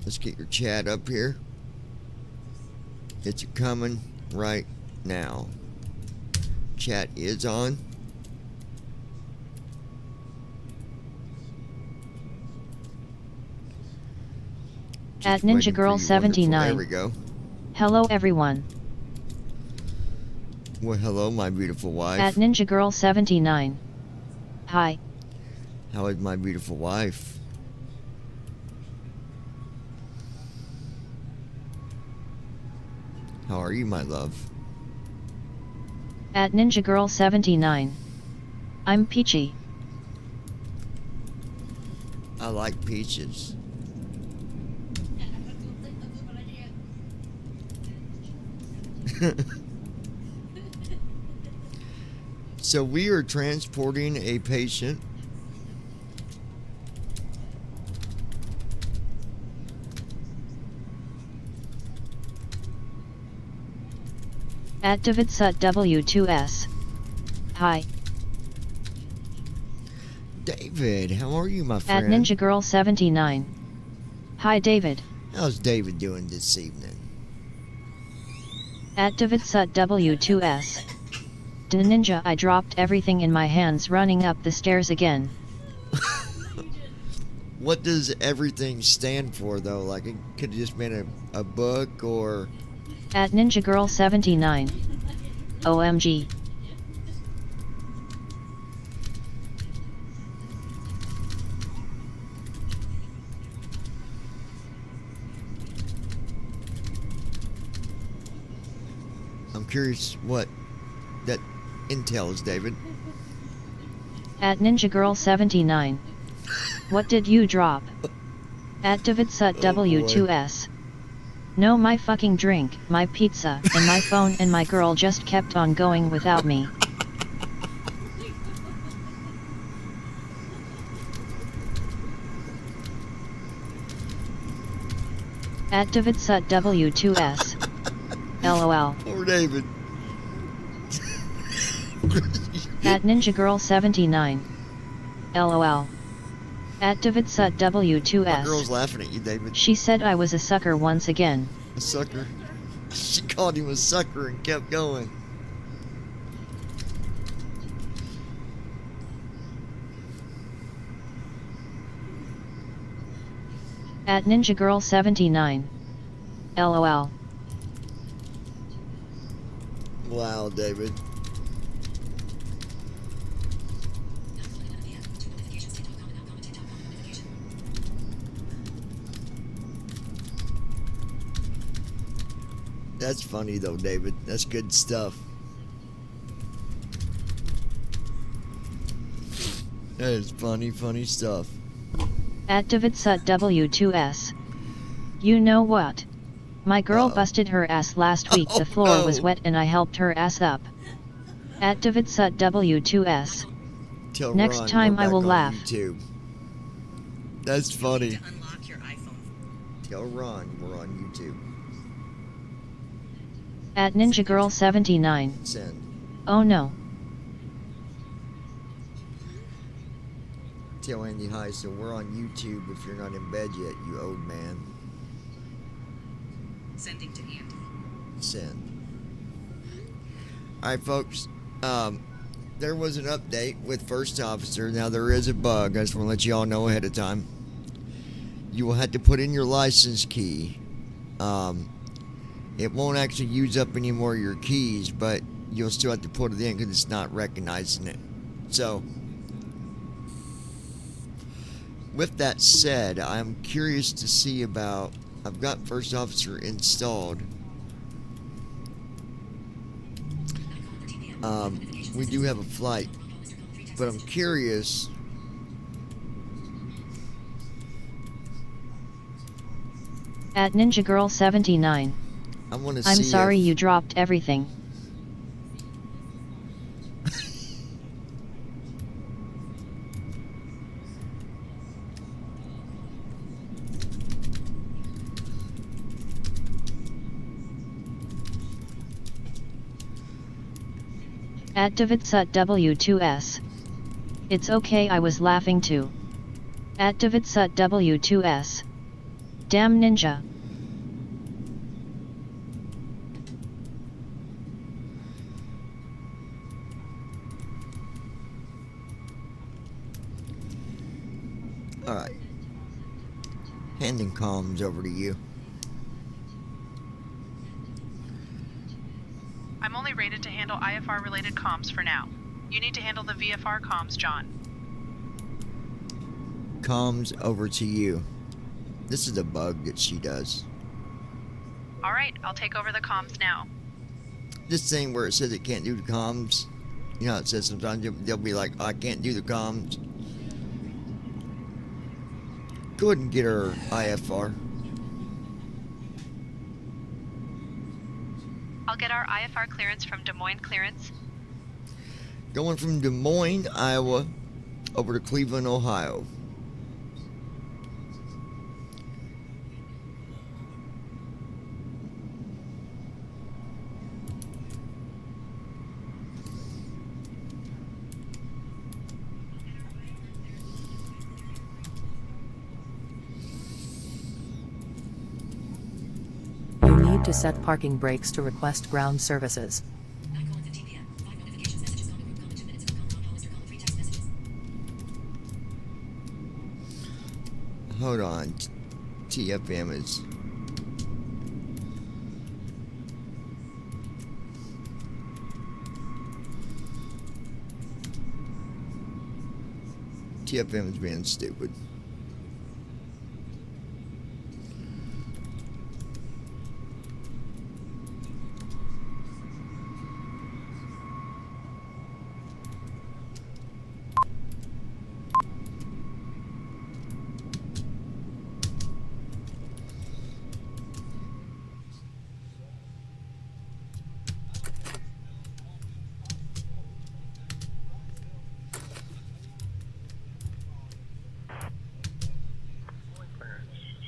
Let's get your chat up here. It's coming right now. Chat is on. At Ninja Girl 79. There we go. Hello everyone. Well, hello, my beautiful wife. At Ninja Girl 79. Hi. How is my beautiful wife? How are you, my love? At Ninja Girl 79. I'm peachy. I like peaches. So we are transporting a patient. At Davidsut W2S. Hi. David, how are you, my friend? At Ninja Girl 79. Hi David. How's David doing this evening? At Davidsut W2S. Da Ninja, I dropped everything in my hands running up the stairs again. What does everything stand for, though? Like, it could have just been a book or... At Ninja Girl 79. OMG. I'm curious what that entails, David. At Ninja Girl 79. What did you drop? At Davidsut W2S. No, my fucking drink, my pizza, and my phone, and my girl just kept on going without me. At Davidsut W2S. LOL. Poor David. At Ninja Girl 79. LOL. At Davidsut My girl's W2S. laughing at you, David. She said I was a sucker once again. A sucker. She called him a sucker and kept going. At Ninja Girl 79. LOL. Wow, David. That's funny though, David. That's good stuff. That is funny, funny stuff. At Davidsut W2S. You know what? My girl busted her ass last week. The floor was wet and I helped her ass up. At Davidsut W2S. Tell Next Ron time we're I back will on laugh. YouTube. That's funny. To unlock your iPhone. Tell Ron we're on YouTube. At Ninja Girl 79. Send. Oh no. Tell Andy hi, so we're on YouTube if you're not in bed yet, you old man. Sending to Andy. Send. Alright, folks. There was an update with First Officer. Now, there is a bug. I just want to let you all know ahead of time. You will have to put in your license key. It won't actually use up any more of your keys, but you'll still have to put it in because it's not recognizing it. So, with that said, I'm curious to see about... I've got First Officer installed. We do have a flight, but I'm curious. At Ninja Girl 79. I want to see. I'm sorry if, you dropped everything. At Davidsut W2S. It's okay, I was laughing too. At Davidsut W2S. Damn ninja. Alright. Handing comms over to you. I'm only rated to handle IFR-related comms for now. You need to handle the VFR comms, John. Comms over to you. This is a bug that she does. Alright, I'll take over the comms now. This thing where it says it can't do the comms. You know how it says sometimes they'll be like, I can't do the comms. Go ahead and get her IFR. I'll get our IFR clearance from Des Moines Clearance. Going from Des Moines, Iowa, over to Cleveland, Ohio. You need to set parking brakes to request ground services. 9:15 p.m. 5 notifications, messages, comment group, comment 2 minutes, comment non-hollister, comment 3 text messages. Hold on. TFM is... TFM is being stupid.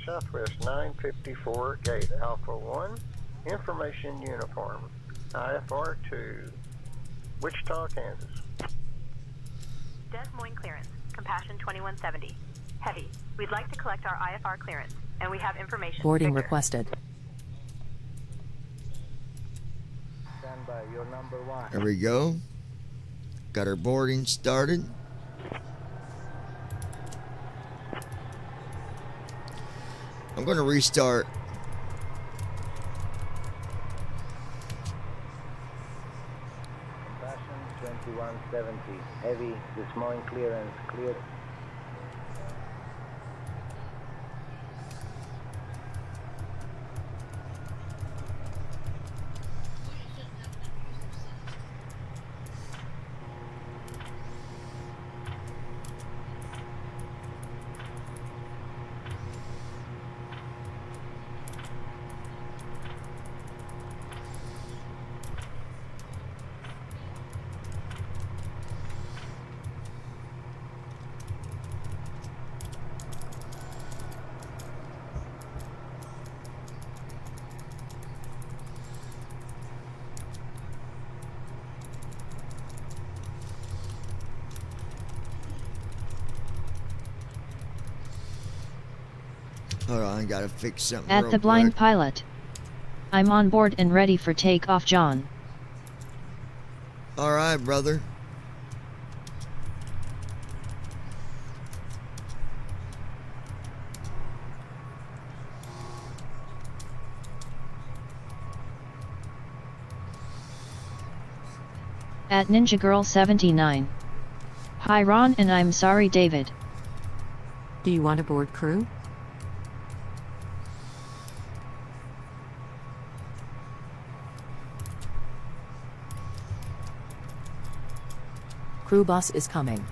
Southwest 954, Gate Alpha 1, Information Uniform, IFR 2, Wichita, Kansas. Des Moines Clearance, Compassion 2170. Heavy, we'd like to collect our IFR clearance, and we have information. Boarding Victor. requested. Stand by, your number 1. There we go. Got our boarding started. I'm going to restart. Compassion 2170, Heavy, Des Moines Clearance, cleared. Hold on, I gotta fix something At real the blind quick. pilot. I'm on board and ready for takeoff, John. Alright, brother. At Ninja Girl 79. Hi Ron, and I'm sorry David. Do you want to board crew? Crew bus is coming.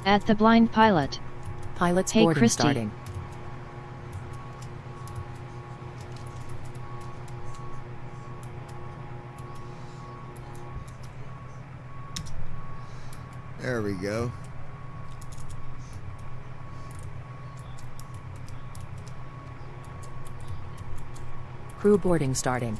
At the blind pilot. Pilot's Hey, boarding Christy. starting. There we go. Crew boarding starting.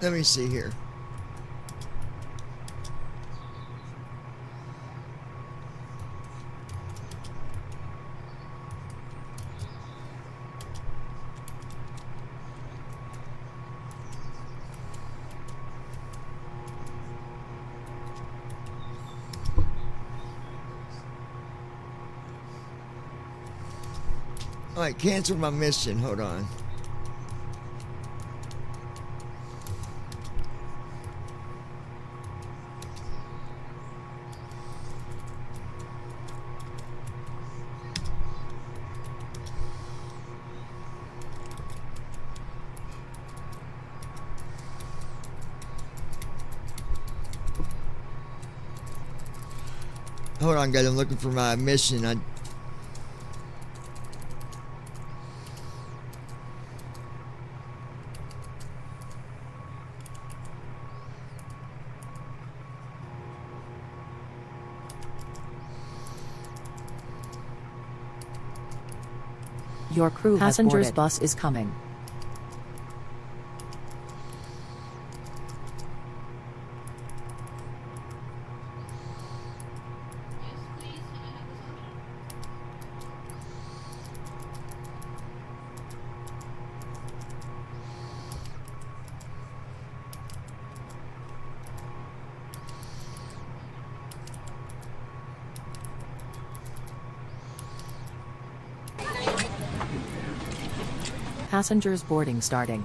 Let me see here. All right, cancel my mission. Hold on. Hold on, guys. I'm looking for my mission. Your crew has Passengers boarded. Bus is coming. Passengers boarding starting.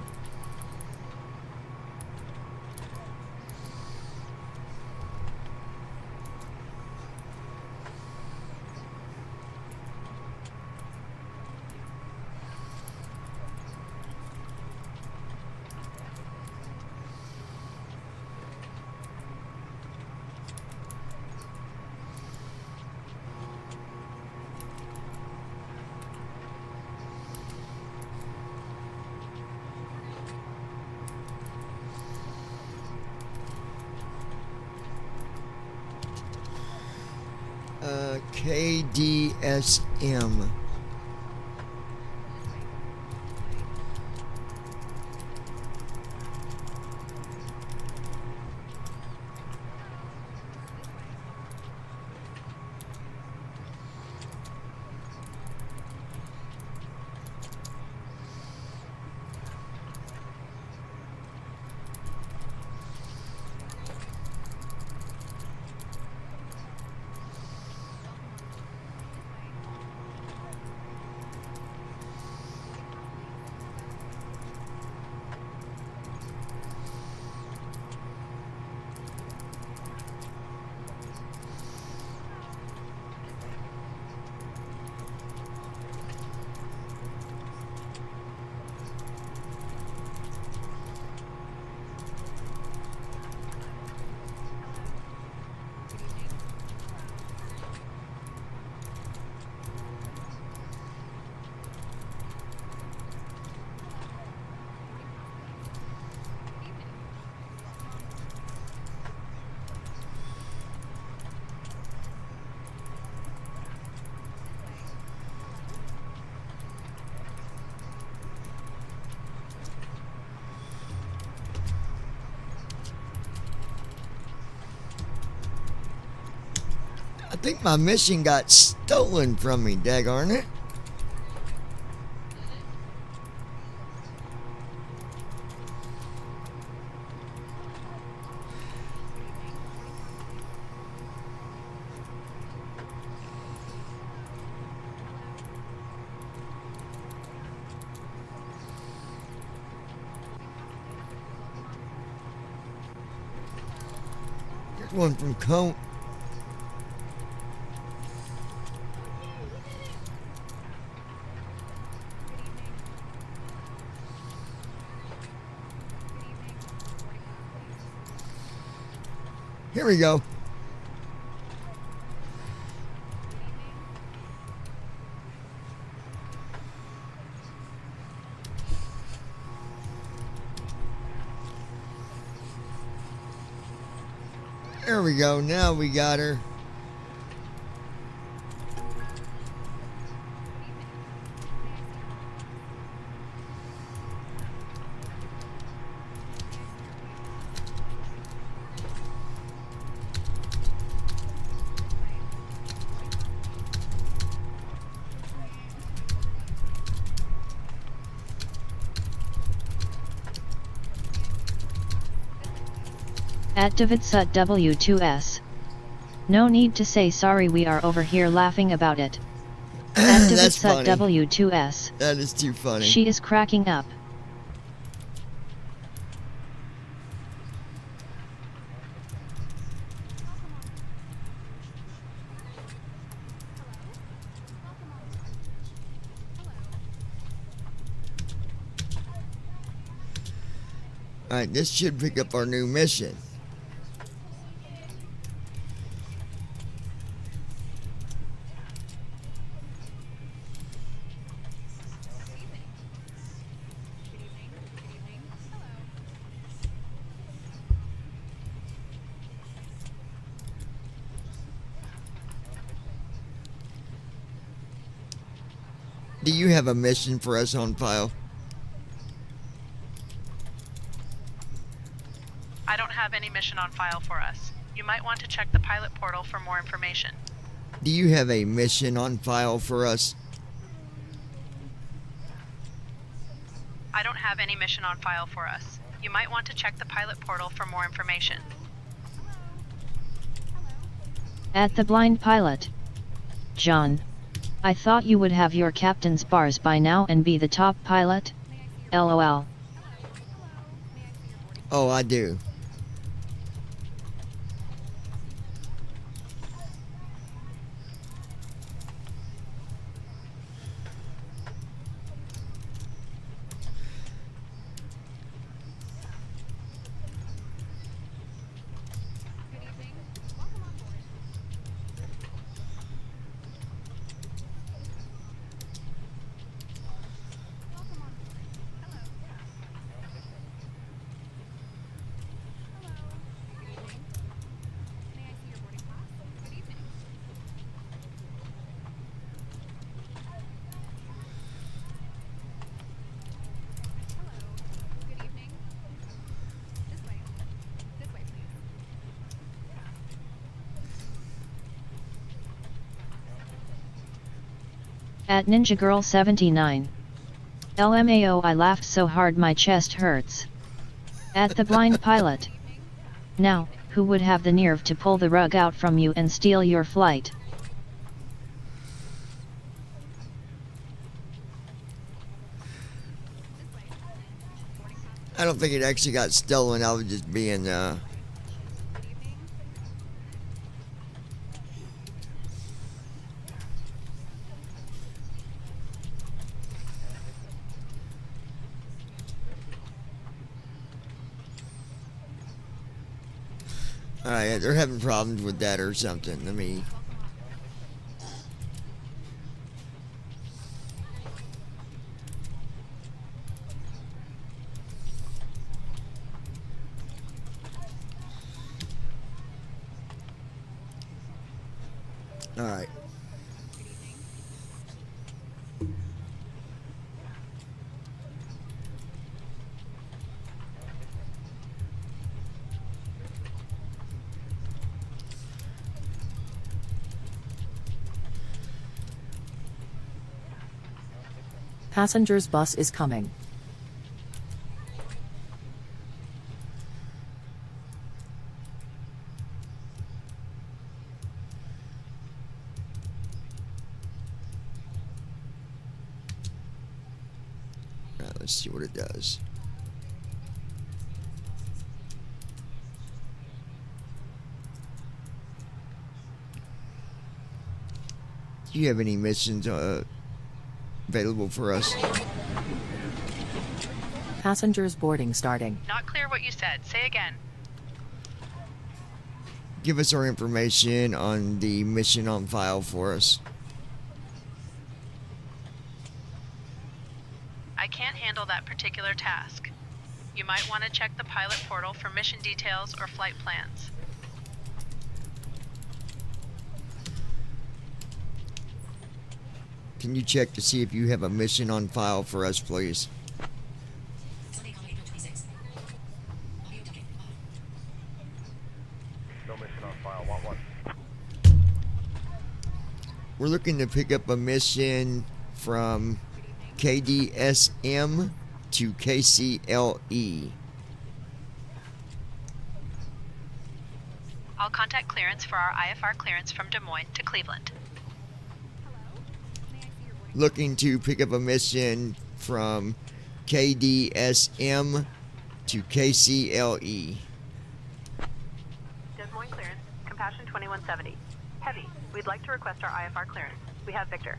KDSM. I think my mission got stolen from me, daggone it. That's one from Cone. Here we go. There we go. Now we got her. At DavidSut W2S. No need to say sorry, we are over here laughing about it. At That's DavidSut funny. W2S. That is too funny. She is cracking up. Alright, this should pick up our new mission. Do you have a mission for us on file? I don't have any mission on file for us. You might want to check the pilot portal for more information. Do you have a mission on file for us? I don't have any mission on file for us. You might want to check the pilot portal for more information. At the blind pilot. John. I thought you would have your captain's bars by now and be the top pilot? LOL. Oh, I do. At Ninja Girl 79. LMAO, I laughed so hard my chest hurts. At the blind pilot. Now, who would have the nerve to pull the rug out from you and steal your flight? I don't think it actually got stolen. I was just being, Alright, they're having problems with that or something. Let me... Alright. Passengers bus is coming. Alright, let's see what it does. Do you have any missions available for us? Passengers boarding starting. Not clear what you said. Say again. Give us our information on the mission on file for us. I can't handle that particular task. You might want to check the pilot portal for mission details or flight plans. Can you check to see if you have a mission on file for us, please? Sunday, comma 8:26. Audio ducking. No mission on file. Want one. We're looking to pick up a mission from KDSM to KCLE. I'll contact clearance for our IFR clearance from Des Moines to Cleveland. Looking to pick up a mission from KDSM to KCLE. Des Moines clearance, Compassion 2170. Heavy, we'd like to request our IFR clearance. We have Victor.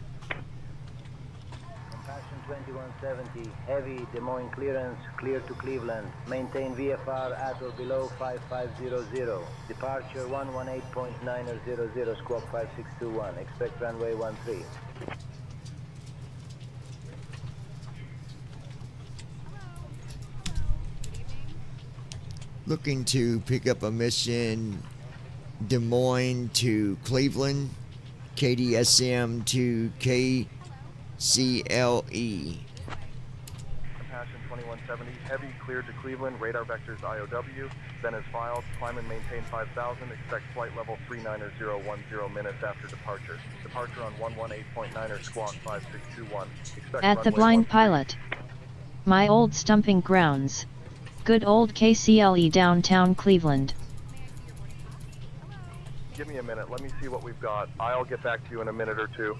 Compassion 2170, heavy, Des Moines clearance, clear to Cleveland. Maintain VFR at or below 5500. Departure 118.900, squawk 5621. Expect runway 13. Looking to pick up a mission Des Moines to Cleveland, KDSM to KCLE. Compassion 2170, heavy, cleared to Cleveland, radar vectors IOW, then as filed, climb and maintain 5000, expect flight level 39010 minutes after departure. Departure on 118.9 squawk 5621. Expect At the runway blind 13. pilot. My old stumping grounds. Good old KCLE downtown Cleveland. Give me a minute, let me see what we've got. I'll get back to you in a minute or two.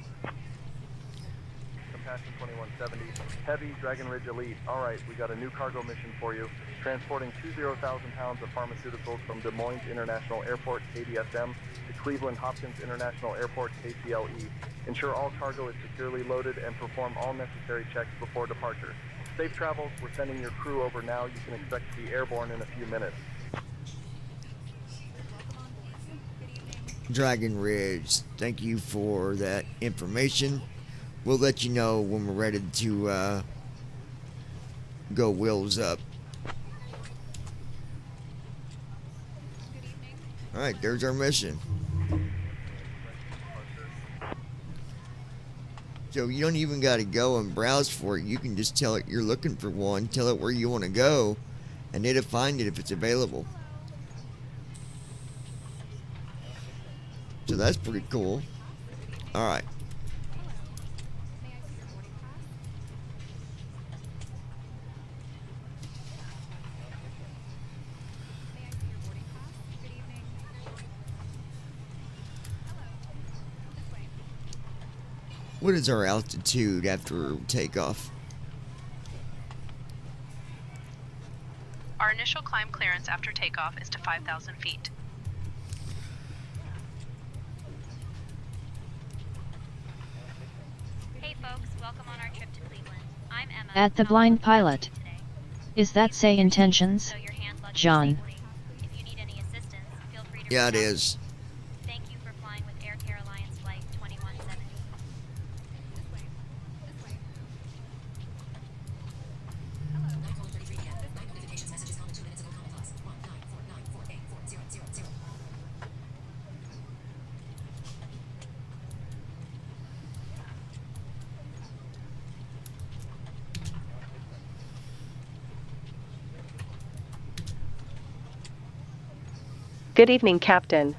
Compassion 2170, heavy, Dragon Ridge Elite. Alright, we got a new cargo mission for you. Transporting 20,000 pounds of pharmaceuticals from Des Moines International Airport, KDSM, to Cleveland Hopkins International Airport, KCLE. Ensure all cargo is securely loaded and perform all necessary checks before departure. Safe travels, we're sending your crew over now. You can expect to be airborne in a few minutes. Dragon Ridge, thank you for that information. We'll let you know when we're ready to go wheels up. Alright, there's our mission. So you don't even got to go and browse for it. You can just tell it you're looking for one, tell it where you want to go, and it'll find it if it's available. So that's pretty cool. Alright. What is our altitude after takeoff? Our initial climb clearance after takeoff is to 5,000 feet. Hey folks, welcome on our trip to Cleveland. I'm Emma. At the blind pilot. Is that say intentions? So your hand luggage John. safely. If you need any assistance, feel free to Yeah, it reach out. is. Thank you for flying with Air Carolines Flight 2170. Nine colon 33 p.m. 9 notifications messages comma 2 minutes ago comma plus 194948400. Good evening, Captain.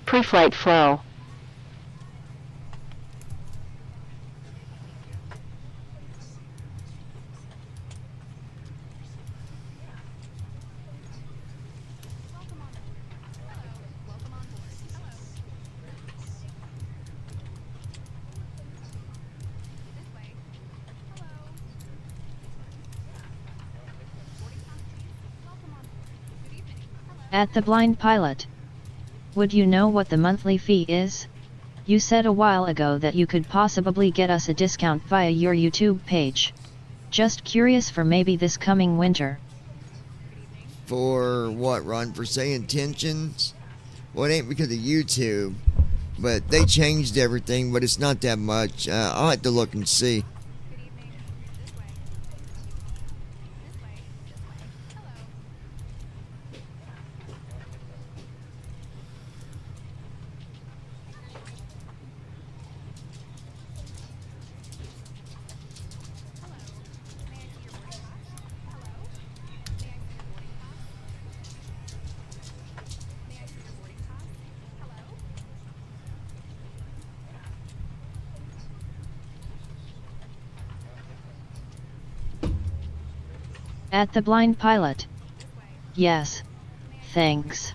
Pre-flight flow. At the blind pilot. Would you know what the monthly fee is? You said a while ago that you could possibly get us a discount via your YouTube page. Just curious for maybe this coming winter. For what, Ron? For saying tensions? Well, it ain't because of YouTube, but they changed everything, but it's not that much. I'll have to look and see. At the blind pilot. Yes. Thanks.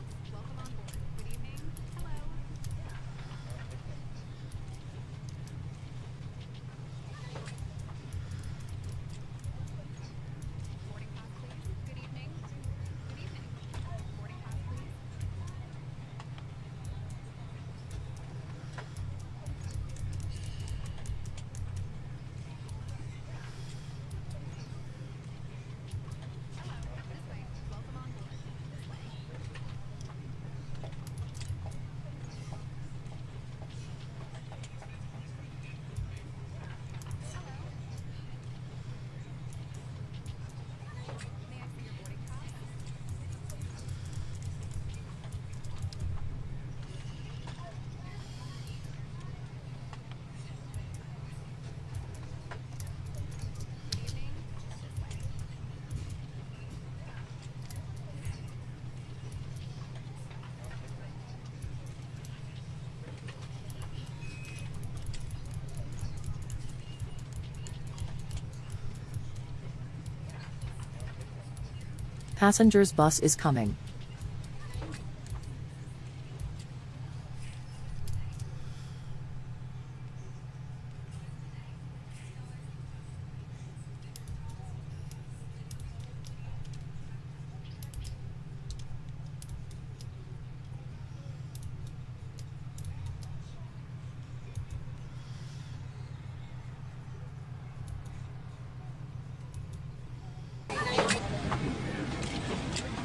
Passengers bus is coming.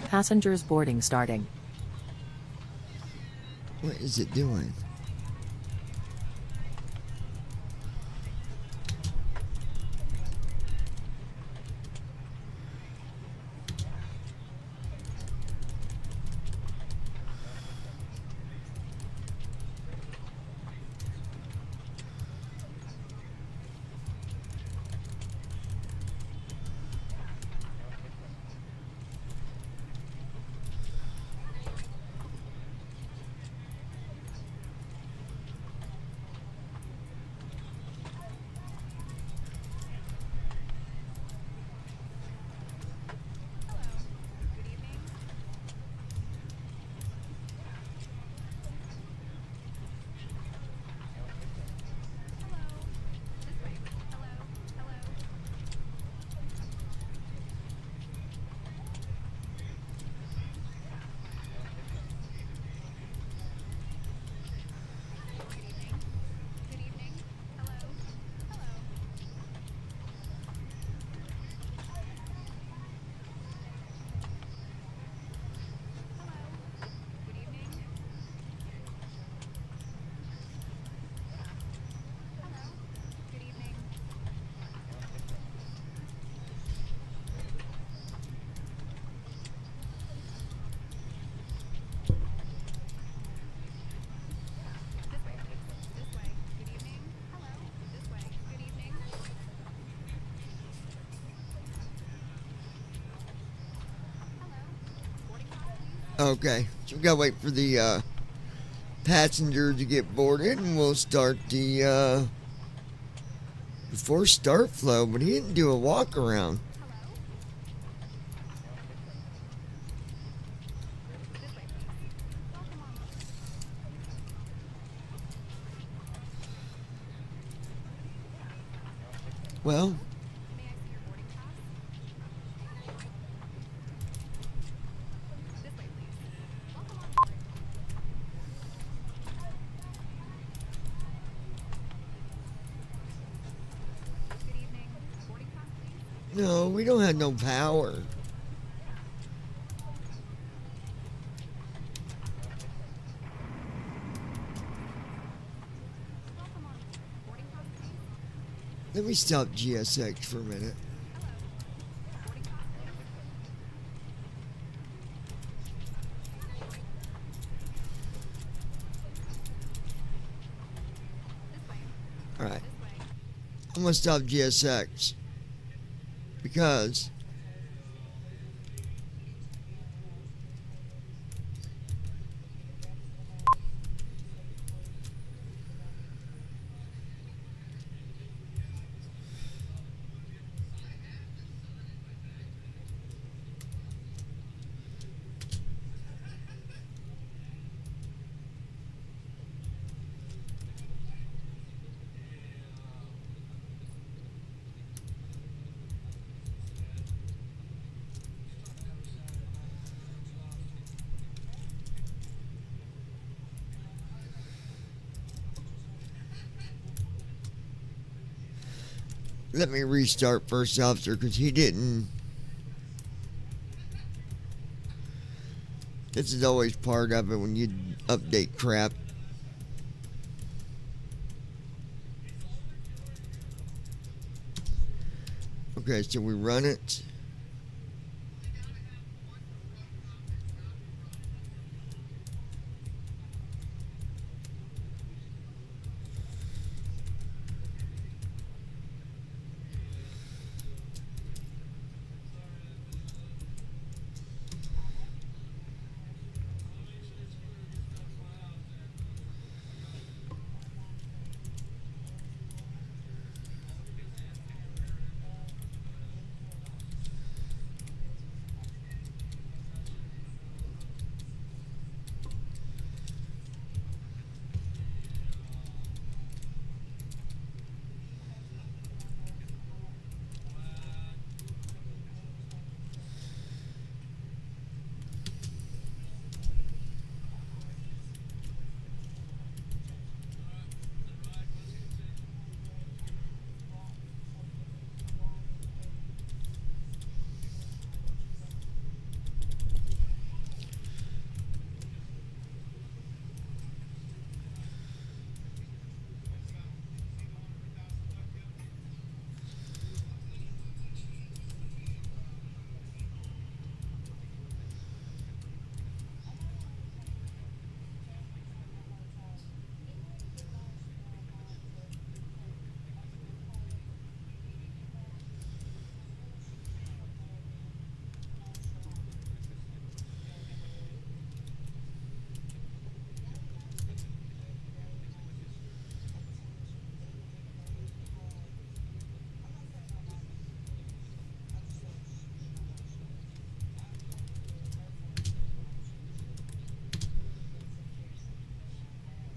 Passengers boarding starting. What is it doing? Okay, so we gotta wait for the passenger to get boarded, and we'll start the before start flow. But he didn't do a walk around. Well. No, we don't have no power. Let me stop GSX for a minute. Alright. I'm gonna stop GSX because let me restart first officer because he didn't. This is always part of it when you update crap. Okay, so we run it.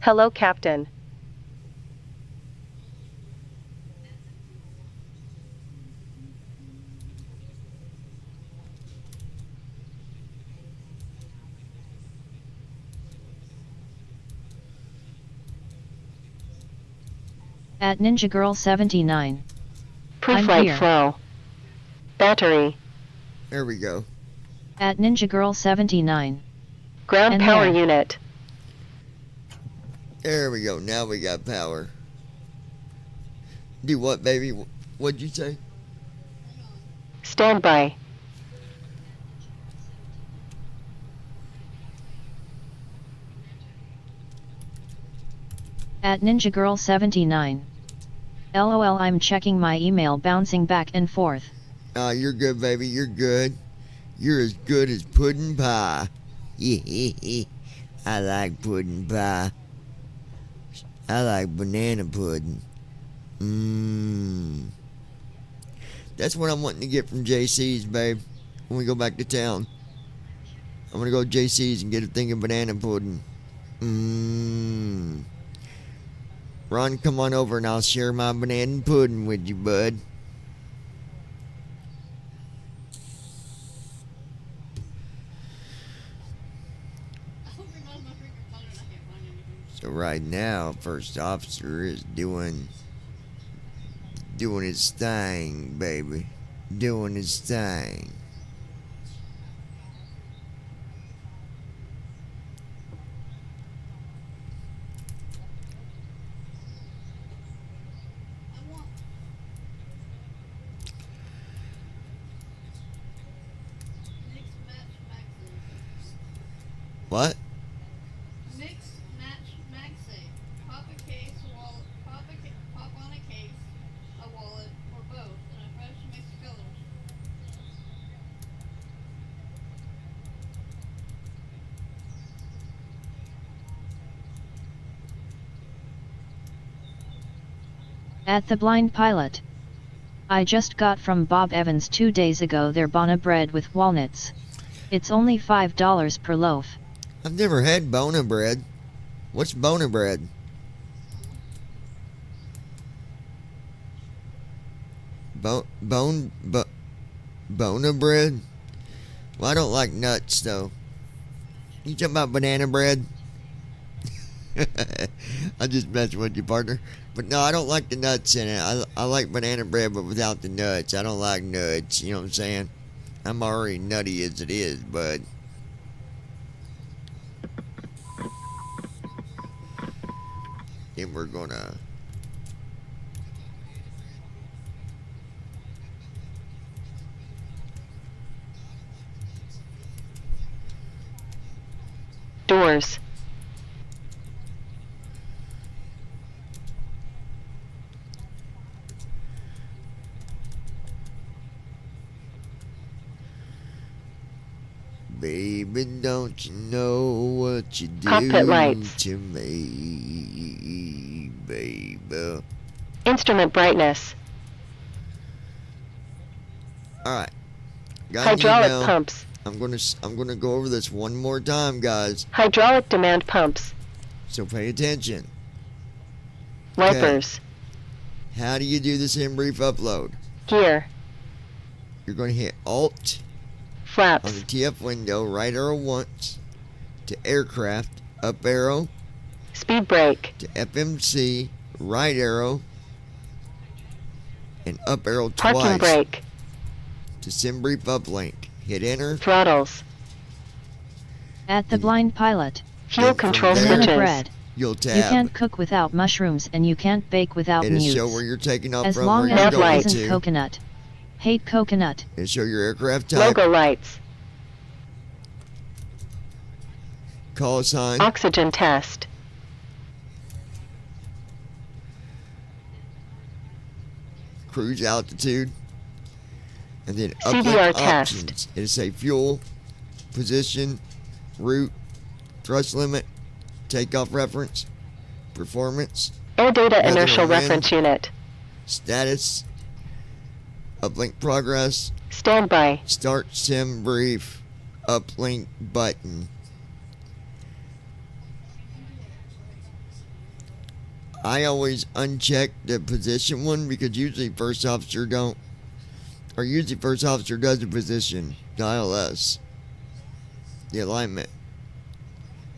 Hello, Captain. At Ninja Girl 79. Pre-flight here. flow. Battery. There we go. At Ninja Girl 79. Ground And power there. unit. There we go. Now we got power. Do what, baby? What'd you say? Standby. At Ninja Girl 79. LOL, I'm checking my email bouncing back and forth. You're good, baby. You're good. You're as good as pudding pie. I like pudding pie. I like banana pudding. That's what I'm wanting to get from JC's, babe. When we go back to town, I'm gonna go to JC's and get a thing of banana pudding. Ron, come on over and I'll share my banana pudding with you, bud. So right now, first officer is doing his thing, baby. doing his thing. What? Mix, match, MagSafe. Pop a case, wallet, pop on a case, a wallet, or both, in a fresh mix of colors. At the Blind Pilot. I just got from Bob Evans 2 days ago their Bona bread with walnuts. It's only $5 per loaf. I've never had Bona bread. What's Bona bread? Bona bread? Well, I don't like nuts, though. You talking about banana bread? I just messing with you, partner. But no, I don't like the nuts in it. I like banana bread, but without the nuts. I don't like nuts. You know what I'm saying? I'm already nutty as it is, but... Then we're gonna... Doors. Baby, don't you know what you do Cockpit lights. to me, baby? Instrument brightness. All right. Got an Hydraulic email. pumps. I'm gonna go over this one more time, guys. Hydraulic demand pumps. So pay attention. Wipers. How do you do this in brief upload? Gear. You're going to hit Alt on Flaps. the TF window, right arrow once to aircraft, up arrow Speed brake. to FMC, right arrow, and up arrow Parking twice brake. to send brief uplink. Hit enter. Throttles. At the Blind Pilot. Fuel Then from control there- Banana switches. bread. You'll You tab. can't cook without mushrooms and you can't bake without It'll mutes. show where you're taking off As from, long where as you're it going Headlights. isn't to. coconut. Hate coconut. It'll show your aircraft type, Logo lights. call sign, Oxygen test. cruise altitude, and then CDR uplink test. options. It'll say fuel, position, route, thrust limit, takeoff reference, performance, Air data Weather inertial and wind. reference unit. status, uplink progress, Standby. start sim brief, uplink button. I always uncheck the position one because usually first officer don't, or usually first officer does the position, the ILS, the alignment,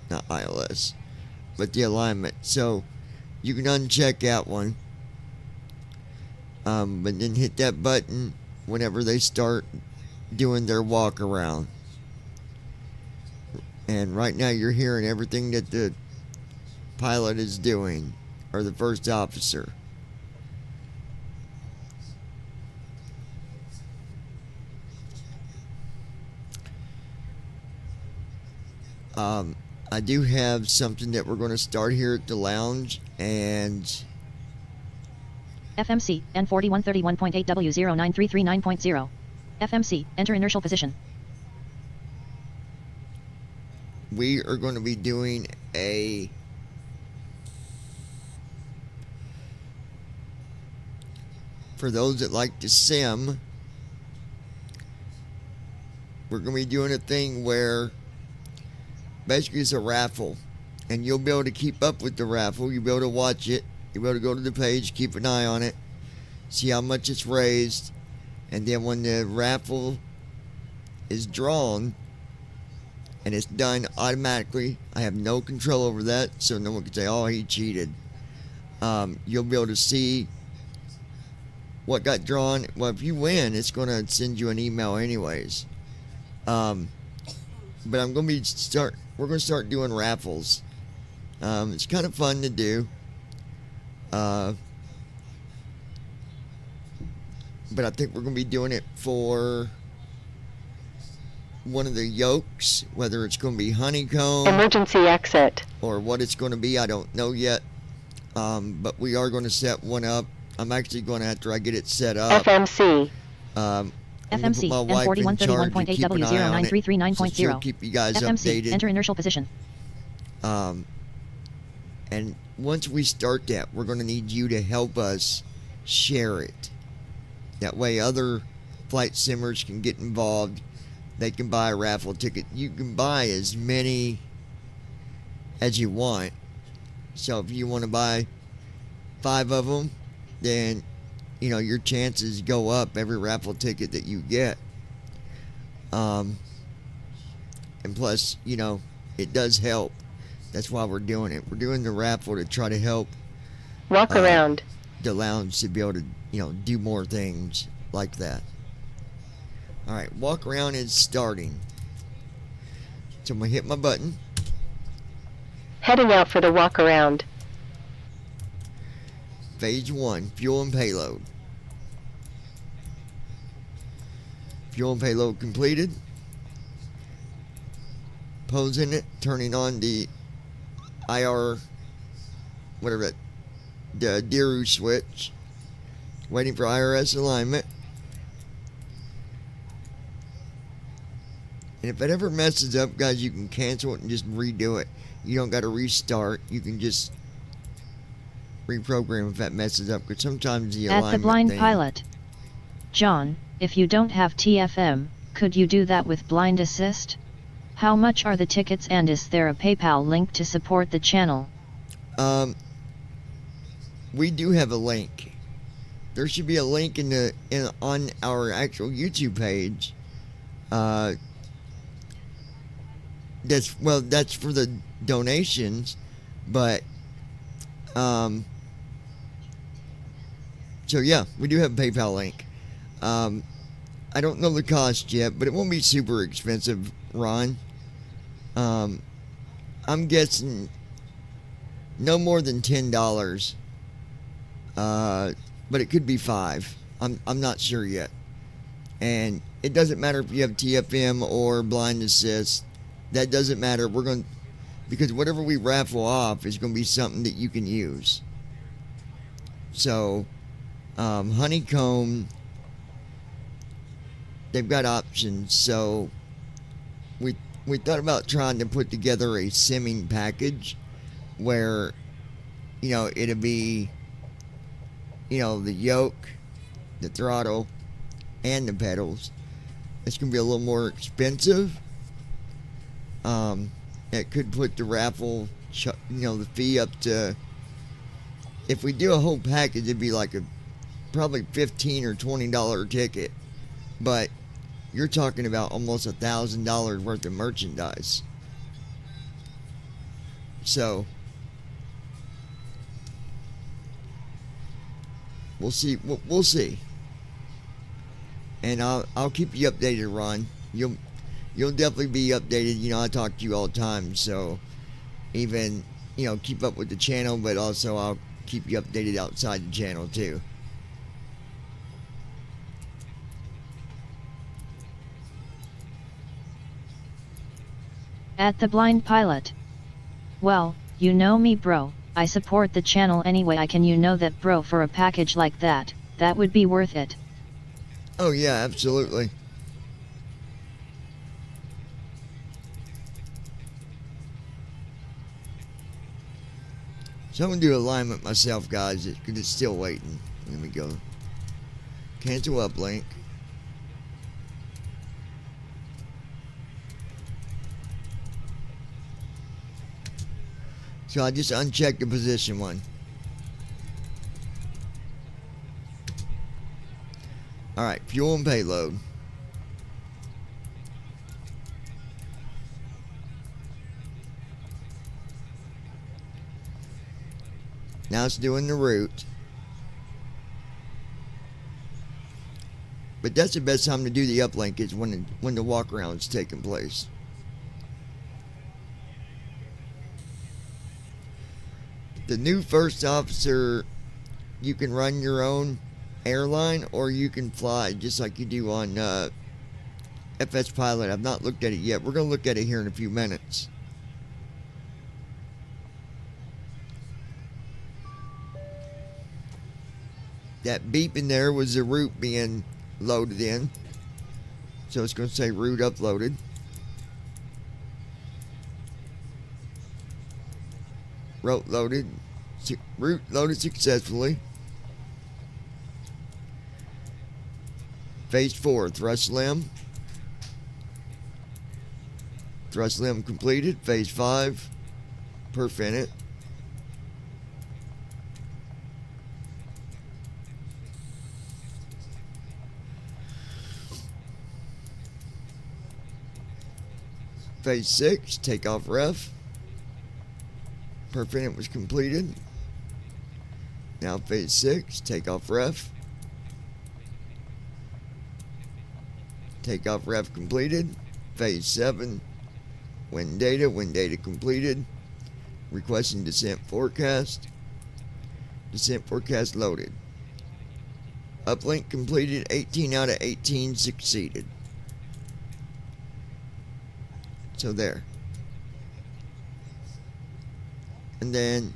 not ILS, but the alignment. So you can uncheck that one, but then hit that button whenever they start doing their walk around. And right now you're hearing everything that the pilot is doing, or the first officer. I do have something that we're going to start here at the lounge, and FMC, N4131.8W09339.0. FMC, enter inertial position. we are going to be doing a for those that like to sim, we're going to be doing a thing where basically it's a raffle, and you'll be able to keep up with the raffle. You'll be able to watch it. You'll be able to go to the page, keep an eye on it, see how much it's raised, and then when the raffle is drawn and it's done automatically, I have no control over that, so no one can say, oh, he cheated. You'll be able to see what got drawn. Well, if you win, it's going to send you an email anyways. But I'm going to we're going to start doing raffles. It's kind of fun to do. But I think we're going to be doing it for one of the yolks, whether it's going to be honeycomb. Emergency exit. Or what it's going to be, I don't know yet. But we are going to set one up. I'm actually going to, after I get it set up. FMC. FMC M4131.8W093390. She'll keep you guys FMC, updated. enter inertial position. And once we start that, we're going to need you to help us share it. That way other flight simmers can get involved. They can buy a raffle ticket. You can buy as many as you want. So if you want to buy 5 of them, then your chances go up every raffle ticket that you get. And plus, it does help. That's why we're doing it. We're doing the raffle to try to help walk around the lounge to be able to, do more things like that. All right, walk around is starting. So I'm going to hit my button. Heading out for the walk around. Phase 1, fuel and payload. Fuel and payload completed. Posing it, turning on the IR, whatever that, the DIRU switch. Waiting for IRS alignment. And if it ever messes up, guys, you can cancel it and just redo it. You don't got to restart. You can just reprogram if that messes up, because sometimes the alignment At the blind thing, pilot. John, if you don't have TFM, could you do that with Blind Assist? How much are the tickets, and is there a PayPal link to support the channel? We do have a link. There should be a link on our actual YouTube page. That's for the donations, but so yeah, we do have a PayPal link. I don't know the cost yet, but it won't be super expensive, Ron. I'm guessing no more than $10. But it could be $5. I'm not sure yet. And it doesn't matter if you have TFM or Blind Assist. That doesn't matter. Because whatever we raffle off is going to be something that you can use. So, honeycomb, they've got options. So, we thought about trying to put together a simming package where, it'll be, the yoke, the throttle, and the pedals. It's going to be a little more expensive. It could put the raffle, the fee up to, if we do a whole package, it'd be like probably $15 or $20 ticket. But you're talking about almost $1,000 worth of merchandise. So, we'll see. We'll see. And I'll keep you updated, Ron. You'll definitely be updated. I talk to you all the time, so even keep up with the channel, but also I'll keep you updated outside the channel too. At the blind pilot. Well, you know me, bro. I support the channel anyway I can. That, bro, for a package like that would be worth it. Oh yeah, absolutely. So I'm going to do alignment myself, guys, because it's still waiting. Let me go. Cancel uplink. So I just unchecked the position one. Alright, fuel and payload. Now it's doing the route. But that's the best time to do the uplink is when the walk around is taking place. The new first officer, you can run your own airline or you can fly just like you do on FS Pilot. I've not looked at it yet. We're going to look at it here in a few minutes. That beep in there was the route being loaded in. So it's going to say route uploaded. Route loaded successfully. Phase 4, thrust limb. Thrust limb completed. Phase 5, perf in it. Phase 6, takeoff ref. Perf in it was completed. Now phase 6, takeoff ref. Takeoff ref completed. Phase 7, wind data completed. Requesting descent forecast. Descent forecast loaded. Uplink completed. 18 out of 18 succeeded. So there. And then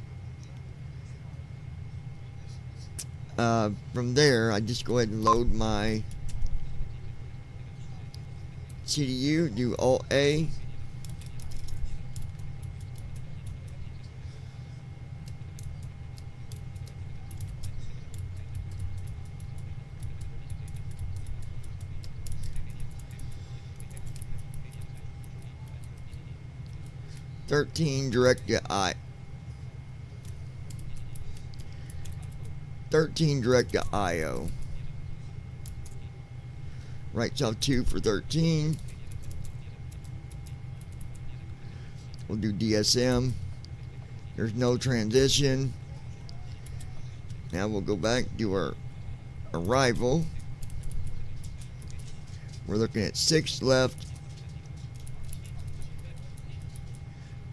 from there, I just go ahead and load my CDU, do Alt A. Direct to I. 13 direct to IO. Right off 2 for 13. We'll do DSM. There's no transition. Now we'll go back, do our arrival. We're looking at 6 left.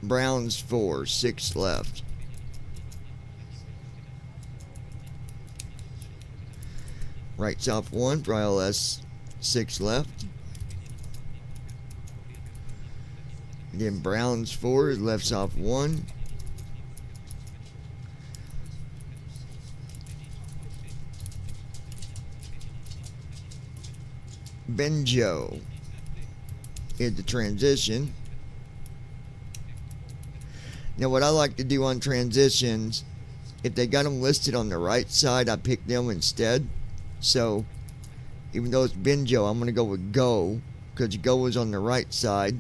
Browns 4, 6 left. Right south 1 for ILS, 6 left. Then Browns 4 is left south 1. Benjo is the transition. Now what I like to do on transitions, if they got them listed on the right side, I pick them instead. So even though it's Benjo, I'm going to go with Go, because Go is on the right side.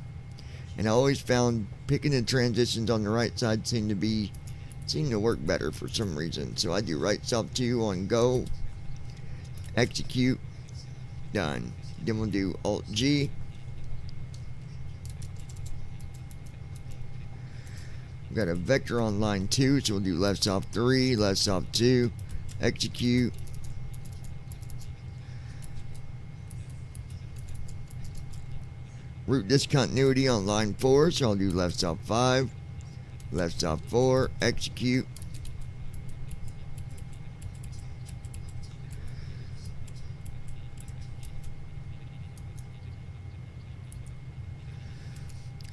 And I always found picking the transitions on the right side seemed to work better for some reason. So I do right south 2 on Go, execute, done. Then we'll do Alt G. We've got a vector on line 2, so we'll do left south 3, left south 2, execute. Route discontinuity on line 4, so I'll do left south 5, left south 4, execute.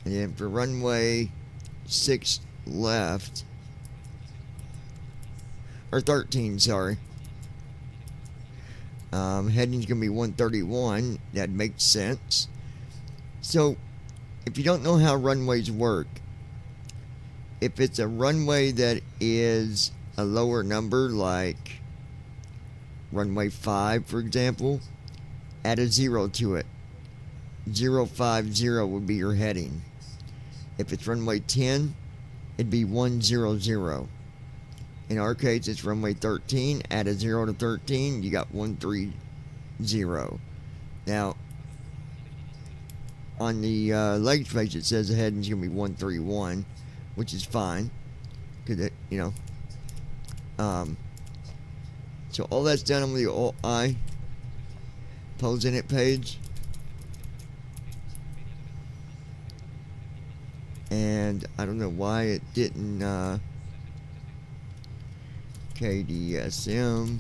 And then for runway 6 left, or 13, sorry. Heading's gonna be 131. That makes sense. So, if you don't know how runways work, if it's a runway that is a lower number, like runway 5, for example, add a 0 to it. 050 would be your heading. If it's runway 10, it'd be 100. In our case, it's runway 13. Add a 0 to 13, you got 130. Now, on the leg space, it says the heading's going to be 131, which is fine. Because, so all that's done, I'm going to do Alt I. Posing It page. And I don't know why it didn't KDSM.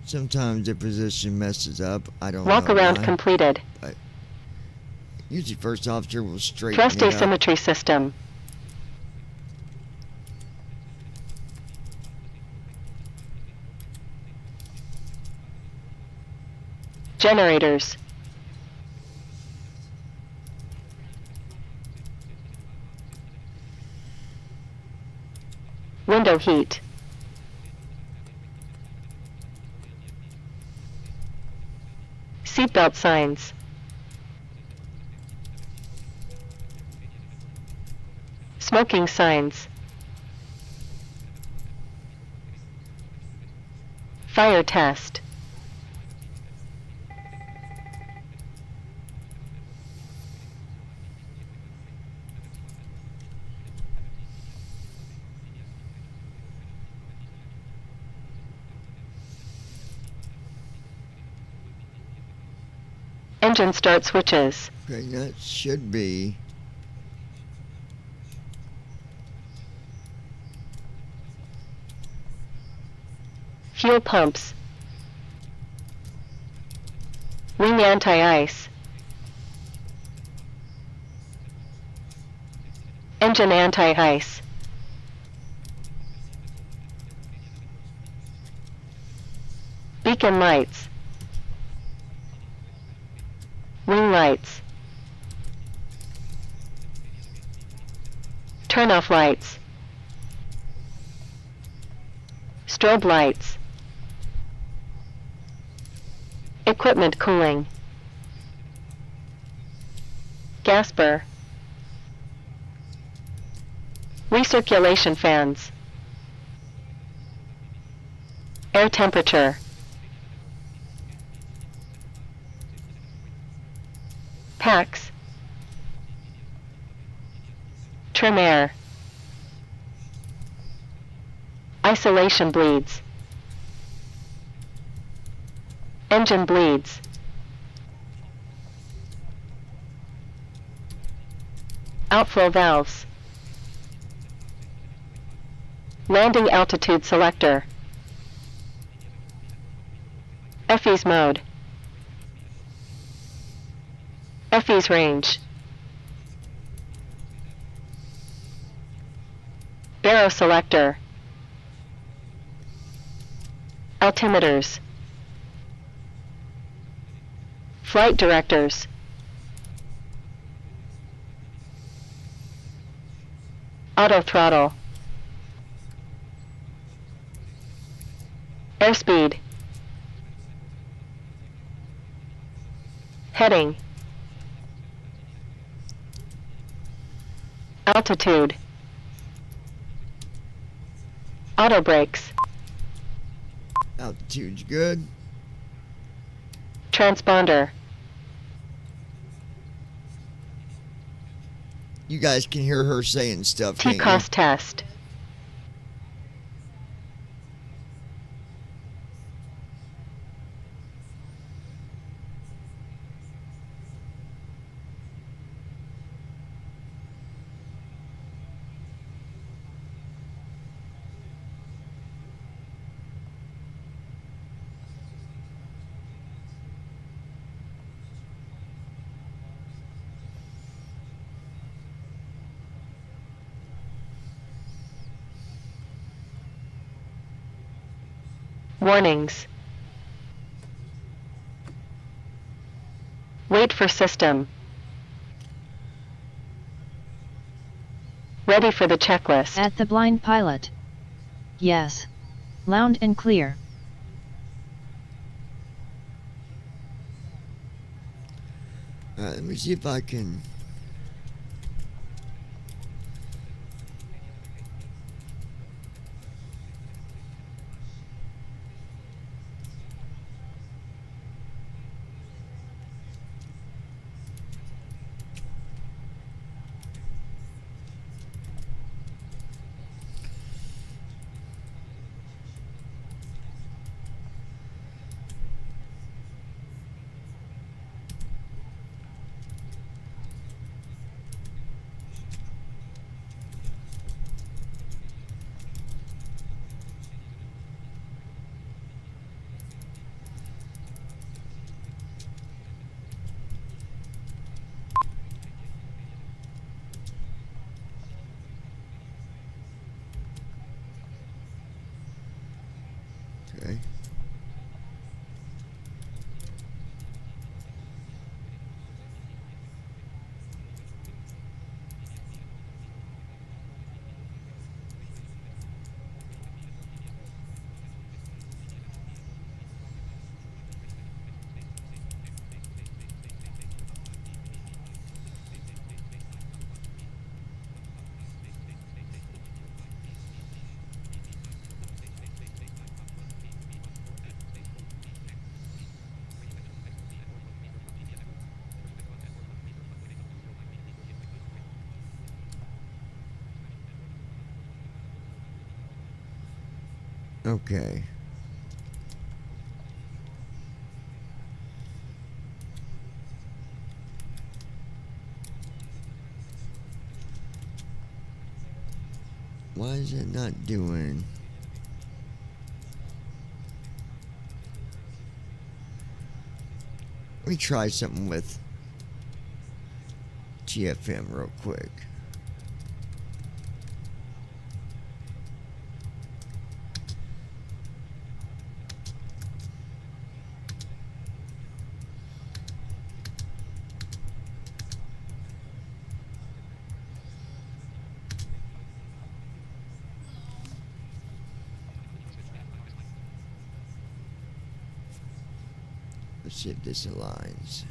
Sometimes the position messes up. I don't Walk know around why. completed. But usually first officer will straighten Thrust it up. asymmetry system. Generators. Window heat. Seatbelt signs. Smoking signs. Fire test. Engine start switches. Okay, that should be. Fuel pumps. Wing anti-ice. Engine anti-ice. Beacon lights. Wing lights. Turn-off lights. Strobe lights. Equipment cooling. Gasper. Recirculation fans. Air temperature. Packs. Trim air. Isolation bleeds. Engine bleeds. Outflow valves. Landing altitude selector. FE's mode. FE's range. Baro selector. Altimeters. Flight directors. Auto throttle. Airspeed. Heading. Altitude. Auto brakes. Altitude's good. Transponder. You guys can hear her saying stuff, can't you? T-cost test. Warnings. Wait for system. Ready for the checklist. At the blind pilot. Yes. Loud and clear. Alright, let me see if I can. Okay. Okay. Why is it not doing? Let me try something with GFM real quick. Let's see if this aligns.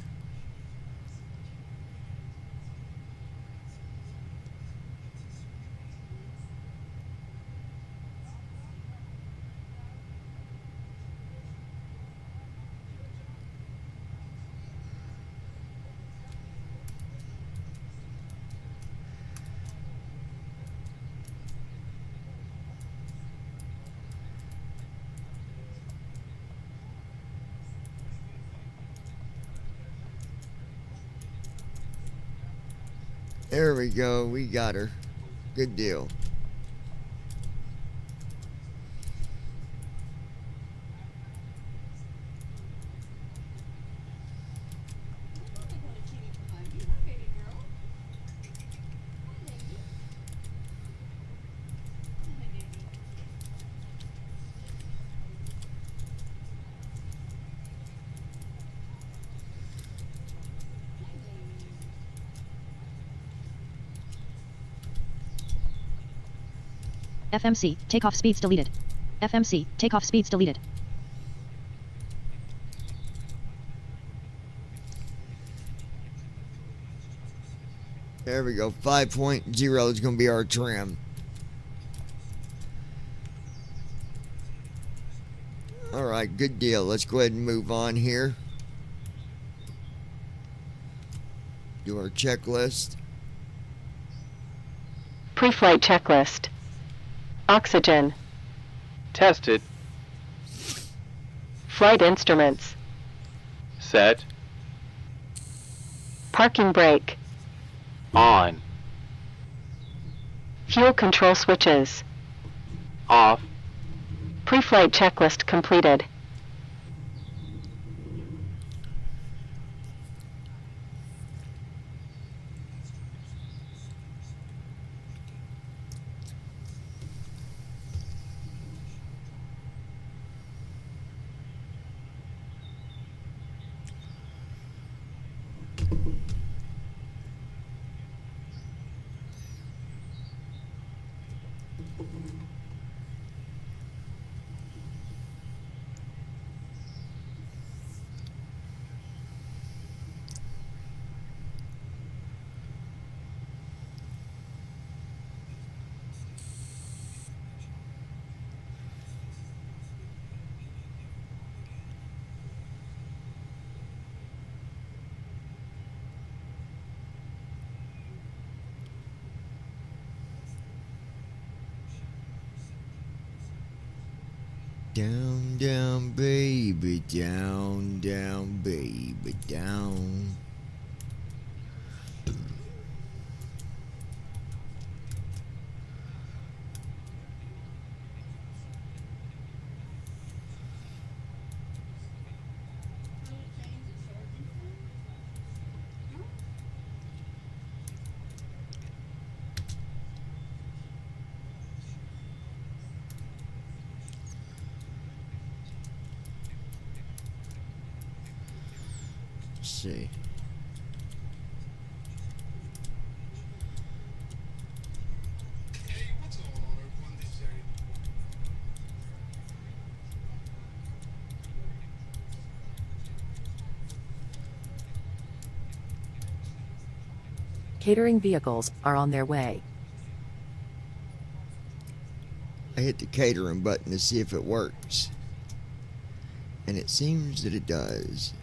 There we go. We got her. Good deal. FMC, takeoff speeds deleted. FMC, takeoff speeds deleted. There we go. 5.0 is going to be our trim. Alright, good deal. Let's go ahead and move on here. Do our checklist. Pre-flight checklist. Oxygen. Tested. Flight instruments. Set. Parking brake. On. Fuel control switches. Off. Pre-flight checklist completed. Down, down, baby, down, down, baby, down. Let's see. Catering vehicles are on their way. I hit the catering button to see if it works. And it seems that it does.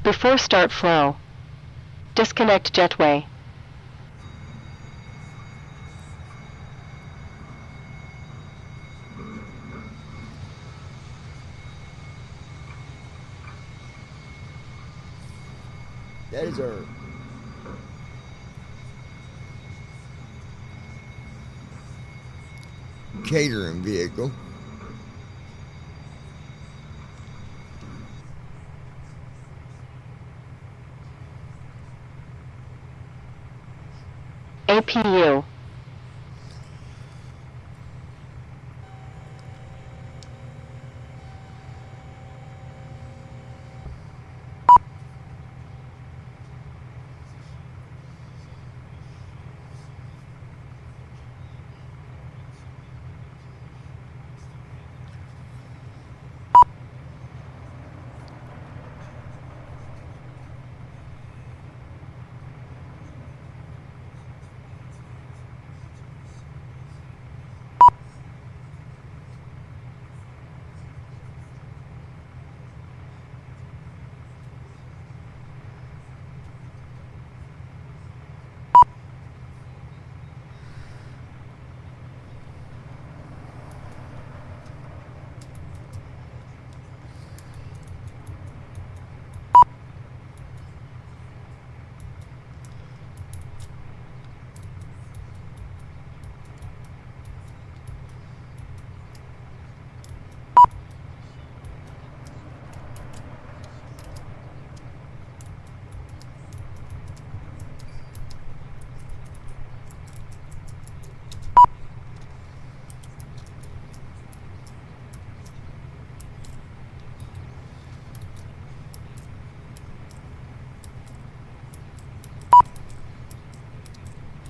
Before start flow, disconnect jetway. That is our catering vehicle. APU.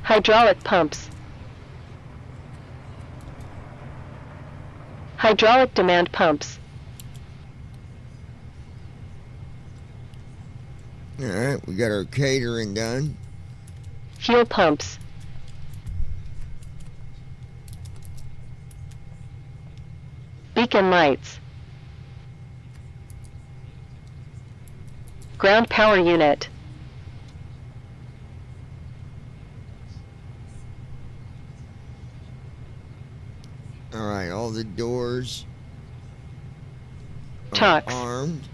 Hydraulic pumps. Hydraulic demand pumps. Alright, we got our catering done. Fuel pumps. Beacon lights. Ground power unit. Alright, all the doors are Chocks. armed.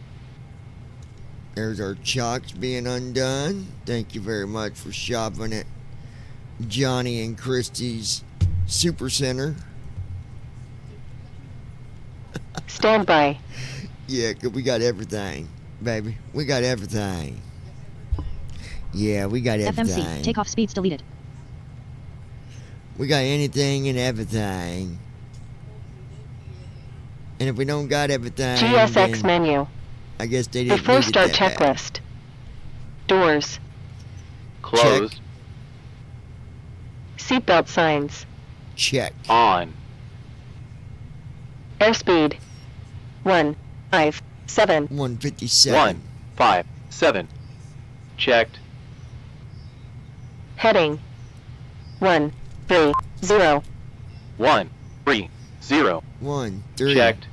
There's our chocks being undone. Thank you very much for shopping at Johnny and Christie's Super Center. Stand by. Yeah, 'cause we got everything, baby. We got everything. Yeah, we got everything. FMC, takeoff speeds deleted. We got anything and everything. And if we don't got everything, GSX then menu. I guess they didn't Before need it start that bad. checklist. Doors. Closed. Seatbelt signs. Check. On. Airspeed. 157. 157. 157. Checked. Heading. 130. 130. 130. Checked.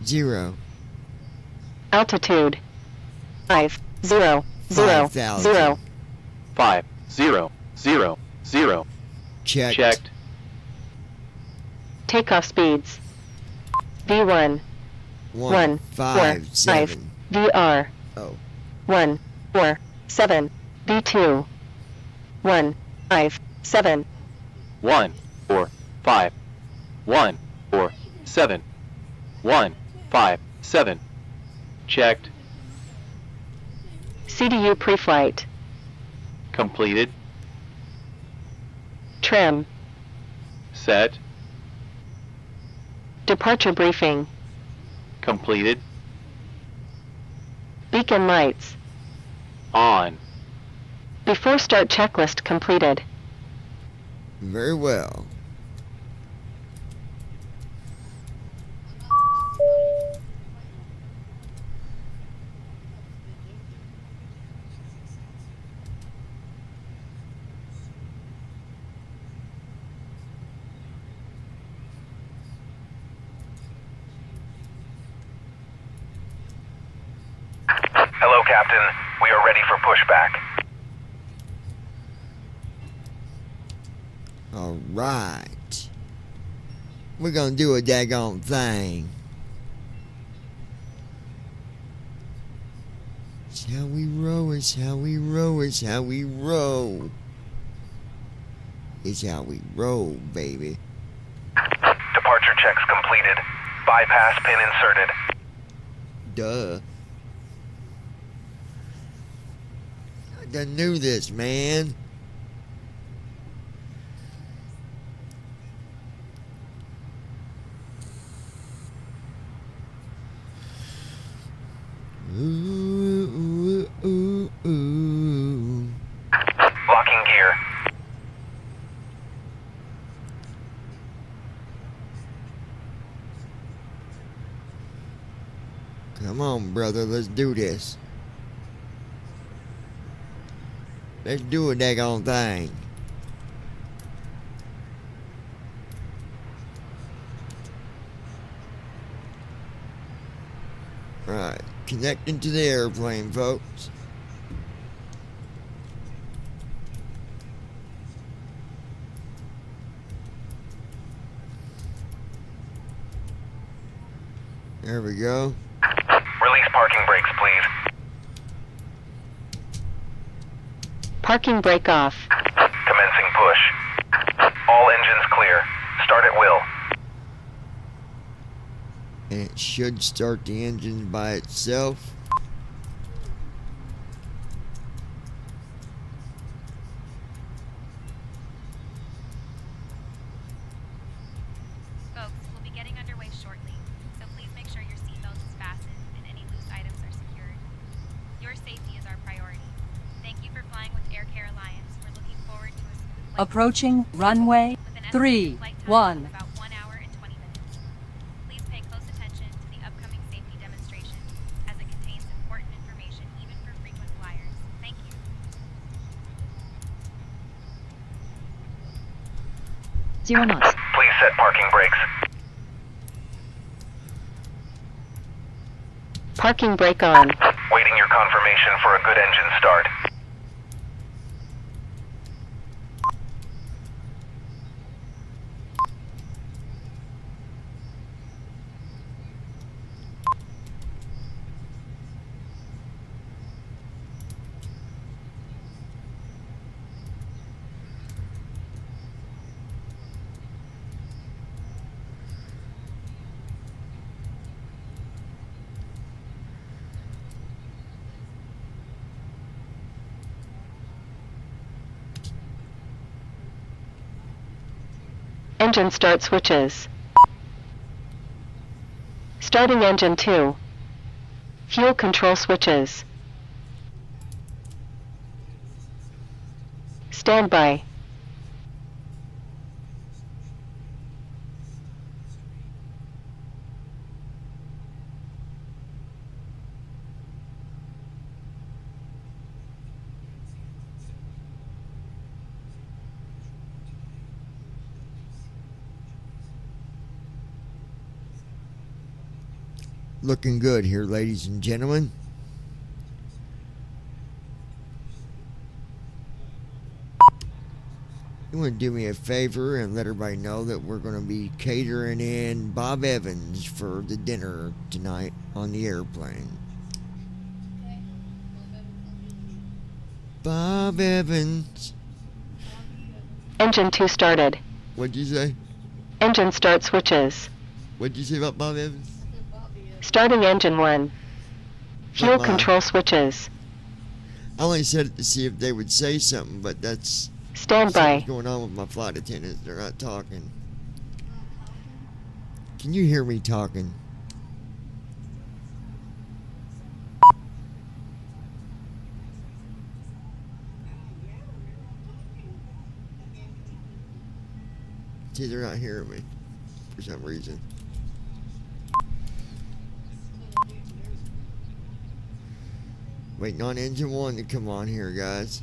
Altitude. 500. 5,000. 5000. Checked. Checked. Takeoff speeds. V1. 157. VR. Oh. 147. V2. 157. 145. 147. 157. Checked. CDU pre-flight. Completed. Trim. Set. Departure briefing. Completed. Beacon lights. On. Before start checklist completed. Very well. Hello, Captain. We are ready for pushback. Alright. We're gonna do a daggone thing. It's how we roll, it's how we roll, it's how we roll. It's how we roll, baby. Departure checks completed. Bypass pin inserted. Duh. I done knew this, man. Ooh, ooh, ooh, ooh. Locking gear. Come on, brother, let's do this. Let's do a daggone thing. Right, connecting to the airplane, folks. There we go. Release parking brakes, please. Parking brake off. Commencing push. All engines clear. Start at will. And it should start the engine by itself. Folks, we'll be getting underway shortly, so please make sure your seatbelt is fastened and any loose items are secured. Your safety is our priority. Thank you for flying with Air Care Alliance. We're looking forward to a smooth flight. Approaching runway With an estimated 3, flight time 1. of about 1 hour and 20 minutes. Please pay close attention to the upcoming safety demonstration, as it contains important information even for frequent flyers. Thank you. 0 knots. Please set parking brakes. Parking brake on. Waiting your confirmation for a good engine start. Engine start switches. Starting engine 2. Fuel control switches. Standby. Looking good here, ladies and gentlemen. You want to do me a favor and let everybody know that we're going to be catering in Bob Evans for the dinner tonight on the airplane. Bob Evans. Engine 2 started. What'd you say? Engine start switches. What'd you say about Bob Evans? Starting engine 1. Fuel Bye-bye. control switches. I only said it to see if they would say something, but that's Standby. something's going on with my flight attendants. They're not talking. Can you hear me talking? See, they're not hearing me for some reason. Waiting on engine 1 to come on here, guys.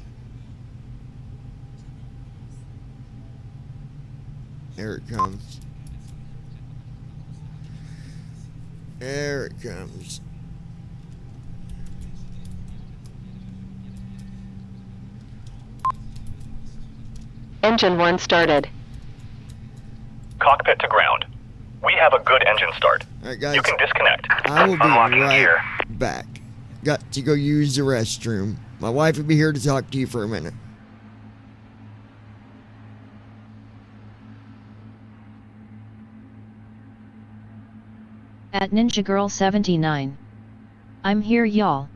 There it comes. There it comes. Engine 1 started. Cockpit to ground. We have a good engine start. All right, guys. You can disconnect. I will be Unlocking right gear. back. Got to go use the restroom. My wife will be here to talk to you for a minute. At Ninja Girl 79. I'm here, y'all.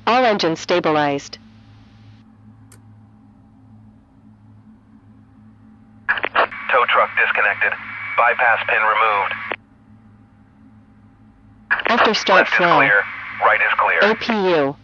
All engines stabilized. Tow truck disconnected. Bypass pin removed. After start Left is flow. clear. Right is clear. APU.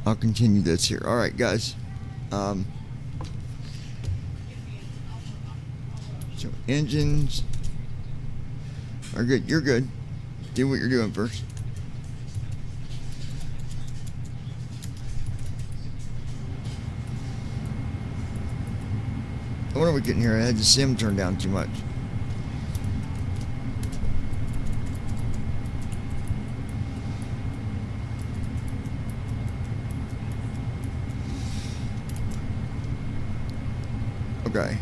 I'll continue this here. All right, guys. So engines are good. You're good. Do what you're doing first. What are we getting here? I had the sim turned down too much. Okay.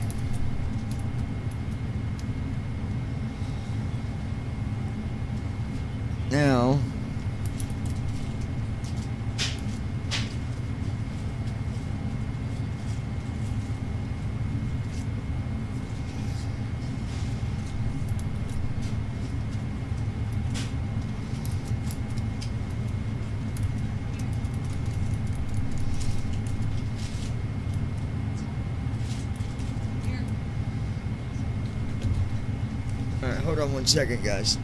Now, all right, hold on 1 second, guys.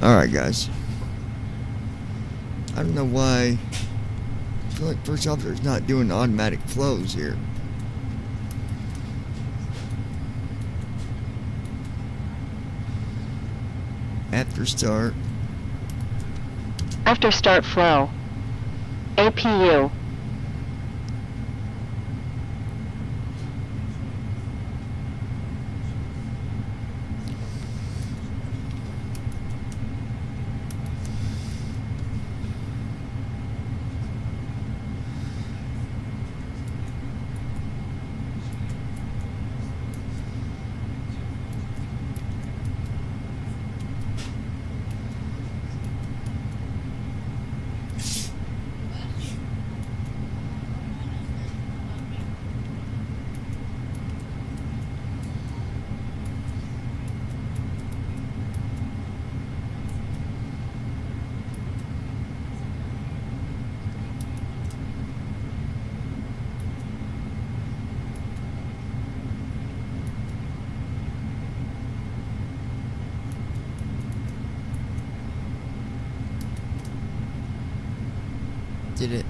Alright, guys. I don't know why. I feel like first officer's not doing automatic flows here. After start. After start flow. APU. Did it?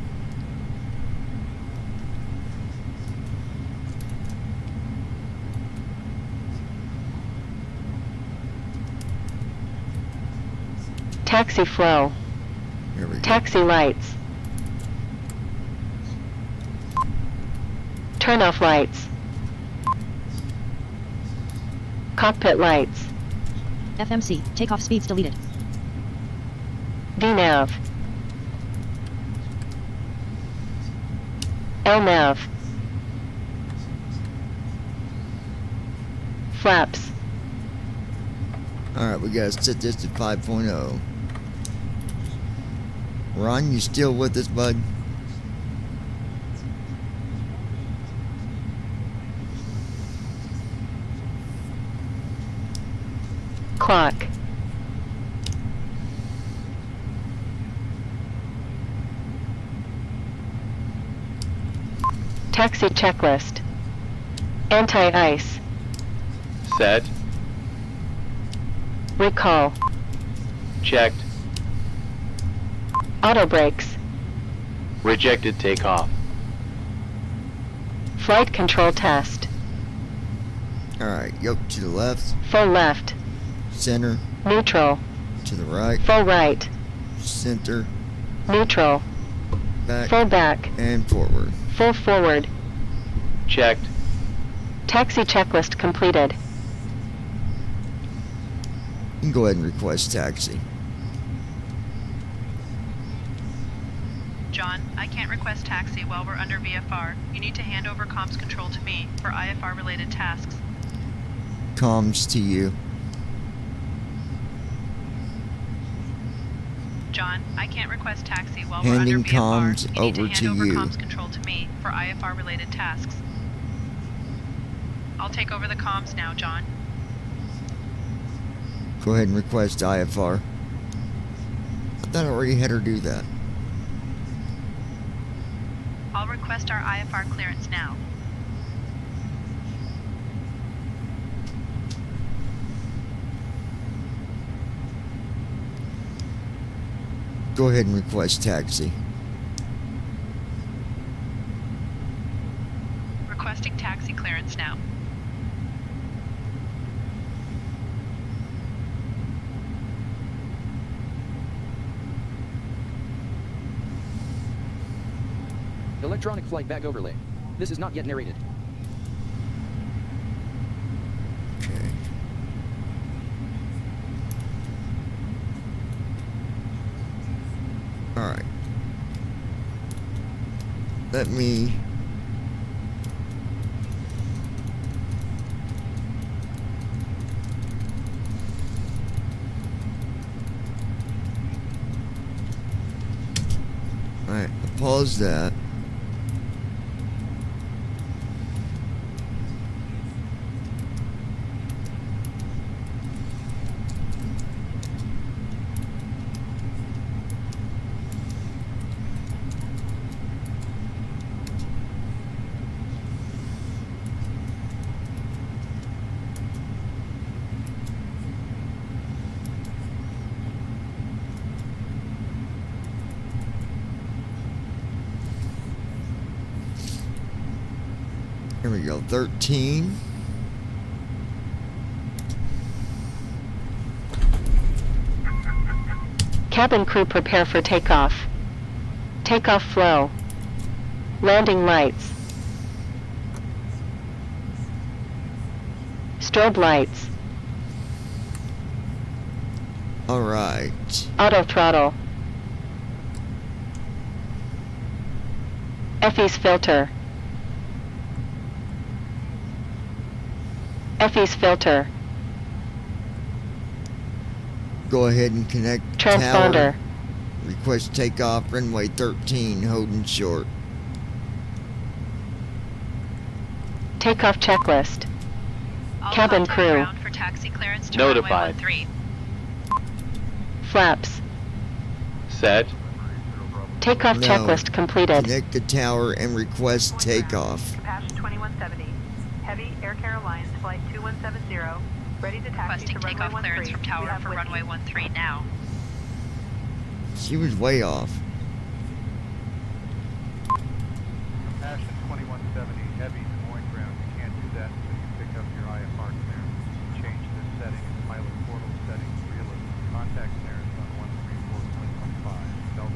Taxi flow. Here we go. Taxi lights. Turn off lights. Cockpit lights. FMC, takeoff speeds deleted. VNAV. LNAV. Flaps. Alright, we gotta set this to 5.0. Ron, you still with us, bud? Clock. Taxi checklist. Anti-ice. Set. Recall. Checked. Auto brakes. Rejected takeoff. Flight control test. Alright, yoke to the left, Full left. center, Neutral. to the right, Full right. center, Neutral. back, Full back. and forward. Full forward. Checked. Taxi checklist completed. You can go ahead and request taxi. John, I can't request taxi while we're under VFR. You need to hand over comms control to me for IFR-related tasks. Comms to you. John, I can't request taxi while we're Handing under VFR. comms You need to over hand to over you. comms control to me for IFR-related tasks. I'll take over the comms now, John. Go ahead and request IFR. I thought I already had her do that. I'll request our IFR clearance now. Go ahead and request taxi. Requesting taxi clearance now. Electronic flight bag overlay. This is not yet narrated. Okay. Alright. Let me... Alright, pause that. Here we go, 13. Cabin crew prepare for takeoff. Takeoff flow. Landing lights. Strobe lights. Alright. Auto throttle. FE's filter. FE's filter. Go ahead and connect Transponder. tower. Request takeoff, runway 13, holding short. Takeoff checklist. I'll Cabin contact crew. ground for taxi clearance to Notified. runway 13. Flaps. Set. Takeoff No. checklist completed. Connect the tower and request takeoff. Compassion 2170. Heavy Air Care Alliance Flight 2170. Ready to taxi Requesting to takeoff runway clearance 13. from tower We have for with runway you. 13 now. She was way off. Compassion 2170, heavy Des Moines ground. You can't do that until you pick up your IFR clearance. Change this setting in pilot portal settings. Realism. Contact clearance on 134.15. Delta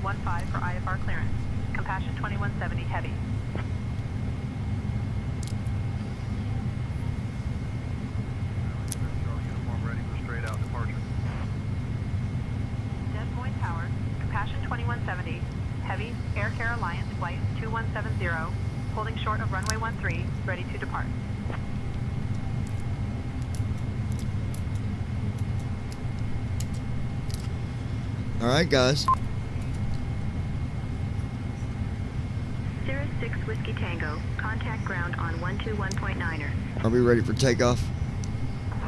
15 for IFR clearance. Compassion 2170 heavy. Uniform ready for straight out departure. Des Moines Tower, Compassion 2170, heavy, Air Care Alliance flight 2170, holding short of runway 13, ready to depart. All right, guys. Cirrus 6 Whiskey Tango, contact ground on 121.9er. Are we ready for takeoff?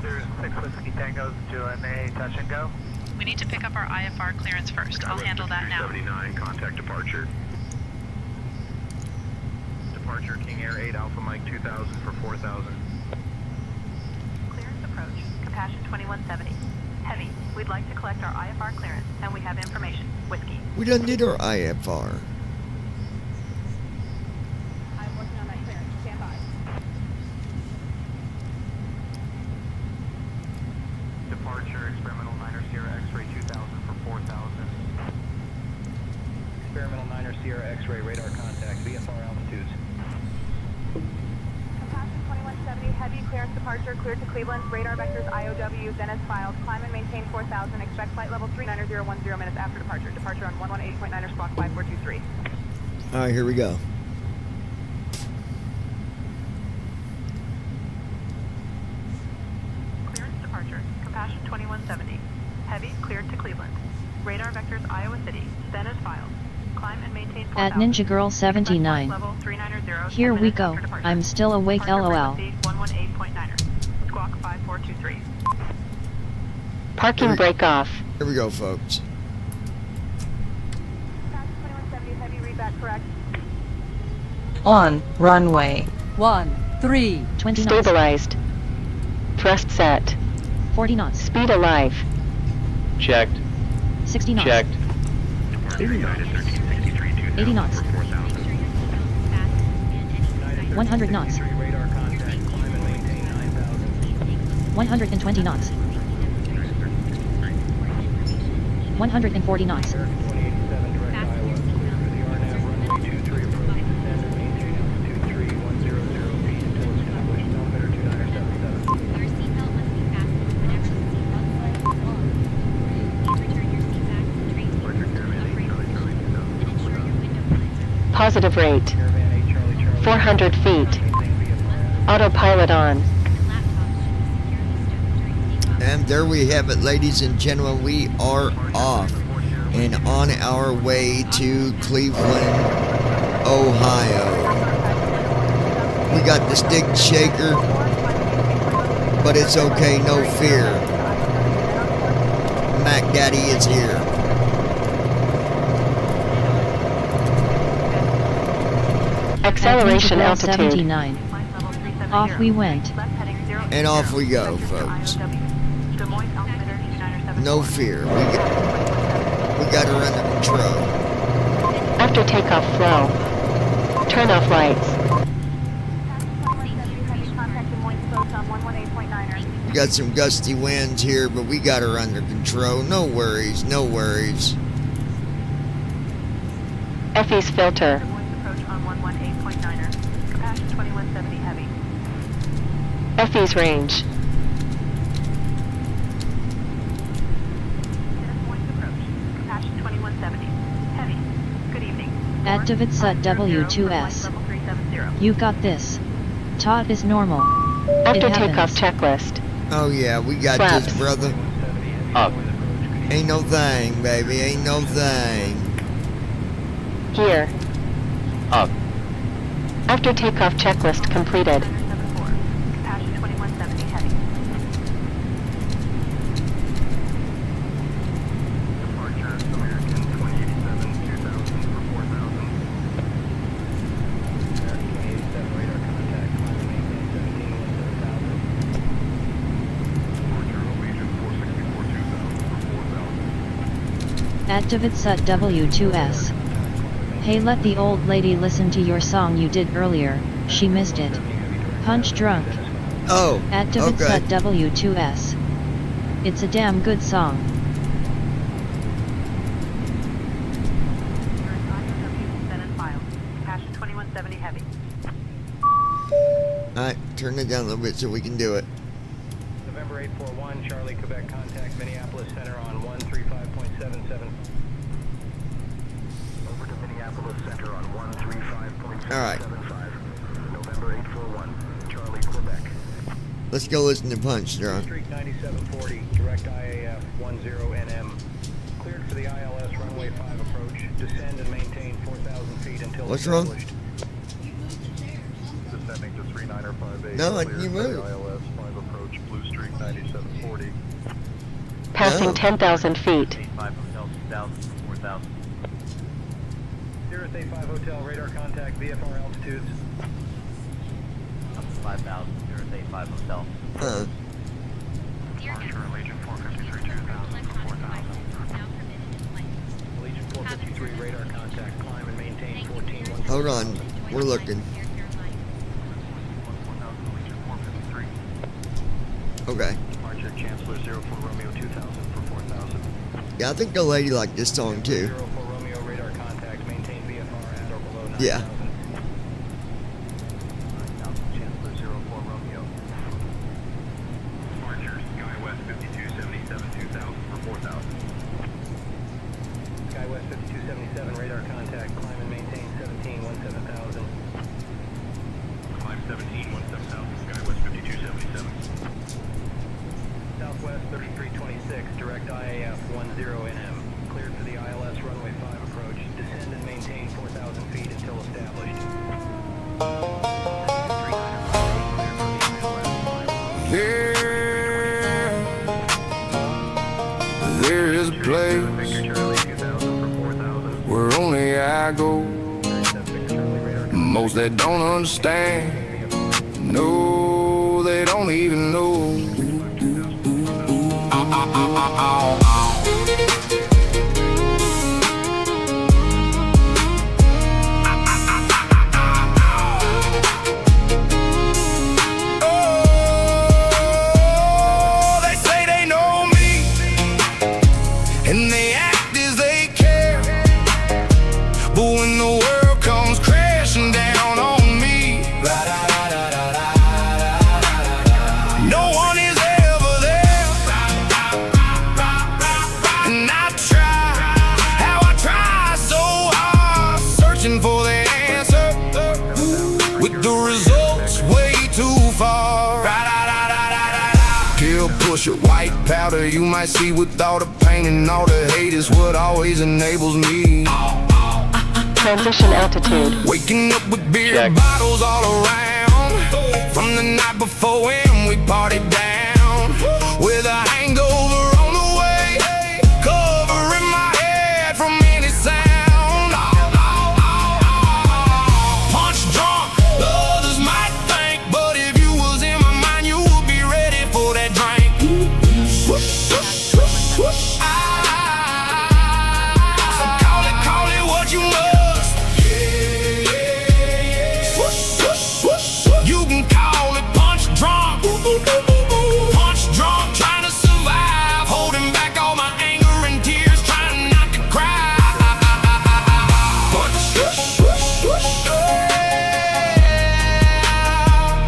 Cirrus 6 Whiskey Tango doing a touch and go. We need to pick up our IFR clearance first. I'll handle that now. 79, contact departure. Departure King Air 8 Alpha Mike 2000 for 4000. Clearance approach, Compassion 2170. Heavy, we'd like to collect our IFR clearance, and we have information. Whiskey. We don't need our IFR. I'm working on that clearance. Stand by. Departure Experimental 9er Sierra X-ray 2000 for 4000. Experimental 9er Sierra X-ray radar contact, VFR altitudes. Compassion 2170, heavy clearance departure, cleared to Cleveland. Radar vectors IOW, Zenith filed. Climb and maintain 4000. Expect flight level 39010 minutes after departure. Departure on 118.9er squawk 5423. All right, here we go. Clearance departure, Compassion 2170. Heavy, cleared to Cleveland. Radar vectors Iowa City. Zenith filed. Climb and maintain 4000. At Ninja Girl 79. Level 390. Here 10 we minutes go. after departure. I'm still awake, Departure lol. frequency 118.9er. Squawk 5423. Parking brake off. Here we go, folks. Compassion 2170, heavy readback correct. On runway 13. 20 knots. Stabilized. Thrust set. 40 knots. Speed alive. Checked. 60 knots. Checked. 80 knots. 100 knots. 120 knots. 140 knots. 'Positive rate. 400 feet. Autopilot on. And there we have it, ladies and gentlemen. We are off and on our way to Cleveland, Ohio. We got the stick shaker, but it's okay, no fear. Mac Daddy is here. Acceleration At Ninja Girl altitude. 79. Off we went. And off we go, folks. No fear. We got her under control. After takeoff flow. Turn off lights. We got some gusty winds here, but we got her under control. No worries, no worries. FE's filter. FE's range. At David Sut W2S. You got this. Todd is normal. After It takeoff happens. checklist. Oh yeah, we got Flaps. this, brother. Up. Ain't no thing, baby. Ain't no thing. Gear. Up. After takeoff checklist completed. At David Sut W2S. Hey, let the old lady listen to your song you did earlier, she missed it. Punch drunk. Oh, At David okay. Sut W2S. It's a damn good song. 2170 heavy. Alright, turn it down a little bit so we can do it. November 841, Charlie, Quebec, contact Minneapolis Center on 135.77. Over to Minneapolis Center on 135.775. Alright. November 841, Charlie, Quebec. Let's go listen to Punch, John. Street 9740, direct IAF 10NM. Cleared for the ILS runway 5 approach. Descend and maintain 4,000 feet until What's wrong? established. Descending to 3958. No, cleared you for the moved. ILS 5 approach, Blue Street 9740. Passing No. 10,000 feet. 5 Hotel 2000, 4000. Cirrus A5 Hotel, radar contact, VFR altitudes. 5000, 085 Hotel. Departure, Legion 453, 2000 for 4,000. Legion 453, radar contact, climb and maintain 14. Hold on, we're looking. Legion 453. Okay. Departure, Chancellor 04 Romeo 2000 for 4,000. Yeah, I think the lady liked this song too. 04 Romeo, radar contact, maintain VFR at or below 9,000. Yeah. 9,000, Chancellor 04 Romeo. Departure, SkyWest 5277, 2000 for 4,000. SkyWest 5277, radar contact, climb and maintain 17,17,000. Climb 17,17,000, SkyWest 5277. Southwest 3326, direct IAF 10NM. Cleared for the ILS runway 5 approach. Descend and maintain 4,000 feet until established. There is a place where only I go. Most that don't understand, no, they don't even know. They say they know me, and they act as they care. But when the world comes crashing down on me, no one is ever there. And I try, how I try so hard, searching for the answer, with the results way too far. Kill, push it, white powder, you might see with all the pain and all the hate is what always enables me. Transition altitude. Waking up with beer bottles all around, from the night before when we partied down, with a hangover on the way, covering my head from any sound. Punch drunk, others might think, but if you was in my mind, you would be ready for that drink. So call it what you must. You can call it punch drunk. Punch drunk, trying to survive, holding back all my anger and tears, trying not to cry.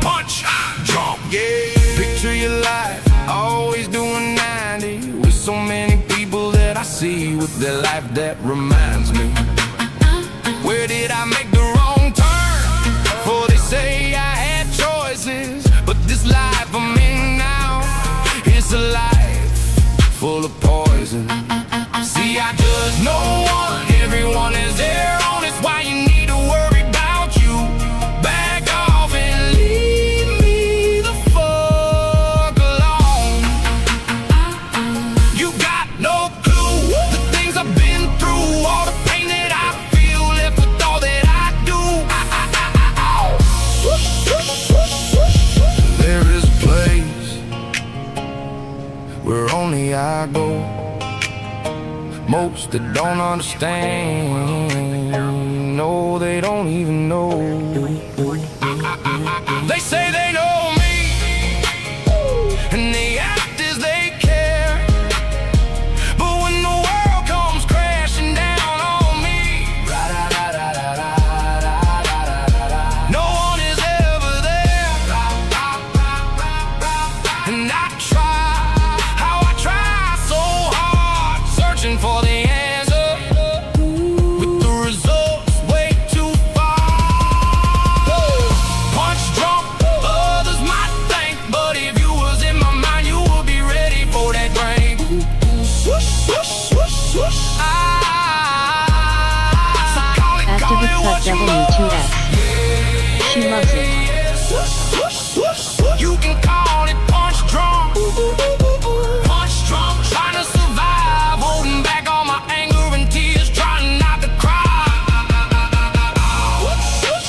Punch drunk, yeah. Picture your life, always doing 90, with so many people that I see with their life that reminds me. Where did I make the wrong turn? For they say I had choices, but this life I'm in now, it's a life full of poison. See, I judge no one, everyone is their own. It's why you need to worry about you. Back off and leave me the fuck alone. You got no clue the things I've been through, all the pain that I feel, left with all that I do. There is a place where only I go. Most that don't understand, no, they don't even know. They say they know me, and they act as they care. But when the world comes crashing down on me,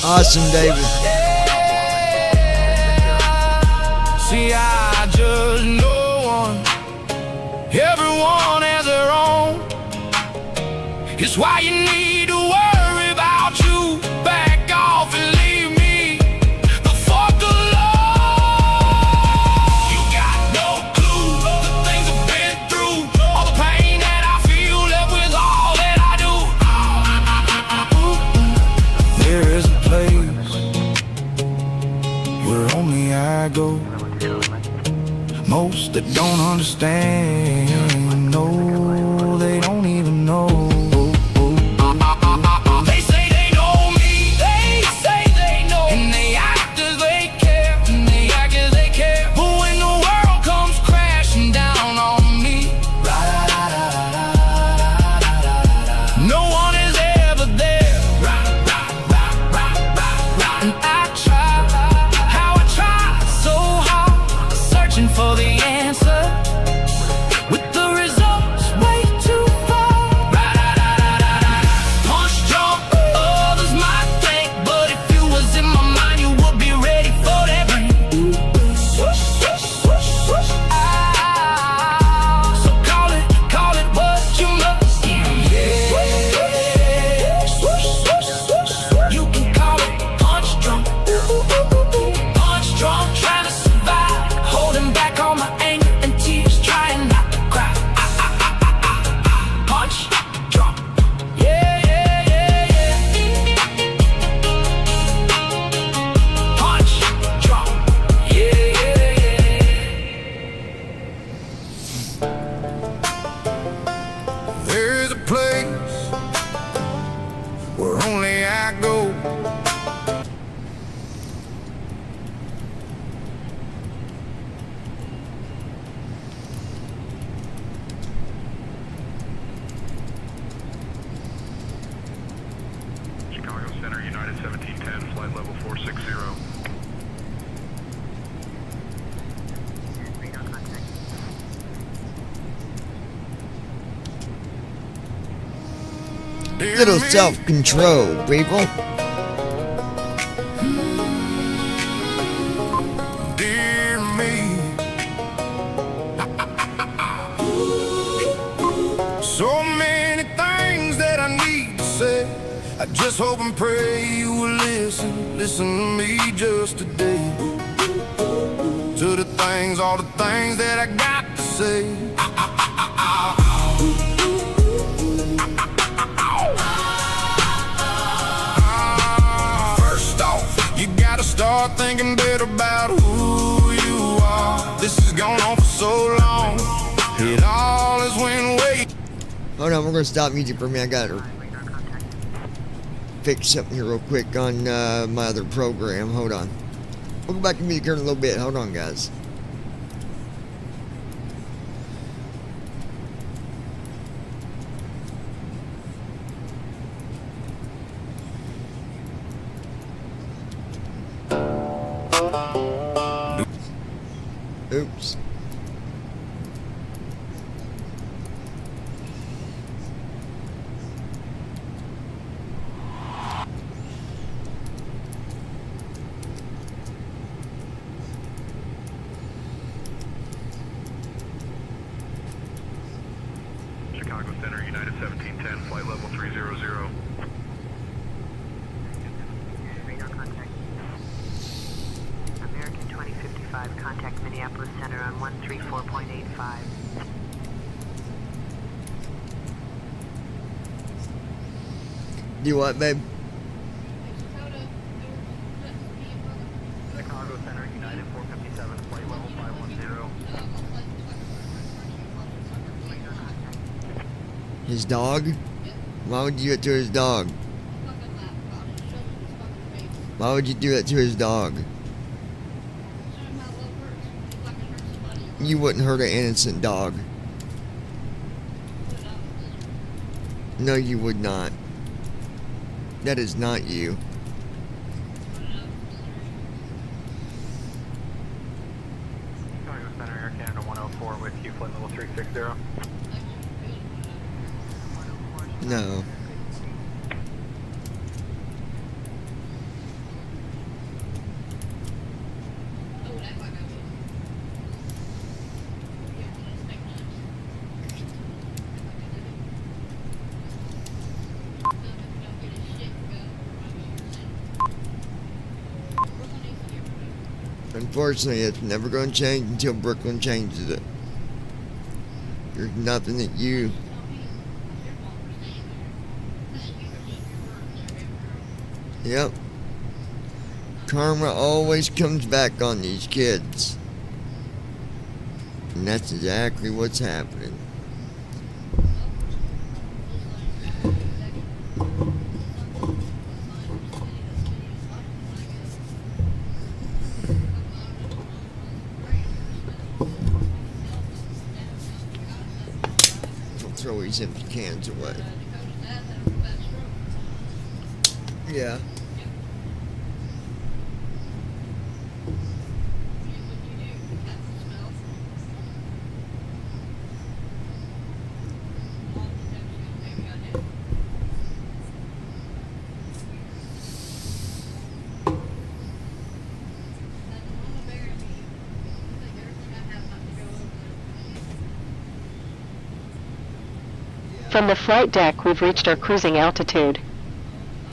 Awesome, David. See, I judge no one. Everyone has their own. It's why you need to worry about you. Back off and leave me the fuck alone. You got no clue the things I've been through. All the pain that I feel, left with all that I do. There is a place where only I go. Most that don't understand, no, they don't even know. They say they know me, they say they know, and they act as they care, and they act as they care. But when the world comes crashing down on me, no one is ever there. And I try, how I try so hard, searching for the answer, with the results way too far. Punch drunk, others might think, but if you was in my mind, you would be ready for that ring. So call it what you must. You can call it punch drunk. Punch drunk, trying to survive, holding back all my anger and tears, trying not to cry. Punch drunk. Yeah. Punch drunk. Yeah. There's a place where only I go. Chicago Center, United 1710, flight level 460. Little self-control, people. Dear me, so many things that I need to say. I just hope and pray you will listen to me just today. To the things, all the things that I got to say. First off, you gotta start thinking better about who you are. This has gone on for so long. It all is when way. Hold on, we're gonna stop music for a minute. I gotta fix something here real quick on my other program. Hold on. We'll go back to music here in a little bit. Hold on, guys. Oops. Chicago Center, United 1710, flight level 300. American 2055, contact Minneapolis Center on 134.85. Do what, babe? Chicago Center, United 457, flight level 510. His dog? Why would you do it to his dog? Why would you do that to his dog? You wouldn't hurt an innocent dog. No, you would not. That is not you. Chicago Center, Air Canada 104 with Q, flight level 360. No. Unfortunately, it's never going to change until Brooklyn changes it. There's nothing that you... Yep. Karma always comes back on these kids. And that's exactly what's happening. Don't throw these empty cans away. Yeah. From the flight deck, we've reached our cruising altitude.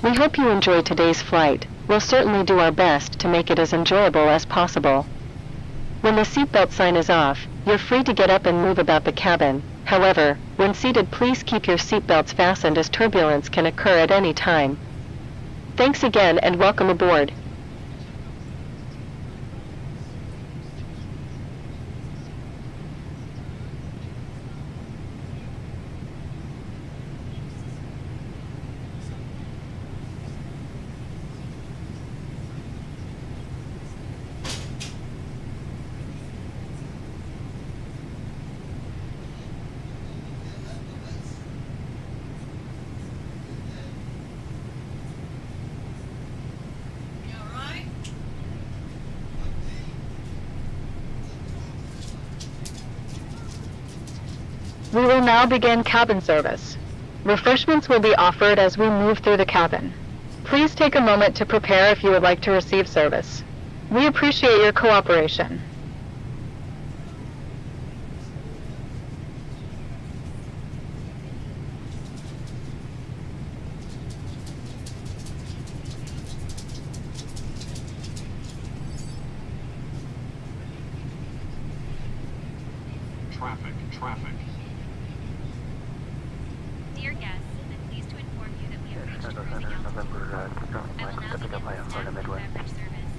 We hope you enjoy today's flight. We'll certainly do our best to make it as enjoyable as possible. When the seatbelt sign is off, you're free to get up and move about the cabin. However, when seated, please keep your seatbelts fastened as turbulence can occur at any time. Thanks again and welcome aboard. We will now begin cabin service. Refreshments will be offered as we move through the cabin. Please take a moment to prepare if you would like to receive service. We appreciate your cooperation. Traffic. Dear guests, I'm pleased to inform you that we have reached cruising altitude. I will now begin the snack and beverage service.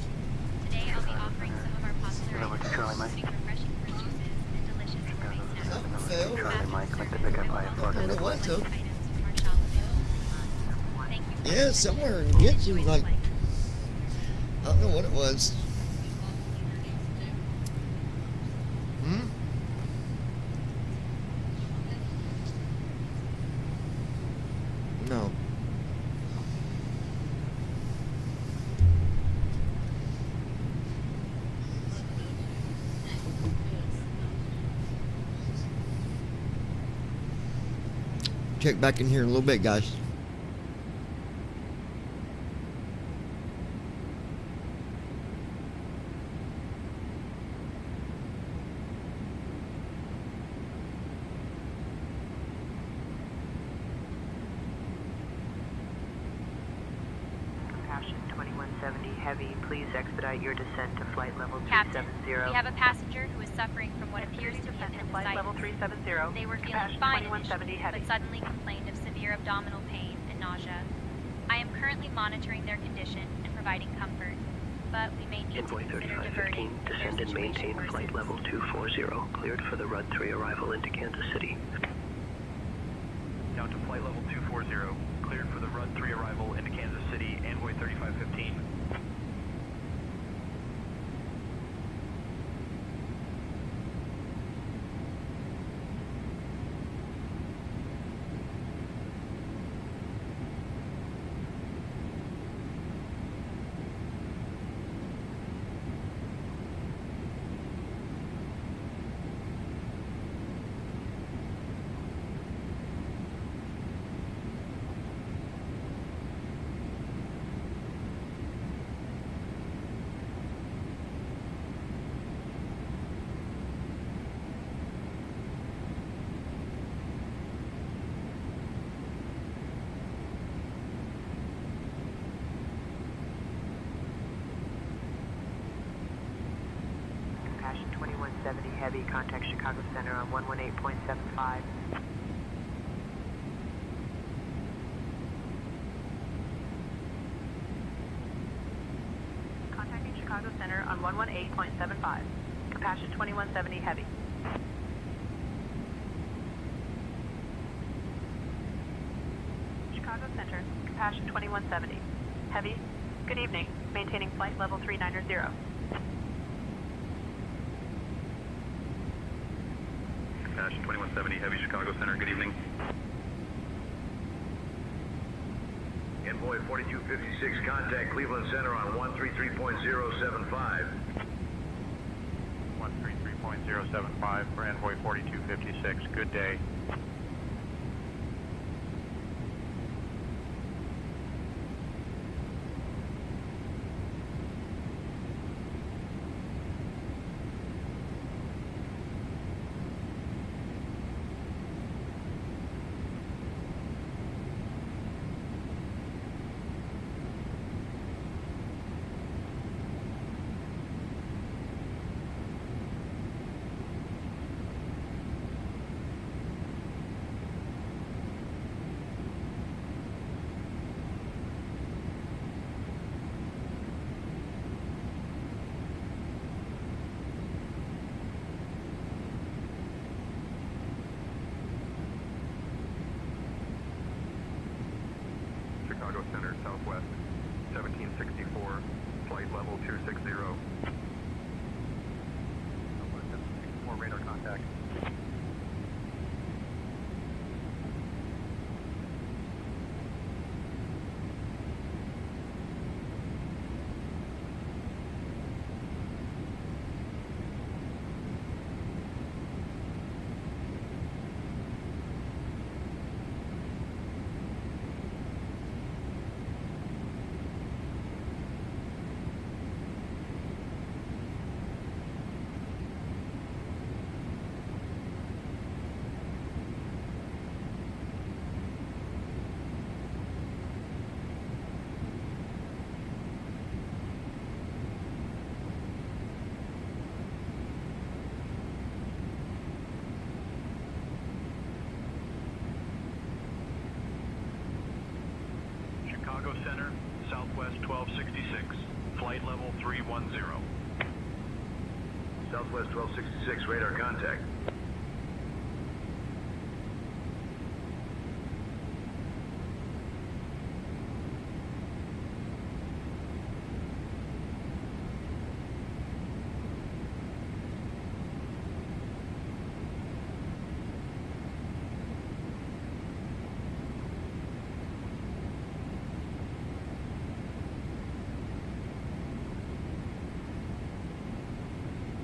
Today I'll be offering some of our popular items, including refreshing fruit juices and delicious gourmet snacks. Yeah, somewhere in Gibson, like, I don't know what it was. No. Check back in here in a little bit, guys. Compassion 2170 Heavy, please expedite your descent to flight level Captain, 370. we have a passenger who is suffering from what appears to be appendicitis. Flight level 370. They were feeling Compassion fine 2170 initially, Heavy. but suddenly complained of severe abdominal pain and nausea. I am currently monitoring their condition and providing comfort, but we may need Envoy to consider 3515, diverting if their descend and situation maintain worsens. flight level 240, cleared for the Rud 3 arrival into Kansas City. Down to flight level 240, cleared for the Rud 3 arrival into Kansas City, Envoy 3515. 2170 Heavy, contact Chicago Center on 118.75. Contacting Chicago Center on 118.75. Compassion 2170 Heavy. Chicago Center, Compassion 2170. Heavy, good evening. Maintaining flight level 390. Compassion 2170 Heavy, Chicago Center, good evening. Envoy 4256, contact Cleveland Center on 133.075. 133.075 for Envoy 4256, good day. Chicago Center, Southwest, 1764, flight level 260. Southwest 1764, radar contact. Chicago Center, Southwest 1266, flight level 310. Southwest 1266, radar contact.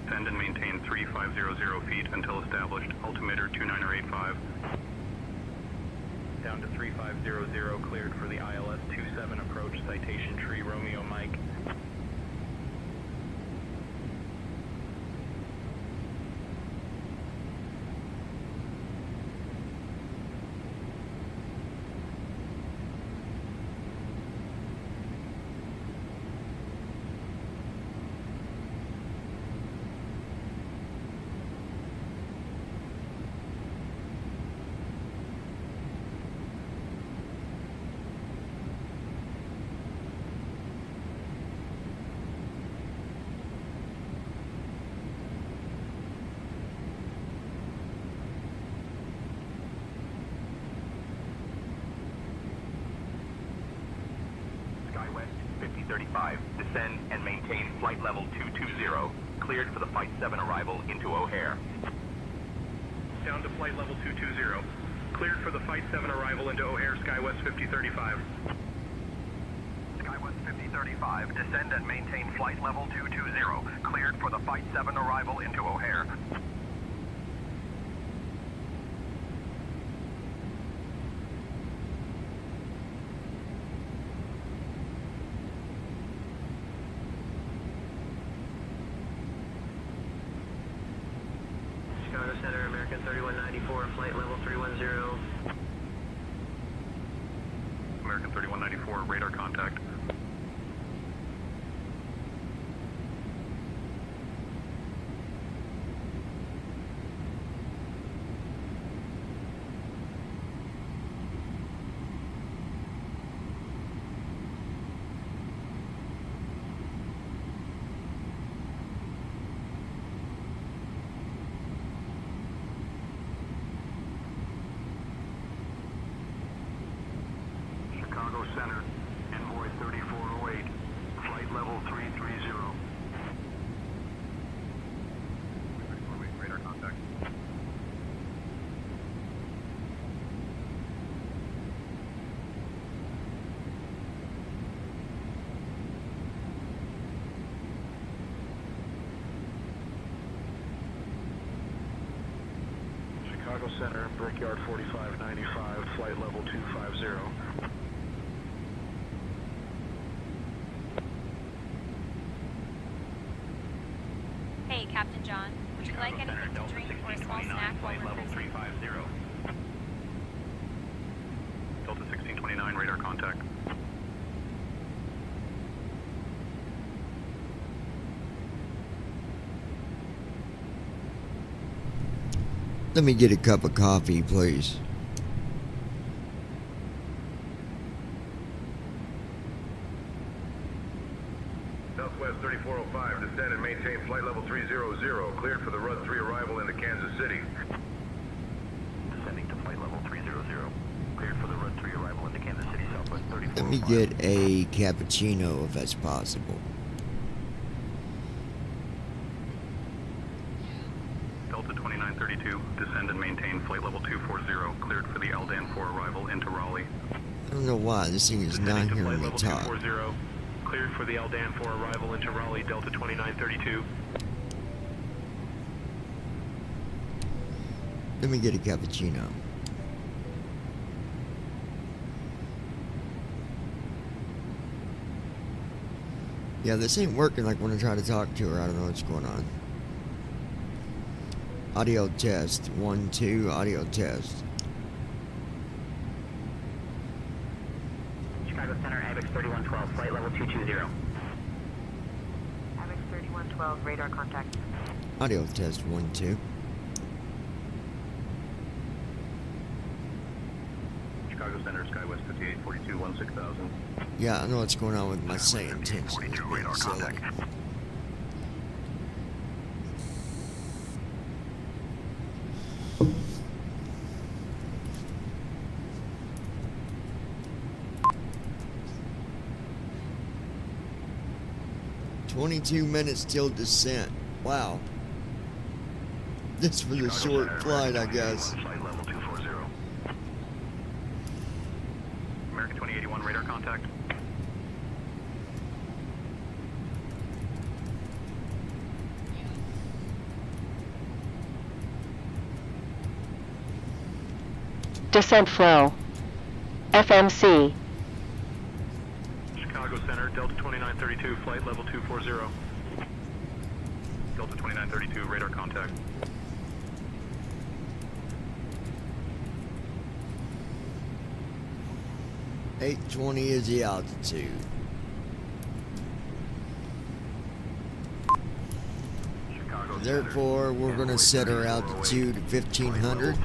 Descend and maintain 3500 feet until established. Altimeter 2985. Down to 3500, cleared for the ILS 27 approach, citation tree Romeo Mike. Skywest 5035, descend and maintain flight level 220, cleared for the Flight 7 arrival into O'Hare. Down to flight level 220. Cleared for the Flight 7 arrival into O'Hare, Skywest 5035. Skywest 5035, descend and maintain flight level 220, cleared for the Flight 7 arrival into O'Hare. Chicago Center, American 3194, flight level 310. American 3194, radar contact. Chicago Center, Brickyard 4595, flight level 250. Hey, Captain John. Would you like anything to drink or a small snack while we're level cruising? 350. Delta 1629, radar contact. Let me get a cup of coffee, please. Southwest 3405, descend and maintain flight level 300, cleared for the Run 3 arrival into Kansas City. Descending to flight level 300. Cleared for the Run 3 arrival into Kansas City, Southwest 3405. Let me get a cappuccino if that's possible. Delta 2932, descend and maintain flight level 240, cleared for the Aldan 4 arrival into Raleigh. I don't know why this thing is not hearing me talk. 240, cleared for the Aldan 4 arrival into Raleigh, Delta 2932. Let me get a cappuccino. Yeah, this ain't working like when I try to talk to her. I don't know what's going on. Audio test. 1, 2, audio test. Chicago Center, AVIX 3112, flight level 220. AVIX 3112, radar contact. Audio test. 1, 2. Chicago Center, SkyWest 5842, 16,000. Yeah, I know what's going on with my say intention. Radar contact. "22 minutes till descent." Wow. This was a short flight, I guess. Flight level 240. American 2081, radar contact. Descent flow. FMC. Chicago Center, Delta 2932, flight level 240. Delta 2932, radar contact. "820 is the altitude." Therefore, we're going to set our altitude to 1500.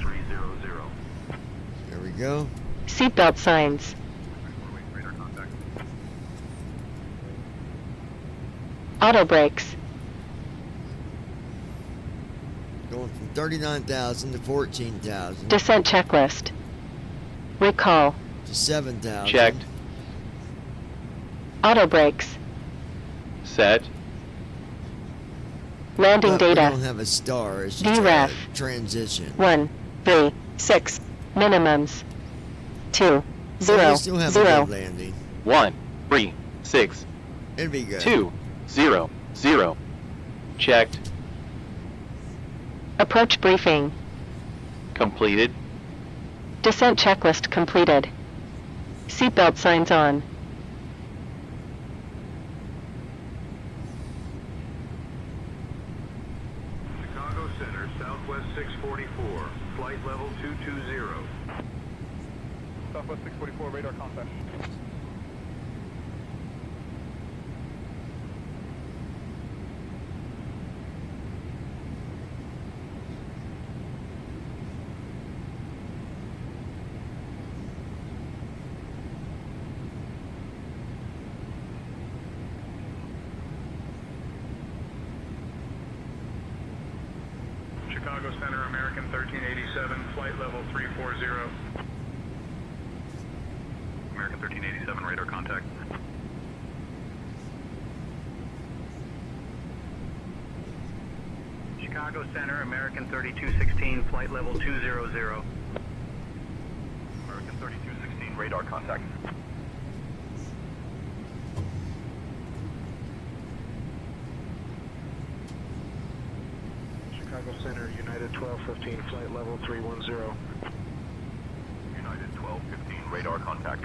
There we go. Seatbelt signs. Auto brakes. Going from 39,000 to 14,000 Descent checklist. Recall. to 7,000. Checked. Auto brakes. Set. Landing But we data. don't have a star. It's just VREF. a transition. 1, 3, 6. Minimums. 2, So 0, we still have a 0. good landing. 1, 3, 6, It'd be good. 2, 0, 0. Checked. Approach briefing. Completed. Descent checklist completed. Seatbelt signs on. Chicago Center, Southwest 644, flight level 220. Southwest 644, radar contact. Chicago Center, American 1387, flight level 340. American 1387, radar contact. Chicago Center, American 3216, flight level 200. American 3216, radar contact. Chicago Chicago Center, United 1215, flight level 310. United 1215, radar contact.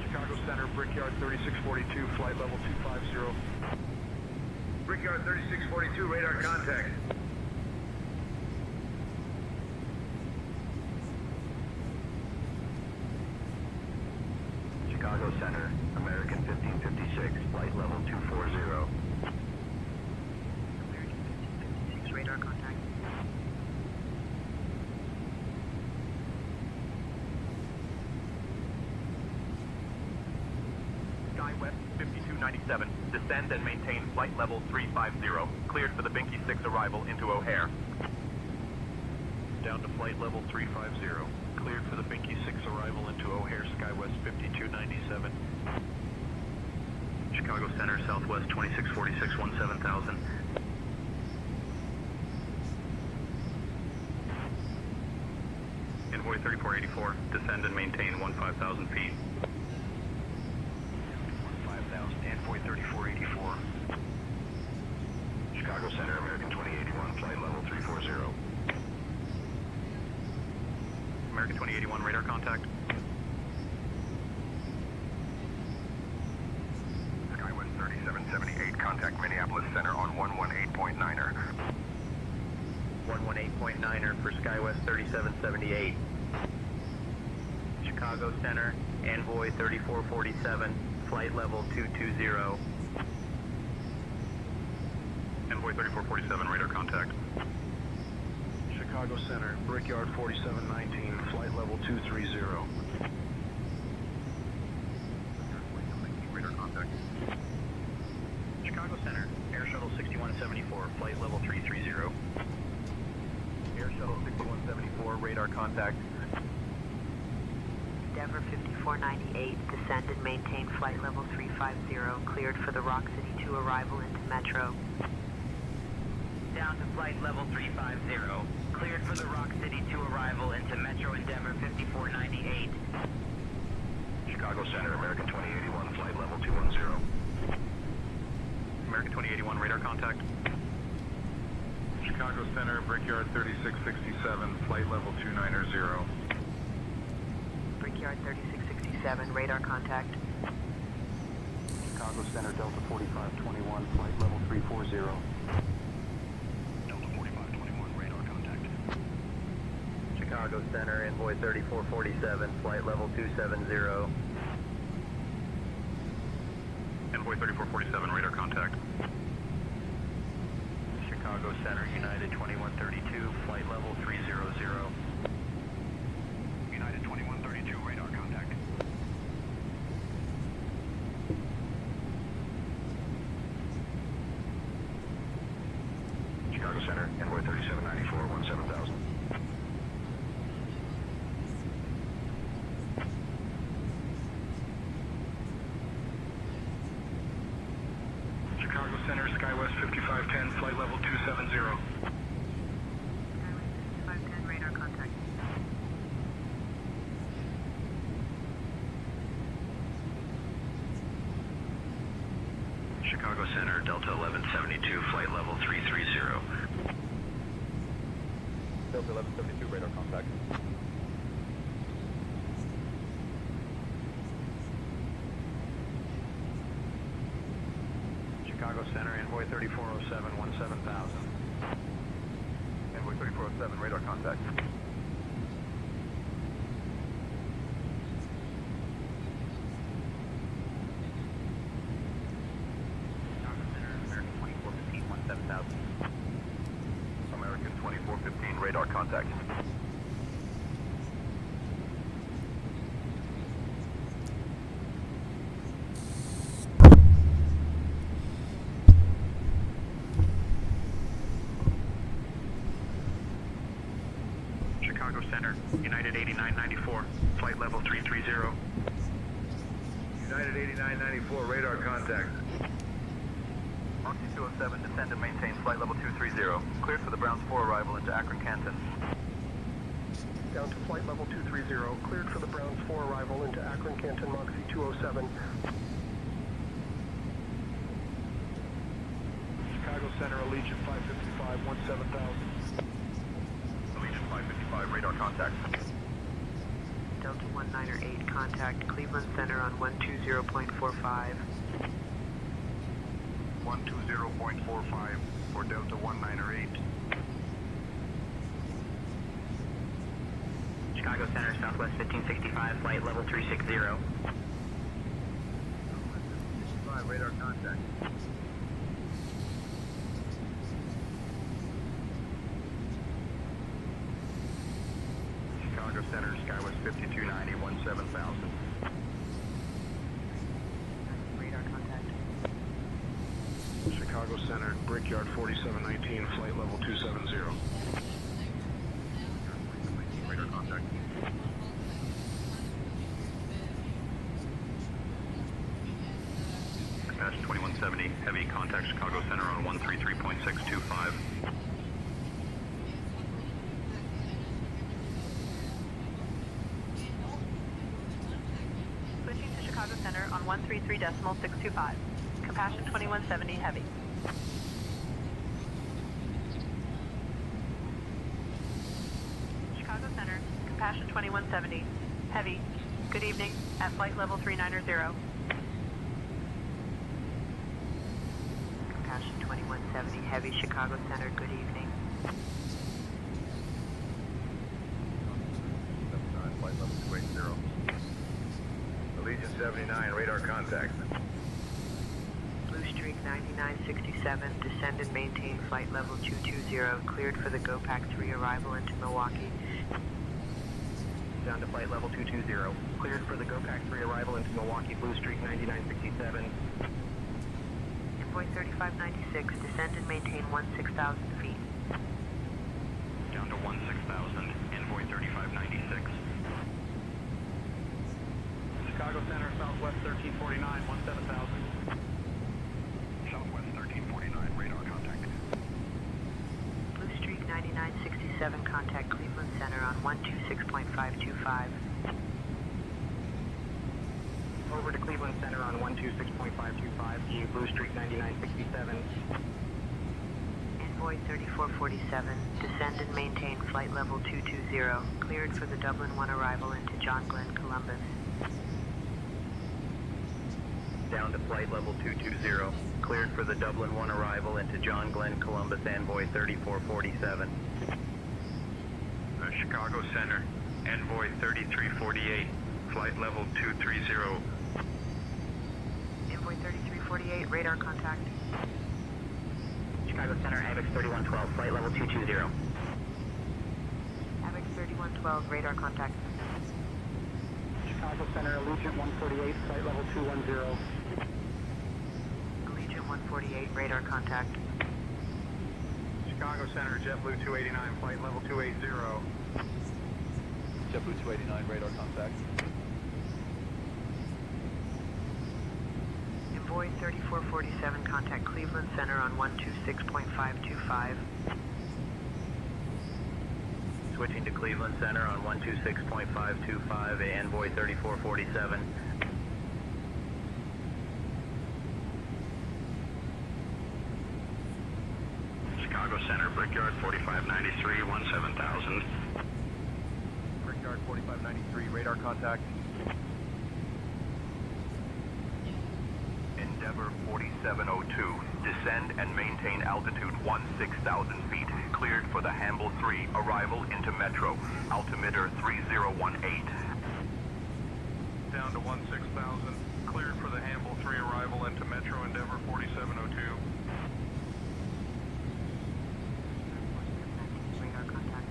Chicago Center, Brickyard 3642, flight level 250. Brickyard 3642, radar contact. Chicago Center, American 1556, flight level 240. Radar contact. SkyWest 5297, descend and maintain flight level 350. Cleared for the Binky 6 arrival into O'Hare. Down to flight level 350. Cleared for the Binky 6 arrival into O'Hare, SkyWest 5297. Chicago Center, Southwest 2646, 17,000. Envoy 3484, descend and maintain 15,000 feet. 15,000, Envoy 3484. Chicago Center, American 2081, flight level 340. American 2081, radar contact. SkyWest 3778, contact Minneapolis Center on 118.9er. 118.9er for SkyWest 3778. Chicago Center, Envoy 3447, flight level 220. Envoy 3447, radar contact. Chicago Center, Brickyard 4719, flight level 230. Radar contact. Chicago Center, Air Shuttle 6174, flight level 330. Air Shuttle 6174, radar contact. Endeavour 5498, descend and maintain flight level 350, cleared for the Rock City 2 arrival into Metro. Down to flight level 350, cleared for the Rock City 2 arrival into Metro Endeavour 5498. Chicago Center, American 2081, flight level 210. American 2081, radar contact. Chicago Center, Brickyard 3667, flight level 290. Brickyard 3667, radar contact. Chicago Center, Delta 4521, flight level 340. Delta 4521, radar contact. Chicago Center, Envoy 3447, flight level 270. Envoy 3447, radar contact. Chicago Center, United 2132, flight level 300. United 2132, radar contact. Chicago Center, Envoy 3794, 17,000. Chicago Center, SkyWest 5510, flight level 270. 5510, radar contact. Chicago Center, Delta 1172, flight level 330. Delta 1172, radar contact. Chicago Center, Envoy 3407, 17,000. Envoy 3407, radar contact. Chicago Center, American 2415, 17,000. American 2415, radar contact. Chicago Center, United 8994, flight level 330. United 8994, radar contact. Roxy 207, descend and maintain flight level 230. Cleared for the Browns 4 arrival into Akron, Canton. down to flight level 230, cleared for the Browns 4 arrival into Akron Canton Moxie 207. Chicago Center, Allegiant 555, 17000. Allegiant 555, radar contact. Delta 198, contact Cleveland Center on 120.45. 120.45 for Delta 198. Chicago Center, Southwest 1565, flight level 360. Radar contact. Chicago Center, Skywest 5290, 17000. Radar contact. Chicago Center, Brickyard 4719, flight level 270. Radar contact. Dispatch 2170, heavy contact Chicago Center on 133.625. Switching to Chicago Center on 133.625. Compassion 2170 heavy. Chicago Center, Compassion 2170 heavy. Good evening at flight level 390. Compassion 2170, heavy, Chicago Center, good evening. Flight level 280. Allegiant 79, radar contact. Blue Streak 9967, descend and maintain flight level 220, cleared for the GoPack 3 arrival into Milwaukee. Down to flight level 220, cleared for the GoPack 3 arrival into Milwaukee, Blue Streak 9967. Envoy 3596, descend and maintain 16,000 feet. Down to 16,000, Envoy 3596. Chicago Center, Southwest 1349, 17000. Southwest 1349, radar contact. Blue Streak 9967, contact Cleveland Center on 126.525. Over to Cleveland Center on 126.525, to Blue Streak 9967. Envoy 3447, descend and maintain flight level 220, cleared for the Dublin 1 arrival into John Glenn, Columbus. Down to flight level 220, cleared for the Dublin 1 arrival into John Glenn, Columbus, Envoy 3447. Chicago Center, Envoy 3348, flight level 230. Envoy 3348, radar contact. Chicago Center, AVIX 3112, flight level 220. AVIX 3112, radar contact. Chicago Center, Allegiant 148, flight level 210. Allegiant 148, radar contact. Chicago Center, JetBlue 289, flight level 280. JetBlue 289, radar contact. Envoy 3447, contact Cleveland Center on 126.525. Switching to Cleveland Center on 126.525, Envoy 3447. Chicago Center, Brickyard 4593, 17,000. Brickyard 4593, radar contact. Endeavor 4702, descend and maintain altitude 16,000 feet, cleared for the Hamble 3 arrival into Metro, altimeter 3018. Down to 16,000, cleared for the Hamble 3 arrival into Metro, Endeavor 4702. Radar contact.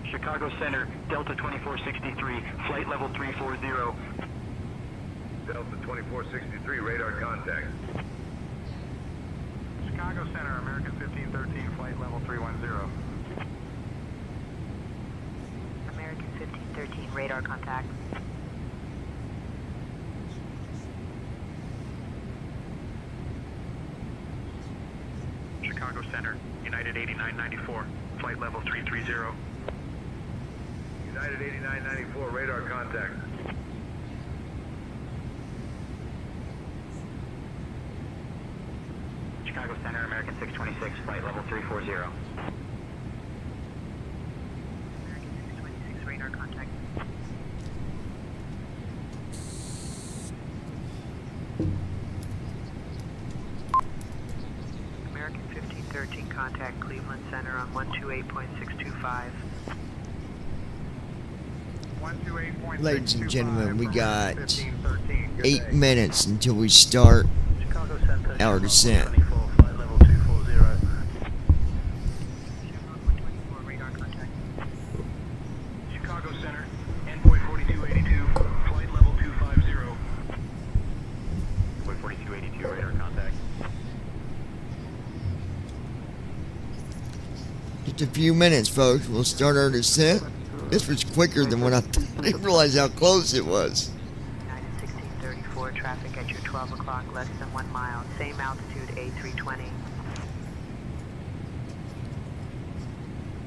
Chicago Center, Delta 2463, flight level 340. Delta 2463, radar contact. Chicago Center, American 1513, flight level 310. American 1513, radar contact. Chicago Center, United 8994, flight level 330. United 8994, radar contact. Chicago Center, American 626, flight level 340. American 626, radar contact. American 1513, contact Cleveland Center on 128.625. Ladies and gentlemen, we got 8 minutes until we start our descent. Flight level 240. Chicago Center, Envoy 4282, flight level 250. Envoy 4282, radar contact. Just a few minutes, folks. We'll start our descent. This was quicker than what I didn't realize how close it was. United 1634, traffic at your 12 o'clock, less than 1 mile. Same altitude, A320.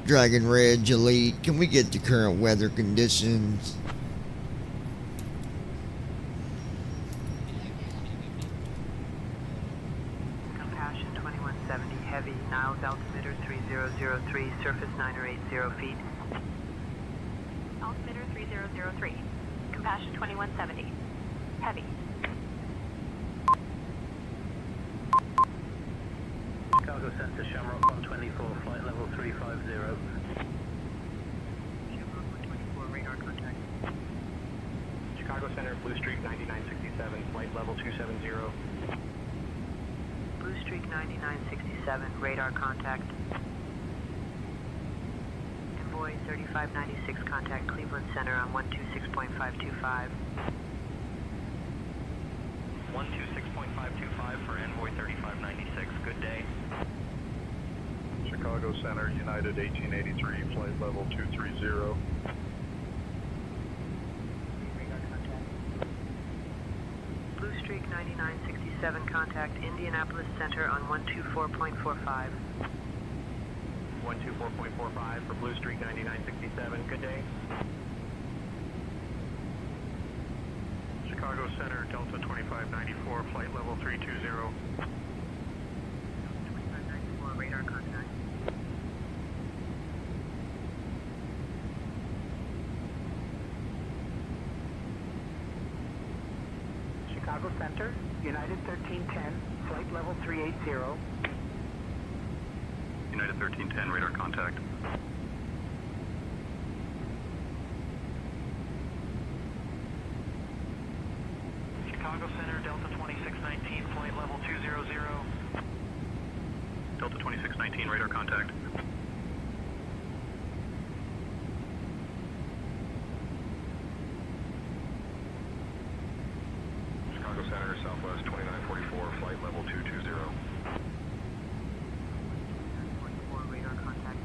Dragon Ridge Elite. Can we get the current weather conditions? Compassion 2170, heavy, Niles altimeter 3003, surface 980 feet. Altimeter 3003. Compassion 2170. Heavy. Chicago Center, Shamrock 124, flight level 350. Shamrock 124, radar contact. Chicago Center, Blue Streak 9967, flight level 270. Blue Streak 9967, radar contact. Envoy 3596, contact Cleveland Center on 126.525. 126.525 for Envoy 3596, good day. Chicago Center, United 1883, flight level 230. Blue Streak 9967, contact Indianapolis Center on 124.45. 124.45 for Blue Streak 9967, good day. Chicago Center, Delta 2594, flight level 320. 2594, radar contact. Chicago Center, United 1310, flight level 380. United 1310, radar contact. Chicago Center, Delta 2619, flight level 200. Delta 2619, radar contact. Chicago Center, Southwest 2944, flight level 220. Radar contact.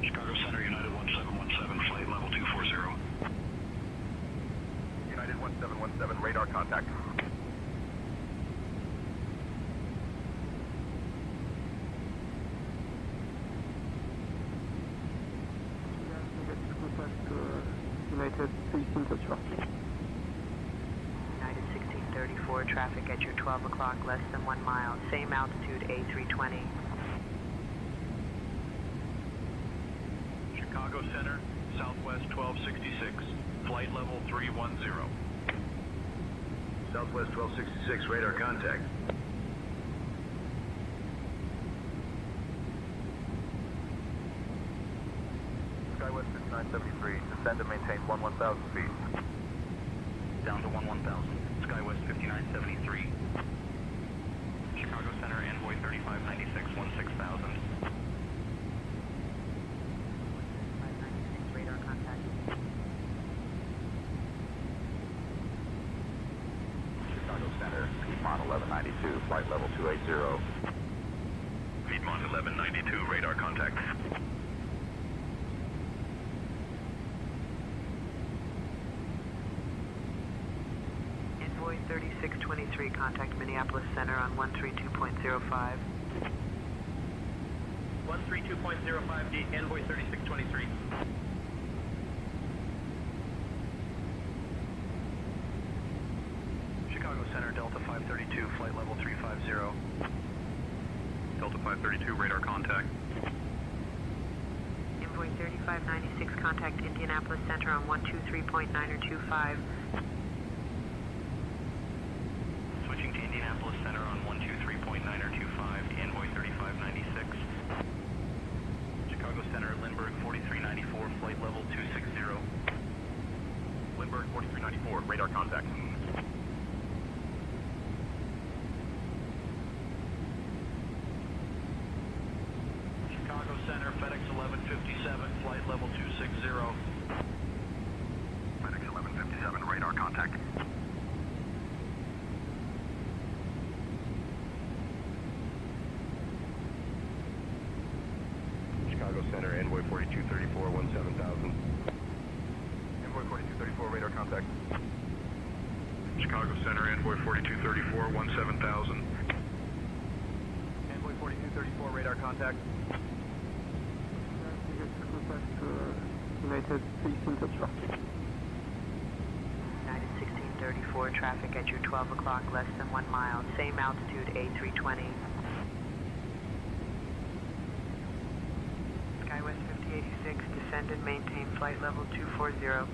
Chicago Center, United 1717, flight level 240. United 1717, radar contact. United 1634, traffic at your 12 o'clock, less than 1 mile. Same altitude, A320. Chicago Center, Southwest 1266, flight level 310. Southwest 1266, radar contact. Skywest 5973, descend and maintain 11,000 feet. Down to 11,000. Skywest 5973. Chicago Center, Envoy 3596, 16,000. Radar contact. Chicago Center, Piedmont 1192, flight level 280. Piedmont 1192, radar contact. Envoy 3623, contact Minneapolis Center on 132.05. 132.05, Envoy 3623. Chicago Center, Delta 532, flight level 350. Delta 532, radar contact. Envoy 3596, contact Indianapolis Center on 123.925. Switching to Indianapolis Center on 123.925, Envoy 3596. Chicago Center, Lindbergh 4394, flight level 260. Lindbergh 4394, radar contact. Chicago Center, FedEx 1157, flight level 260. FedEx 1157, radar contact. Chicago Center, Envoy 4234, 17,000. Envoy 4234, radar contact. Chicago Center, Envoy 4234, 17,000. Envoy 4234, radar contact. United 1634, traffic at your 12 o'clock, less than 1 mile, same altitude, A320. SkyWest 5086, descend and maintain flight level 240.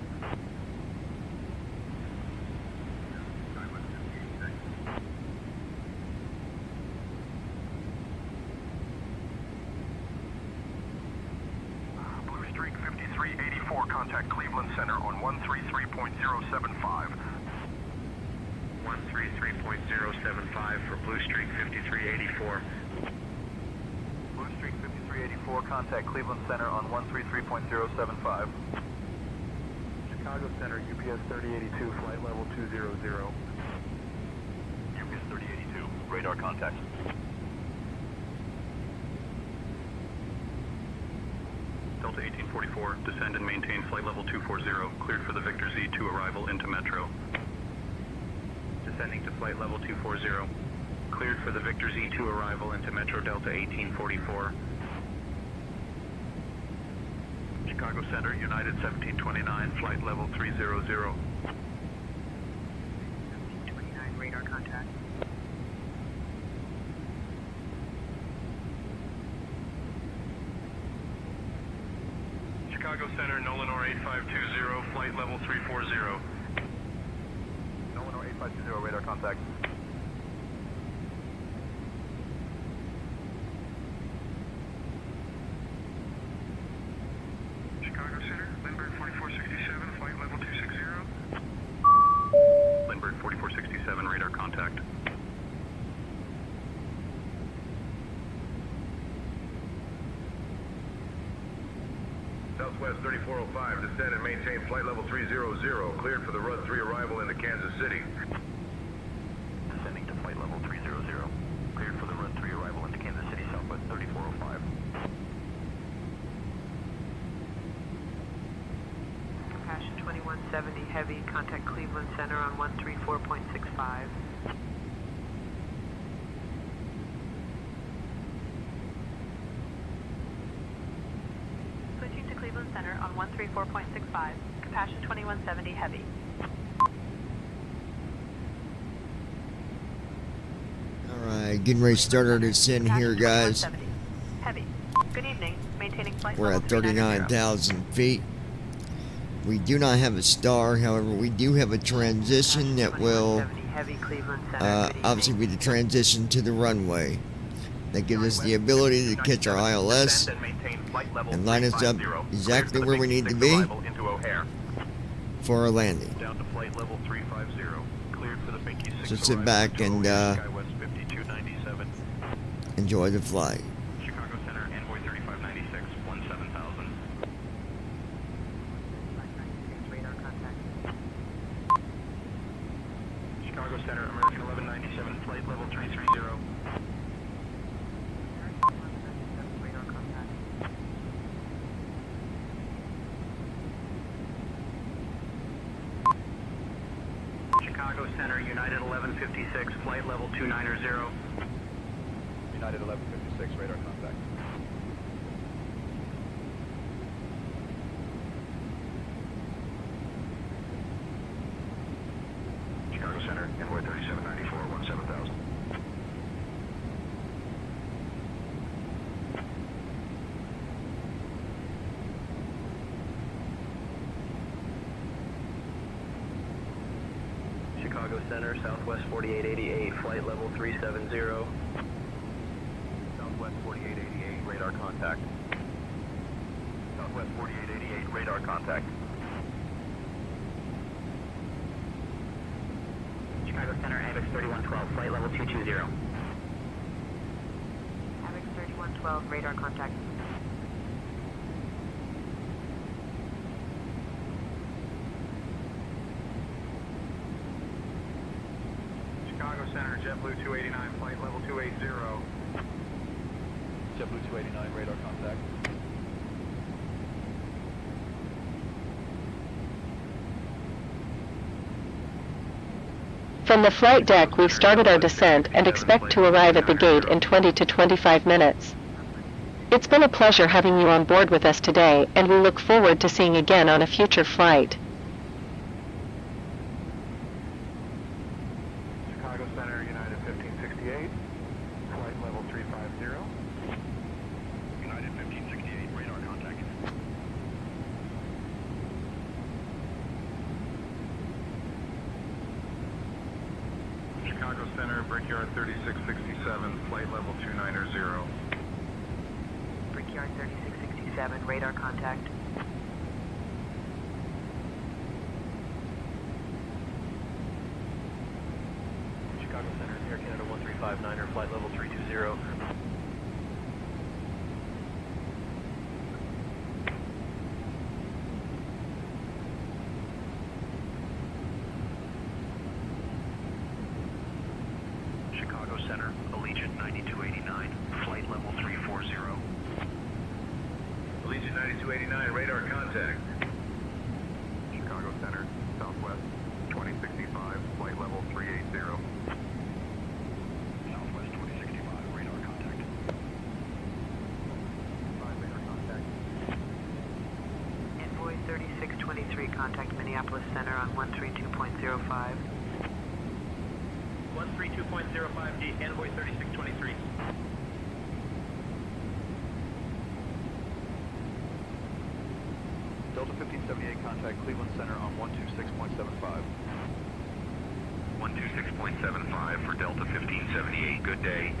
Blue Streak 5384, contact Cleveland Center on 133.075. 133.075 for Blue Streak 5384. Blue Streak 5384, contact Cleveland Center on 133.075. Chicago Center, UPS 3082, flight level 200. UPS 3082, radar contact. Delta 1844, descend and maintain flight level 240, cleared for the Victor Z2 arrival into Metro. Descending to flight level 240, cleared for the Victor Z2 arrival into Metro Delta 1844. Chicago Center, United 1729, flight level 300. 29, radar contact. Chicago Center, Nolanor 8520, flight level 340. Nolanor 8520, radar contact. Chicago Center, Lindbergh 4467, flight level 260. Lindbergh 4467, radar contact. Southwest 3405, descend and maintain flight level 300, cleared for the Run 3 arrival into Kansas City. Descending to flight level 300, cleared for the Run 3 arrival into Kansas City, Southwest 3405. Compassion 2170, heavy, contact Cleveland Center on 134.65. Switching to Cleveland Center on 134.65, Compassion 2170 heavy. Alright, getting ready to start our descent here, guys. Heavy. Good evening. Maintaining flight We're level at 390. 39,000 feet. We do not have a star, however, we do have a transition that will obviously be the transition to the runway. That gives us the ability to catch our ILS and line us up exactly where we need to be for our landing. Down to flight level 350, cleared for the Binky 6 So sit back and SkyWest 5297. enjoy the flight. Chicago Center, Envoy 3596, 17,000. Chicago Center, American 1197, flight level 330. Chicago Center, United 1156, flight level 290. United 1156, radar contact. Chicago Center, Envoy 3794, 17000. Chicago Center, Southwest 4888, flight level 370. Southwest 4888, radar contact. Southwest 4888, radar contact. Chicago Center, AVIX 3112, flight level 220. AVIX 3112, radar contact. Chicago Center, JetBlue 289, flight level 280. JetBlue 289, radar contact. From the flight deck, we've started our descent and expect to arrive at the gate in 20 to 25 minutes. It's been a pleasure having you on board with us today, and we look forward to seeing you again on a future flight. Chicago Center, United 1568, flight level 350. United 1568, radar contact. Chicago Center, Brickyard 3667, flight level 290. Brickyard 3667, radar contact. Chicago Center, Air Canada 1359er, flight level 320. Chicago Center, Allegiant 9289, flight level 340. Allegiant 9289, radar contact. Chicago Center, Southwest 2065, flight level 380. Southwest 2065, radar contact. Radar contact. Envoy 3623, contact Minneapolis Center on 132.05. 132.05D, Envoy 3623. Delta 1578, contact Cleveland Center on 126.75. 126.75 for Delta 1578, good day.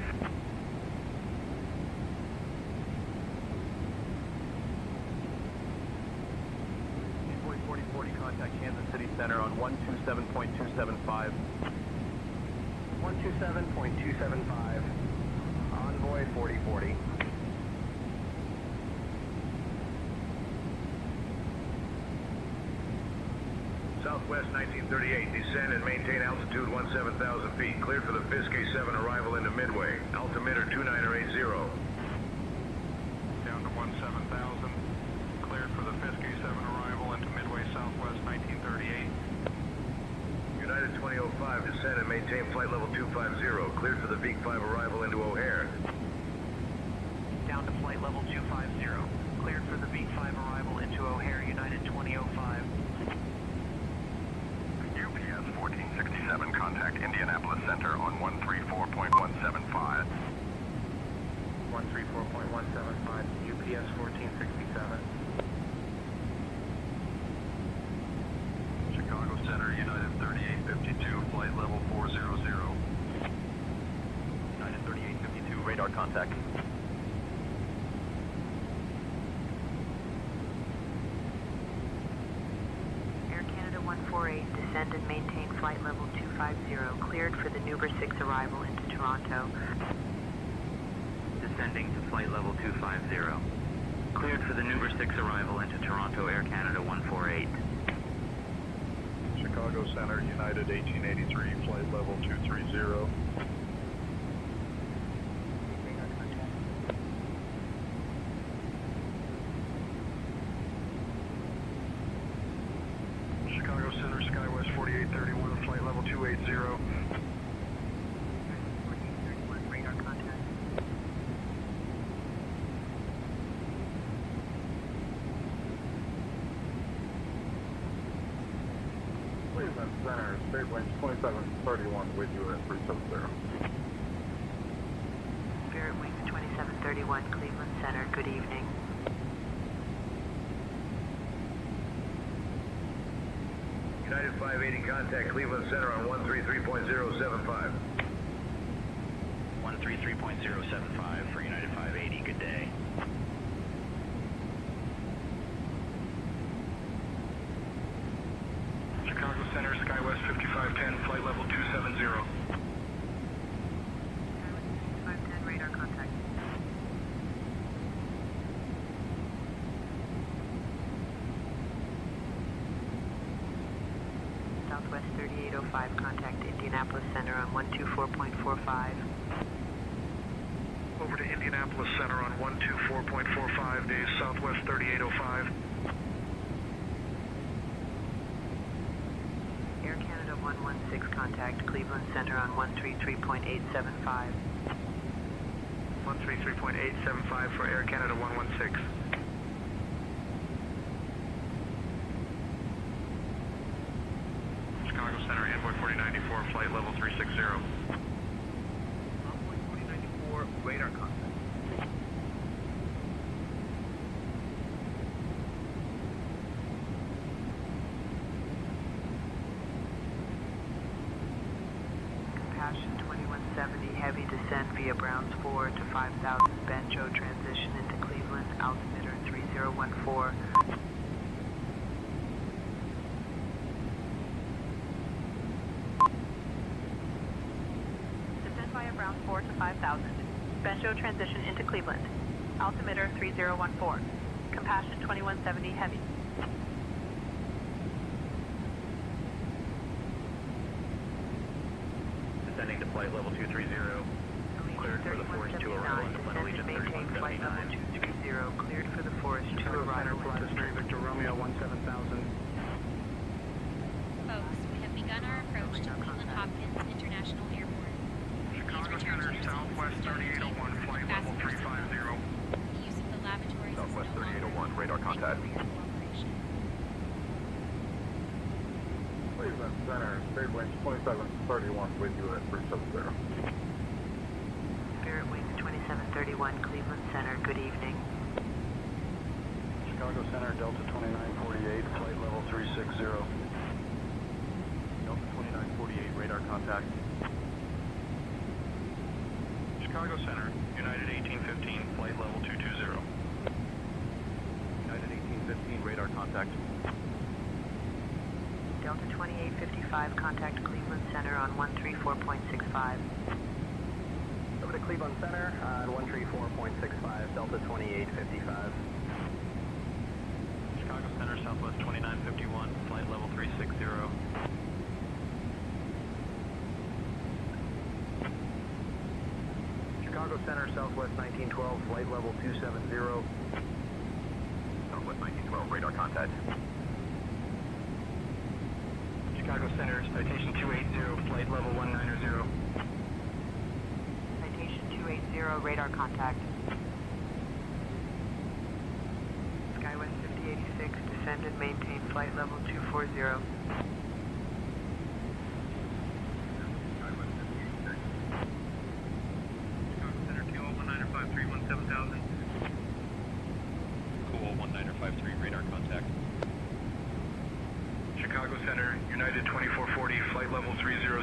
Envoy 4040, contact Kansas City Center on 127.275. 127.275, Envoy 4040. Southwest 1938, descend and maintain altitude 17,000 feet. Cleared for the Fisk A7 arrival into Midway. Altimeter 2980. Down to 17,000. Cleared for the Fisk A7 arrival into Midway, Southwest 1938. United 2005, descend and maintain flight level 250. Cleared for the VEEC 5 arrival into O'Hare. Down to flight level 250. Cleared for the VEEC 5 arrival into O'Hare, United 2005. UPS 1467, contact Indianapolis Center on 134.175. 134.175, UPS 1467. Chicago Center, United 3852, flight level 400. United 3852, radar contact. Air Canada 148, descend and maintain flight level 250, cleared for the Nuber 6 arrival into Toronto. Descending to flight level 250. Cleared for the Nuber 6 arrival into Toronto, Air Canada 148. Chicago Center, United 1883, flight level 230. Chicago Center, SkyWest 4831, flight level 280. Straight winds 2731 with you at 370. Spirit Wings 2731, Cleveland Center, good evening. United 580, contact Cleveland Center on 133.075. 133.075 for United 580, good day. Chicago Center, SkyWest 5510, flight level 270. 510, radar contact. Southwest 3805, contact Indianapolis Center on 124.45. Over to Indianapolis Center on 124.45, days Southwest 3805. Air Canada 116, contact Cleveland Center on 133.875. 133.875 for Air Canada 116. Chicago Center, Envoy 4094, flight level 360. Envoy 4094, radar contact. Compassion 2170, heavy descent via Browns 4 to 5000, Banjo transition into Cleveland, altimeter 3014. Descend via Browns 4 to 5000. Banjo transition into Cleveland. Altimeter 3014. Compassion 2170 heavy. Descending to flight level 230. Cleared for the Forest 2 arrival into Glen Allegiant Maintain flight level 3179. 230, cleared for the Forest 2 arrival into Victor Romeo 17000. Folks, we have begun our approach to Cleveland Hopkins International Airport. Please return to your Southwest 3801, flight level 350. The use of the lavatories Southwest is no longer 3801, radar contact. Cleveland Center, straight winds 2731 with you at 370. Spirit Wings 2731, Cleveland Center, good evening. Chicago Center, Delta 2948, flight level 360. Delta 2948, radar contact. Chicago Center, United 1815, flight level 220. United 1815, radar contact. Delta 2855, contact Cleveland Center on 134.65. Over to Cleveland Center on 134.65, Delta 2855. Chicago Center, Southwest 2951, flight level 360. Chicago Center, Southwest 1912, flight level 270. Southwest 1912, radar contact. Chicago Center, citation 280, flight level 190. Citation 280, radar contact. Skywest 5086, descend and maintain flight level 240. Chicago Center, 201-953-17000. Cool, 1953, radar contact. Chicago Center, United 2440, flight level 300.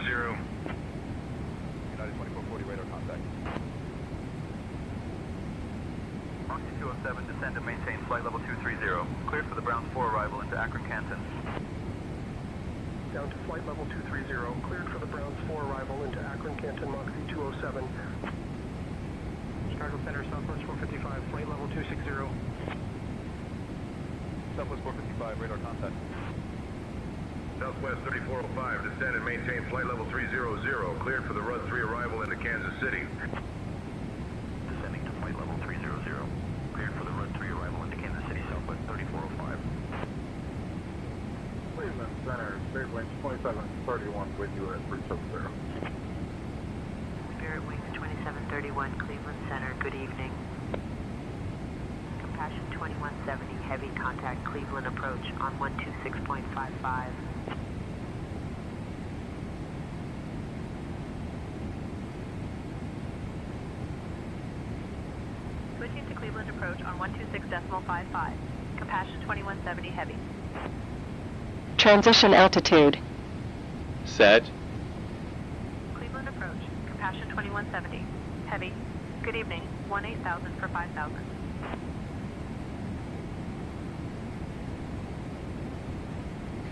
United 2440, radar contact. Roxy 207, descend and maintain flight level 230. Cleared for the Browns 4 arrival into Akron, Canton. Down to flight level 230, cleared for the Browns 4 arrival into Akron, Canton, Moxie 207. Chicago Center, Southwest 455, flight level 260. Southwest 455, radar contact. Southwest 3405, descend and maintain flight level 300. Cleared for the Rud 3 arrival into Kansas City. Descending to flight level 300. Cleared for the Rud 3 arrival into Kansas City, Southwest 3405. Cleveland Center, straight winds 2731 with you at 370. Spirit Wings 2731, Cleveland Center, good evening. Compassion 2170, heavy contact Cleveland approach on 126.55. Switching to Cleveland approach on 126.55. Compassion 2170 heavy. Transition altitude. Set. Cleveland approach. Compassion 2170 heavy. Good evening. 18,000 for 5,000.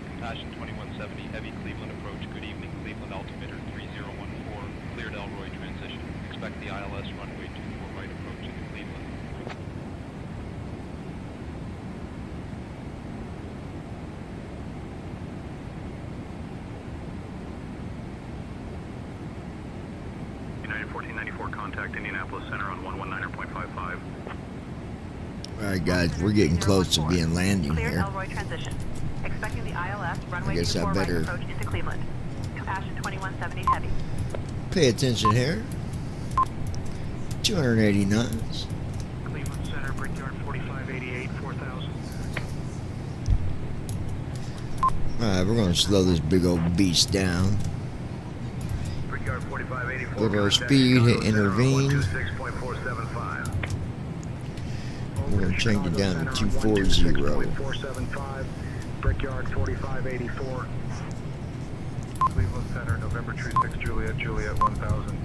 Compassion 2170 heavy Cleveland approach. Good evening. Cleveland altimeter 3014. Cleared Elroy transition. Expect the ILS runway 24 right approach into Cleveland. United 1494, contact Indianapolis Center on 119.55. Alright guys, we're getting clear to being landing Cleared here. Elroy transition. Expecting the ILS runway I guess I 24 right better approach into Cleveland. Compassion 2170 heavy. pay attention here. 280 knots. Cleveland Center, Brickyard 4588, 4,000. Alright, we're gonna slow this big old beast down. Brickyard 4584. Go to our speed, hit intervene. 126.475. We're gonna change it down to 240. 475. Brickyard 4584. Cleveland Center, November 36 Juliet, Juliet 1000.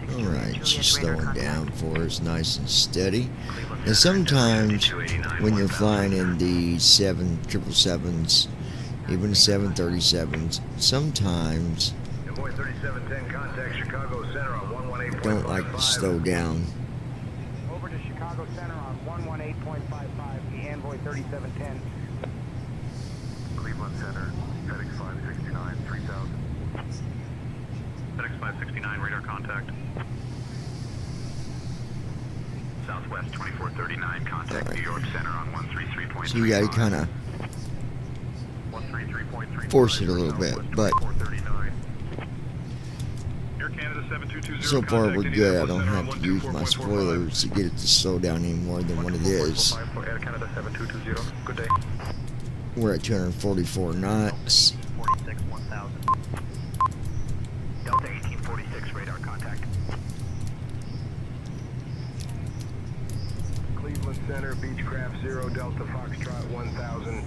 Alright, she's slowing down for us nice and steady. And sometimes when you're flying in the 777s, even the 737s, sometimes Envoy 3710, contact Chicago Center on 118.55. don't like to slow down. Over to Chicago Center on 118.55, the Envoy 3710. Cleveland Center, FedEx 569, 3000. FedEx 569, radar contact. Southwest 2439, contact New York Center on 133.3. So you gotta kinda force it a little bit, but so far we're good. I don't have to use my spoilers to get it to slow down any more than what it is. Air Canada 7220, good day. We're at 244 knots. 46, 1000. Delta 1846, radar contact. Cleveland Center, Beechcraft 0, Delta Foxtrot 1000.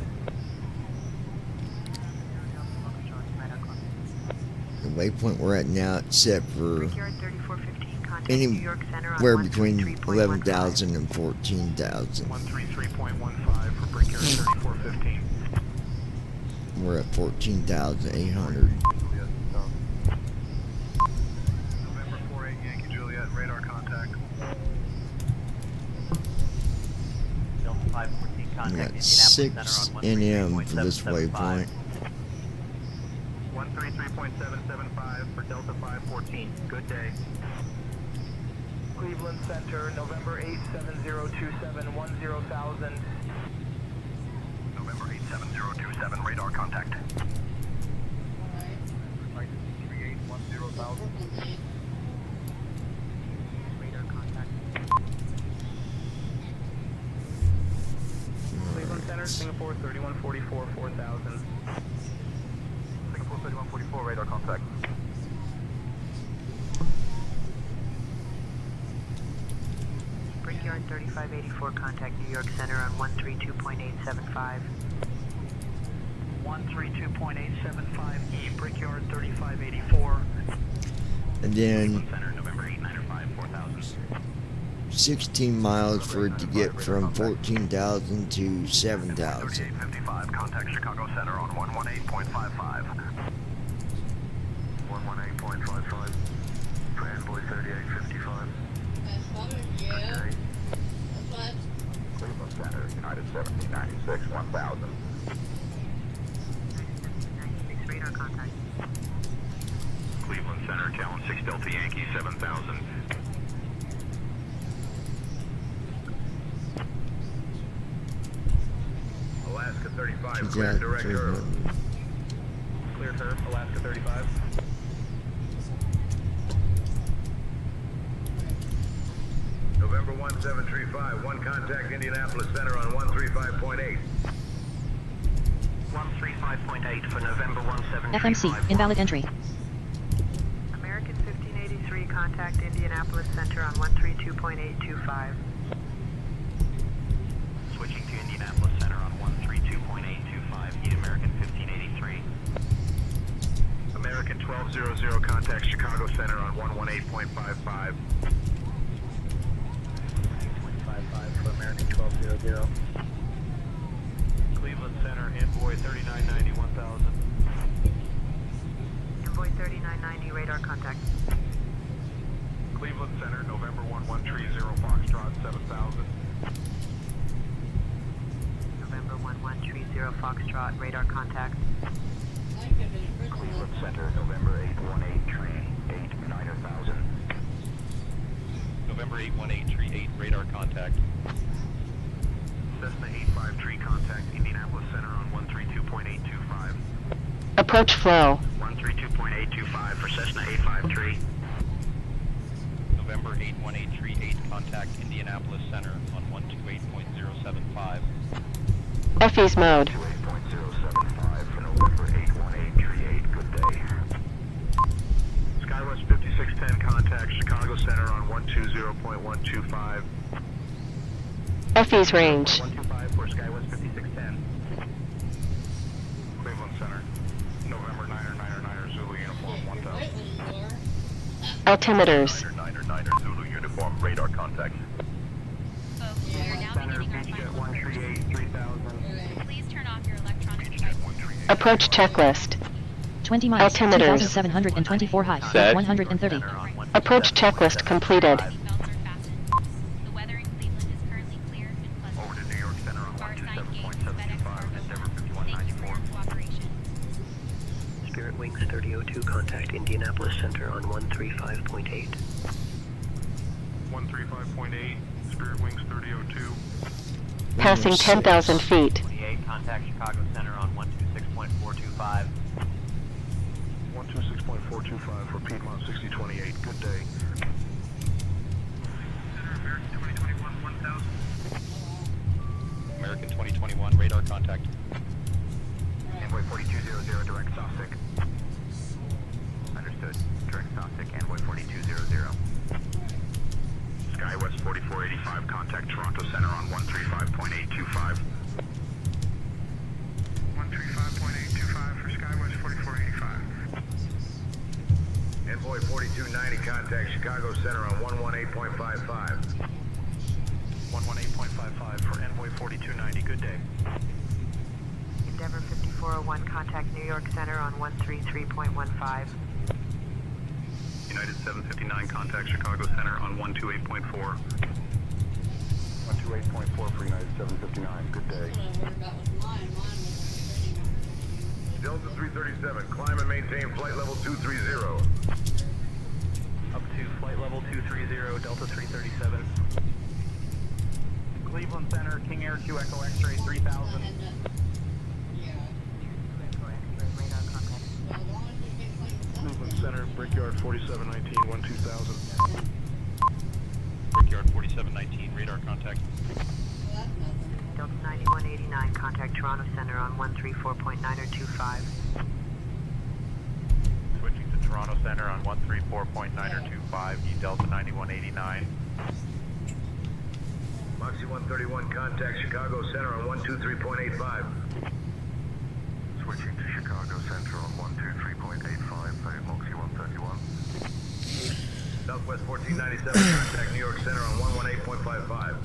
The waypoint we're at now, it's set for Brickyard 3415, contact New York Center on anywhere between 133.15. 11,000 and 14,000. 133.15 for Brickyard 3415. We're at 14,800. November 48 Yankee Juliet, radar contact. Delta 514, We contact got Indianapolis 6 Center on NM for this 133.775. waypoint. 133.775 for Delta 514. Good day. Cleveland Center, November 87027, 10,000. November 87027, radar contact. 3810,000. Radar contact. Cleveland Center, Singapore 3144, 4,000. Singapore 3144, radar contact. Brickyard 3584, contact New York Center on 132.875. 132.875E, Brickyard 3584. And then Center, November 8905, 4000. 16 miles for it to get from 14,000 to 7,000. 3855, contact Chicago Center on 118.55. 118.55. Transport 3855. That's better, yeah. That's what. Cleveland Center, United 1796, 1000. 96 radar contact. Cleveland Center, Talon 6 Delta Yankee, 7000. Alaska 35, She's clear at direct Earl. Cleared her, Alaska 35. November 1735, one contact Indianapolis Center on 135.8. 135.8 for November 1735. FMC, invalid entry. American 1583, contact Indianapolis Center on 132.825. Switching to Indianapolis Center on 132.825. Eat American 1583. American 1200, contact Chicago Center on 118.55. 55 for American 1200. Cleveland Center, Envoy 3990, 1000. Envoy 3990, radar contact. Cleveland Center, November 1130, Foxtrot 7000. November 1130, Foxtrot, radar contact. Cleveland Center, November 818, train 89000. November 818, tree 8, radar contact. Cessna 853, contact Indianapolis Center on 132.825. Approach flow. 132.825 for Cessna 853. November 818, tree 8, contact Indianapolis Center on 128.075. FE's mode. 2.075 for November 818, tree 8, good day. Skywest 5610, contact Chicago Center on 120.125. FE's range. 125 for Skywest 5610. Cleveland Center, November 999 Zulu uniform 1000. Altimeters. 999 Zulu uniform, radar contact. Folks, we are now beginning our final approach. 138, 3000. Please turn off your electronic devices. Approach checklist. 20 miles, Altimeters. 2,724 high, Set. 130. Approach checklist completed. Belts are fastened. The weather in Cleveland is currently clear and pleasant. Over to New York Center on Our assigned gate is FedEx 127.75, Cargo. Endeavor Thank you for 5194. your cooperation. Spirit Wings 3002, contact Indianapolis Center on 135.8. 135.8, Spirit Wings 3002. Passing 10,000 feet. 28, contact Chicago Center on 126.425. 126.425 for Piedmont 6028, good day. American 2021, 1000. American 2021, radar contact. Envoy 4200, direct Softic. Understood. Direct Softic, Envoy 4200. Skywest 4485, contact Toronto Center on 135.825. 135.825 for Skywest 4485. Envoy 4290, contact Chicago Center on 118.55. 118.55 for Envoy 4290, good day. Endeavor 5401, contact New York Center on 133.15. United 759, contact Chicago Center on 128.4. 128.4 for United 759, good day. Delta 337, climb and maintain flight level 230. Up to flight level 230, Delta 337. Cleveland Center, King Air 2 Echo X-ray 3000. Cleveland Center, Brickyard 4719, 12000. Brickyard 4719, radar contact. Delta 9189, contact Toronto Center on 134.925. Switching to Toronto Center on 134.925, E Delta 9189. Moxie 131, contact Chicago Center on 123.85. Switching to Chicago Center on 123.85, Moxie 131. Southwest 1497, contact New York Center on 118.55.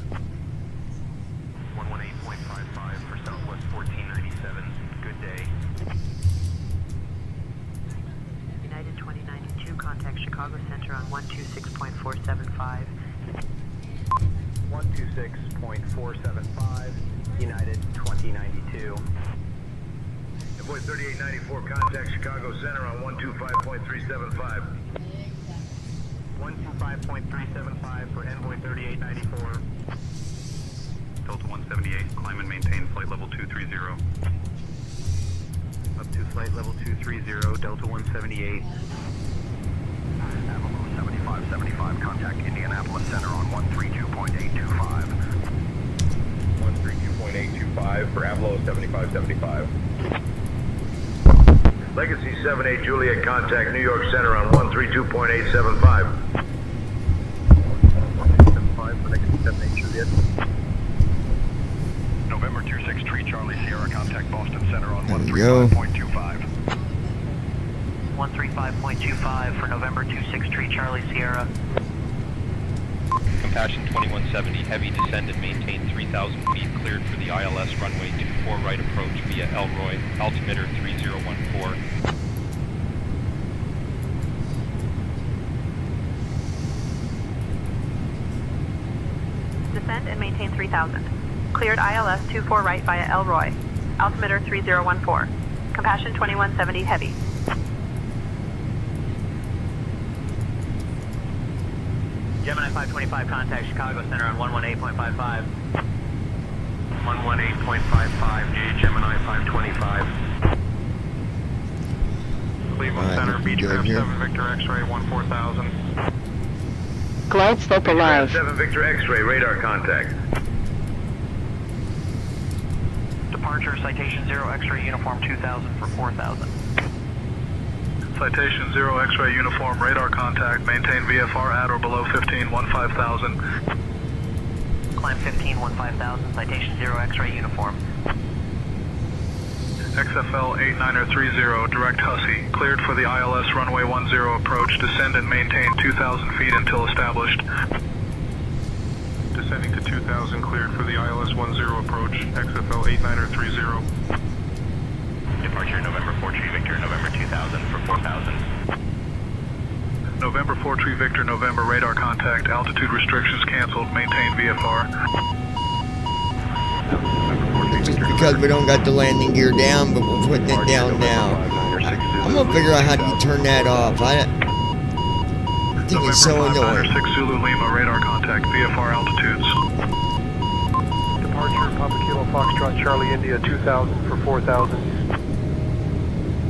118.55 for Southwest 1497, good day. United 2092, contact Chicago Center on 126.475. 126.475, United 2092. Envoy 3894, contact Chicago Center on 125.375. 125.375 for Envoy 3894. Delta 178, climb and maintain flight level 230. Up to flight level 230, Delta 178. Avalon 7575, contact Indianapolis Center on 132.825. 132.825 for Avalon 7575. Legacy 78 Juliet, contact New York Center on 132.875. for negative 78 Juliet. November 26 Tree Charlie Sierra, contact Boston Center on There we go. 135.25. 135.25 for November 26 Tree Charlie Sierra. Compassion 2170, heavy descend and maintain 3,000 feet cleared for the ILS runway 24 right approach via Elroy, altimeter 3014. Descend and maintain 3000. Cleared ILS 24 right via Elroy. Altimeter 3014. Compassion 2170 heavy. Gemini 525, contact Chicago Center on 118.55. 118.55, Gemini 525. Cleveland Alright, Center, looking good Beechcraft here. 7 Victor X-ray 14000. Glide slope alive. 7 Victor X-ray, radar contact. Departure Citation 0 X-ray uniform 2000 for 4000. Citation 0 X-ray uniform, radar contact, maintain VFR at or below 15, 15,000. Climb 15 5000, Citation 0 X-ray uniform. XFL 8930, direct Hussey, cleared for the ILS runway 10 approach, descend and maintain 2,000 feet until established. Descending to 2,000, cleared for the ILS 10 approach, XFL 8930. Departure November 4 Tree Victor, November 2000 for 4000. November 4 Tree Victor, November, radar contact, altitude restrictions canceled, maintain VFR. Just because we don't got the landing gear down, but we're putting it down now. I'm gonna figure out how to turn that off. I think it's so November annoying. 596 Zulu Lima, radar contact, VFR altitudes. Departure Papa Kilo Foxtrot Charlie India 2000 for 4000.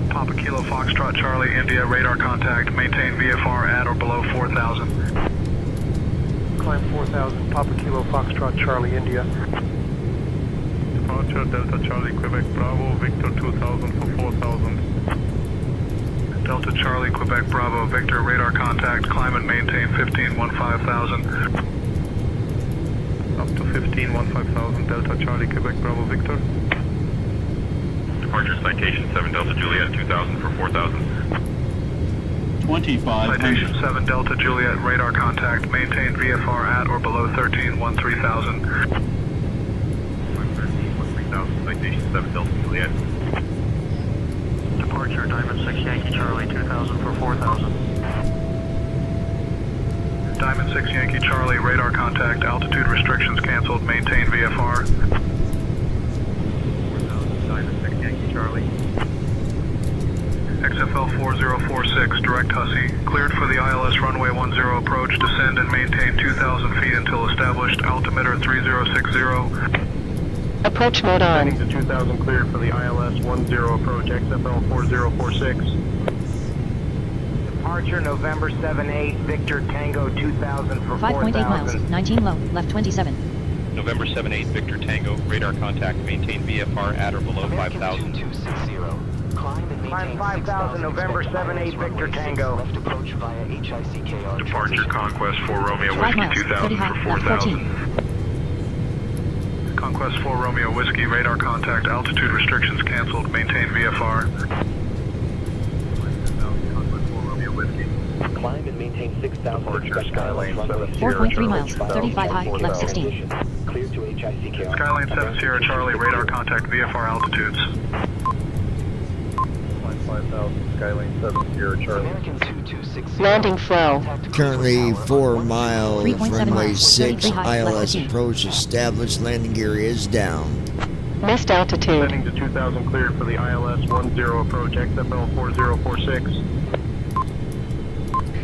Papa Kilo Foxtrot Charlie India, radar contact, maintain VFR at or below 4,000. Climb 4000 Papa Kilo Foxtrot Charlie India. Departure Delta Charlie Quebec Bravo, Victor 2000 for 4,000. Delta Charlie Quebec Bravo, Victor, radar contact, climb and maintain 15 15,000. Up to 15 15,000, Delta Charlie Quebec Bravo, Victor. Departure Citation 7 Delta Juliet 2000 for 4000. 25. Citation 7 Delta Juliet, radar contact, maintain VFR at or below 13 13,000. 3000, Citation 7 Delta Juliet. Departure Diamond 6 Yankee Charlie 2000 for 4000. Diamond 6 Yankee Charlie, radar contact, altitude restrictions canceled, maintain VFR. Diamond 6 Yankee Charlie. XFL 4046, direct Hussey, cleared for the ILS runway 10 approach, descend and maintain 2,000 feet until established, altimeter 3060. Approach mode on. Descending to 2,000, cleared for the ILS 10 approach, XFL 4046. Departure November 7-8 Victor Tango 2000 for 5.8 miles, 4000. 19 low, left 27. November 78 Victor Tango, radar contact, maintain VFR at or below 5,000. Climb 5000 November 7-8 Victor Tango. Departure Conquest 4 Romeo 5 Whiskey miles, 2000 30 for high, left 14. 4,000. Conquest 4 Romeo Whiskey, radar contact, altitude restrictions canceled, maintain VFR. Climb and maintain 6,000. Skylane 7 4.3 miles, 35 high, left 16. Clear to HICK. Skylane 7 Sierra Charlie, radar contact, VFR altitudes. 5,000, Skylane 7 Sierra Charlie. Landing flow. Currently 4 miles, 3.7 runway miles, 6, 33 high, left ILS 15. approach established, landing gear is down. Missed altitude. Descending to 2,000, cleared for the ILS 10 approach, XFL 4046.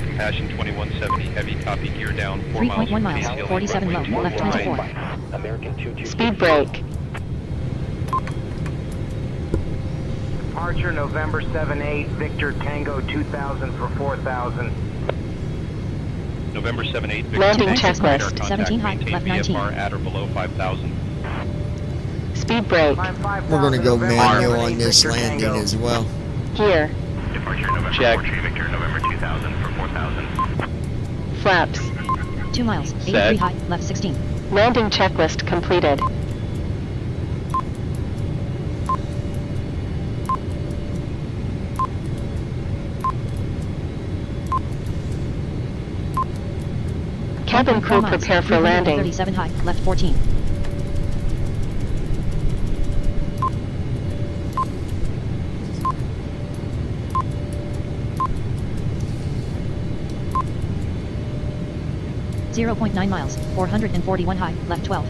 Compassion 2170, heavy copy, gear down, 4 miles. 3.1 miles, 47 low, left 24. American 22. Speed brake. Departure November 7-8 Victor Tango 2000 for 4000. November 78 Victor Landing Tango, checklist. radar contact, 17 high, maintain left 19. VFR at or below 5,000. Speed brake. Climb 5,000 We're going to go November manual 7-8 on this Victor landing Tango. as well. Gear. Departure November Check. 4 Tree Victor November 2000 for 4000. Flaps. 2 miles, 83 Set. high, left 16. Landing checklist completed. Cabin crew 4 miles, prepare for landing. 37 high, left 14. .9 miles, 441 high, left 12.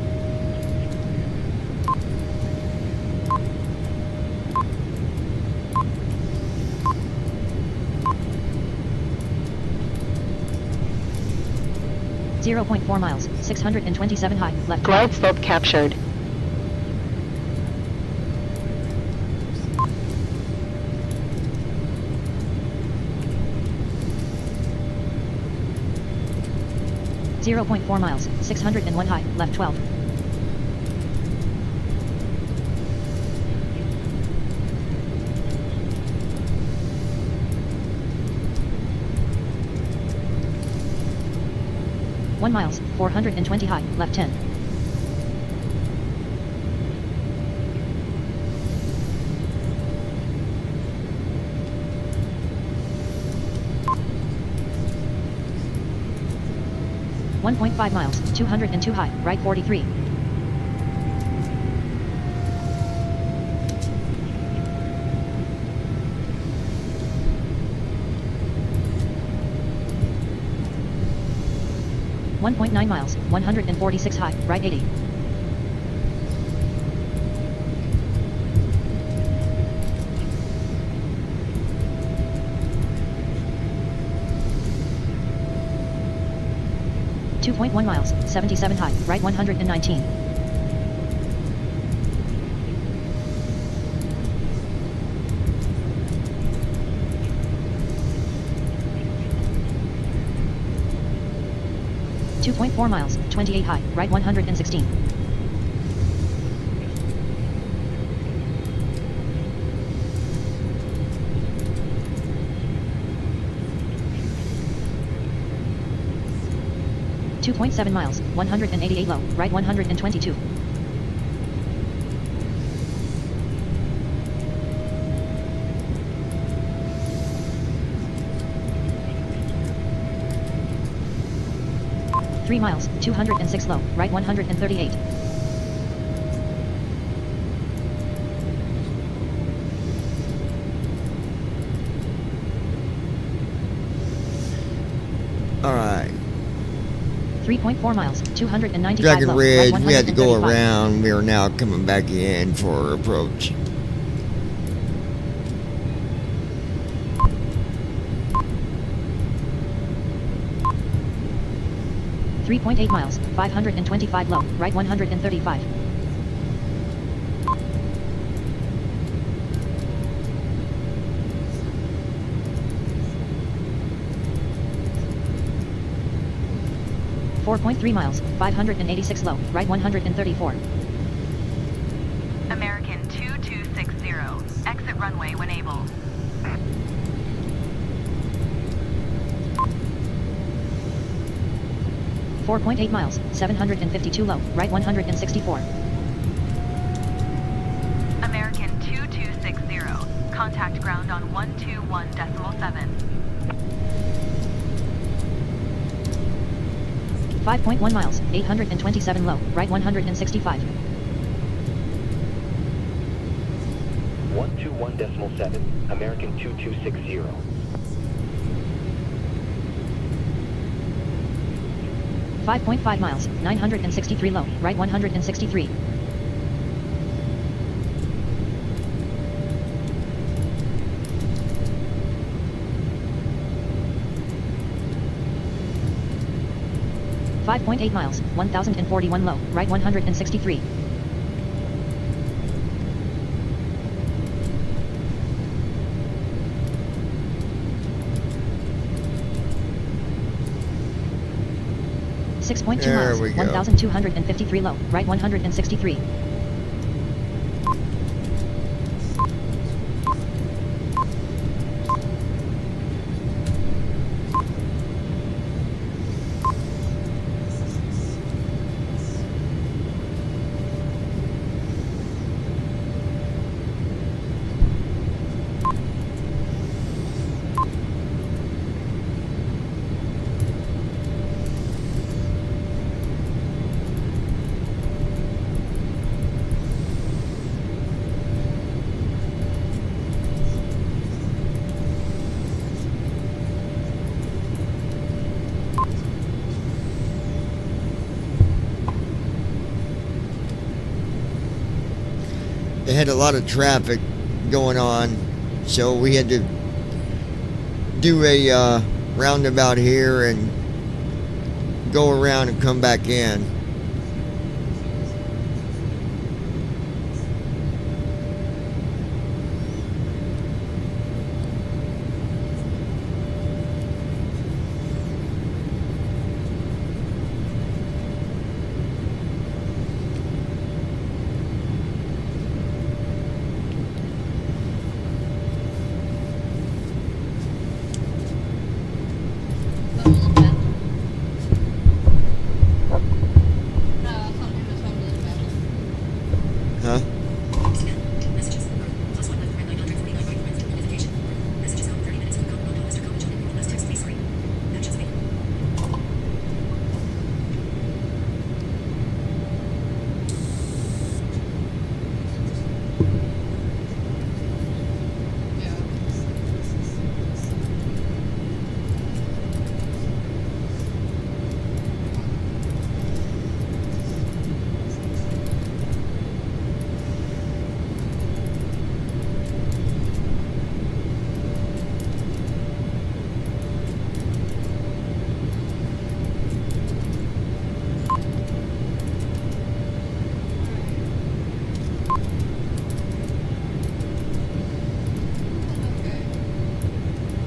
.4 miles, 627 high, left 12. Glide slope captured. .4 miles, 601 high, left 12. .1 miles, 420 high, left 10. .5 miles, 202 high, right 43. .9 miles, 146 high, right 80. .1 miles, 77 high, right 119. .4 miles, 28 high, right 116. .7 miles, 188 low, right 122. .3 miles, 206 low, right 138. Alright. 3.4 miles, 295 Dragon low, Ridge, right we had to go 135. around. We are now coming back in for approach. .8 miles, 525 low, right 135. .3 miles, 586 low, right 134. American 2260. Exit runway when able. .8 miles, 752 low, right 164. American 2260. Contact ground on 121.7. 5.1 miles, 827 low, right 165. 121.7, American 2260. 5.5 miles, 963 low, right 163. .8 miles, 1041 low, right 163. .2 There miles, we go. 1,253 low, right 163. they had a lot of traffic going on, so we had to do a roundabout here and go around and come back in. Huh? Messages. +1 949 notification. Messages home 30 minutes. Mr. Comment joining world less text space 3. Actions available.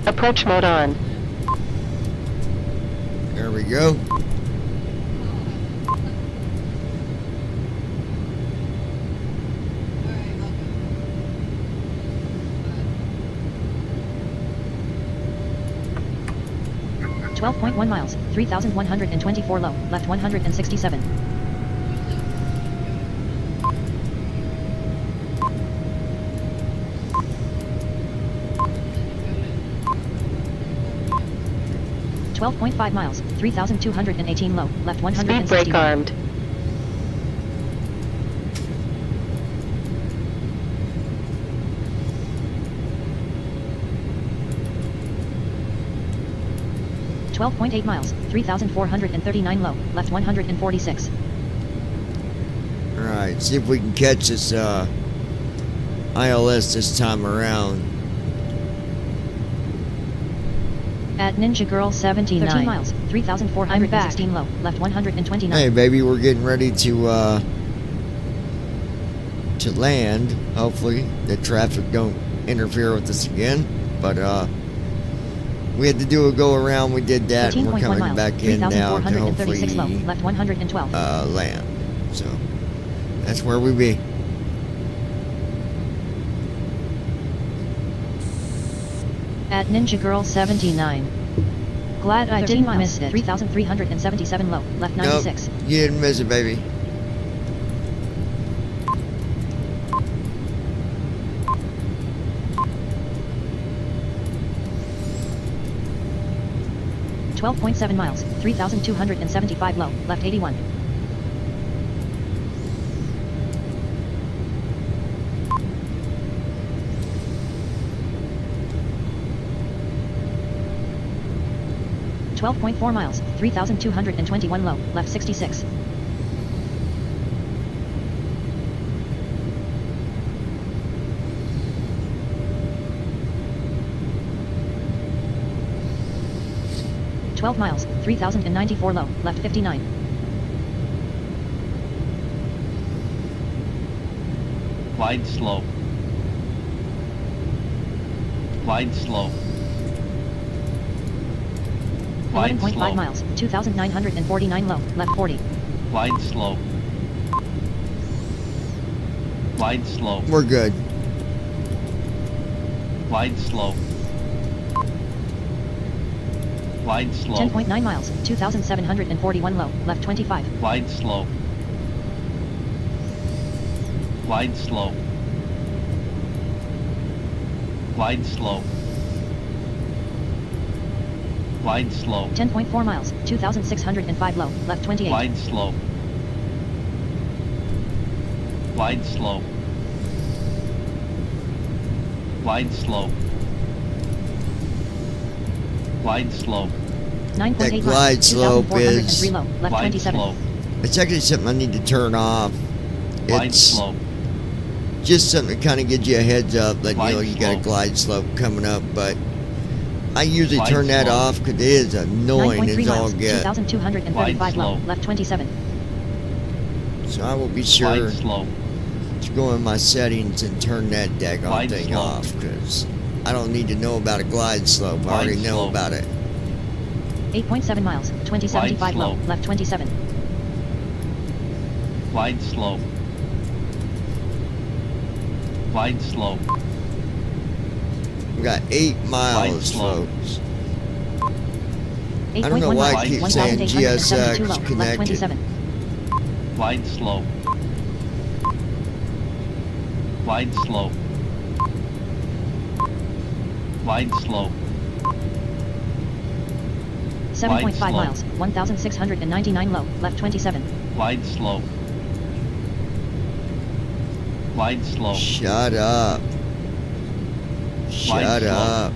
Approach mode on. There we go. Alright. 12.1 miles, 3,124 low, left 167. 12.5 miles, 3,218 low, left 161. Speed brake armed. .8 miles, 3,439 low, left 146. Alright, see if we can catch this ILS this time around. At Ninja Girl 79. 13 miles, 3,416 low, left 129. Hey baby, we're getting ready to land. Hopefully the traffic don't interfere with us again. But we had to do a go around, we did that, and we're coming miles, back in now to hopefully low, left 112. land. So that's where we be. At Ninja Girl 79. Glad I didn't miss it. 3,377 low, left 96. Nope, you didn't miss it, baby. .7 miles, 3,275 low, left 81. .4 miles, 3,221 low, left 66. .12 miles, 3,094 low, left 59. Glide slow. Glide slow. 11.5 miles, 2,949 low, left 40. Glide slow. Glide slow. We're good. Glide slow. Glide slow. 10.9 miles, 2,741 low, left 25. Glide slow. Glide slow. Glide slow. Glide slow. 10.4 miles, 2,605 low, left 28. Glide slow. Glide slow. Glide slow. Glide slow. 9.8 That miles, glide slope 2,403 is... low, left 27. Slow. It's actually something I need to turn off. Glide It's slow. just something to kind of give you a heads up that Glide you got a slope. glide slope coming up. But I usually Glide turn that slope. off because it is annoying 9.3 as all miles, get. 2,235 Glide low, slope. left 27. So I will be sure Glide slope. to go in my settings and turn that daggone Glide thing slope. off because I don't need to know about a glide slope. I Glide already know slope. about it. 8.7 miles, 2075 low, slope. left 27. Glide slope. Glide slope. We got 8 miles, slope. folks. I 8.1 don't know why I miles, keep saying 1,872 GSX low, left connected. 27. Glide slope. Glide slope. Glide slope. 7.5 slope. miles, 1,699 low, left 27. Glide slope. Glide slope. Shut up. Shut slope. up.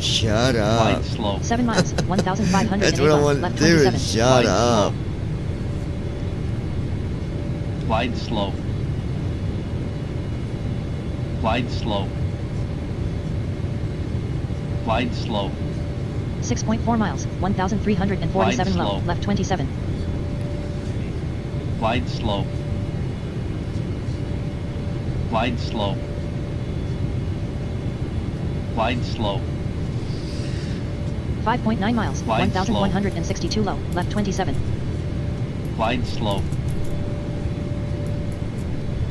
Shut up. Glide slope. 7 miles, 1,508 That's what I low, want to left do 27. is shut Glide up. Glide slope. Glide slope. Glide slope. 6.4 miles, 1,347 Glide low, slope. left 27. Glide slope. Glide slope. Glide slope. 5.9 miles, Glide slope. 1,162 low, left 27. Glide slope.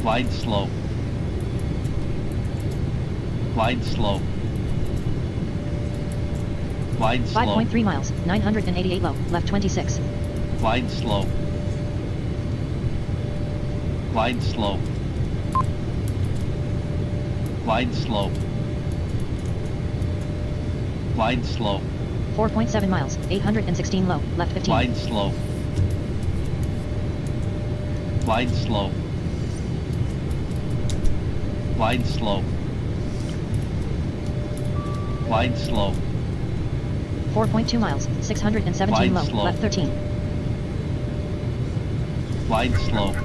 Glide slope. Glide slope. Glide slope. 5.3 miles, 988 low, left 26. Glide slope. Glide slope. Glide slope. Glide slope. 4.7 miles, 816 low, left 15. Glide slope. Glide slope. Glide slope. Glide slope. 4.2 miles, 617 Glide low, slope. left 13. Glide slope.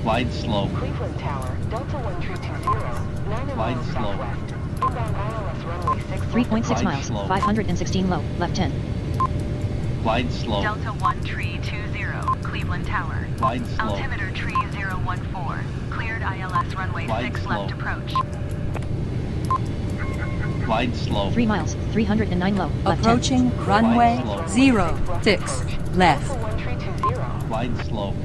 Glide slope. Cleveland Tower, Delta 1320, 9 Glide miles slope. southwest. Inbound ILS runway 6 3.6 Glide miles, slope. 516 low, left 10. Glide slope. Delta 1320, Cleveland Tower. Glide slope. Altimeter tree 014. Cleared ILS runway Glide 6 left slope. approach. Glide slope. 3 miles, 309 low, left 10. Approaching runway slope. 06 left. Glide slope.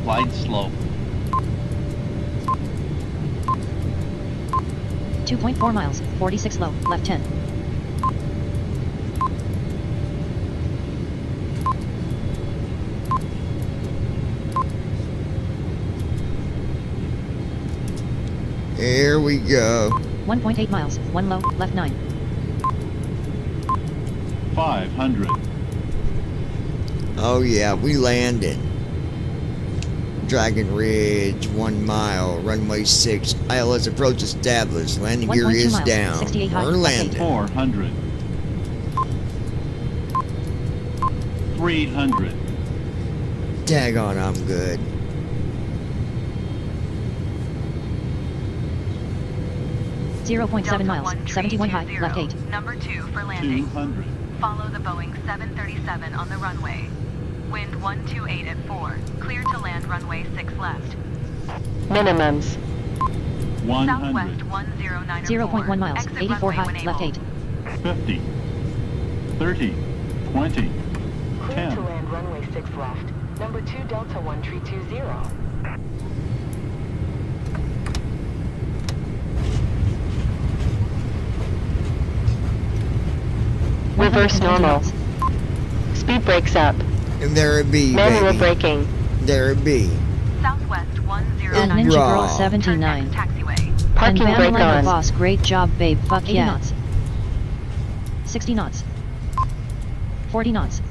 Glide slope. 2.4 miles, 46 low, left 10. Here we go. 1.8 miles, 1 low, left 9. 500. Oh yeah, we landed. Dragon Ridge, 1 mile, runway 6, ILS approach established. Landing gear 1.2 is miles, down. 68 high, We're left landing. 400. 300. Daggone, I'm good. Zero point 7 miles, 71 high, left 8. Number 2 for landing. 200. Follow the Boeing 737 on the runway. Wind 128 at 4. Clear to land runway 6 left. Minimums. 100. Southwest 109. 0.1 miles, 84 high, left 8. 50. 30. 20. Clear to 10. land runway 6 left. Number 2 Delta 1320. Reverse 190 normal. miles. Speed brakes up. And there it be, Manual baby. braking. There it be. Southwest At 109. Ninja Girl Raw. 79. Taxiway. Parking and brake Bam like on. a boss, great job babe, fuck 80 yeah. knots. 60 knots. 40 knots.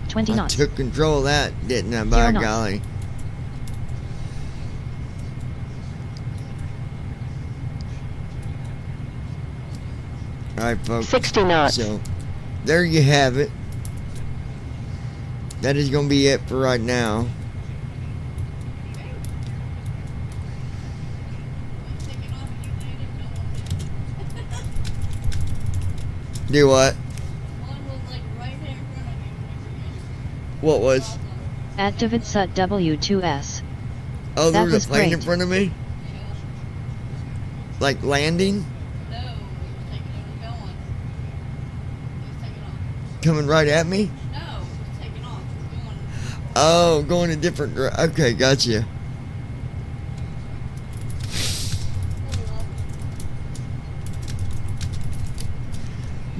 20 I knots. took control of that, didn't I, 0 by knots. golly. Alright, folks. 60 knots. So, there you have it. that is gonna be it for right now. Do what? What was? At David Sut W2S. Oh, there That was a was plane in great. front of me? Like landing? Coming right at me? Oh, going a different okay, gotcha.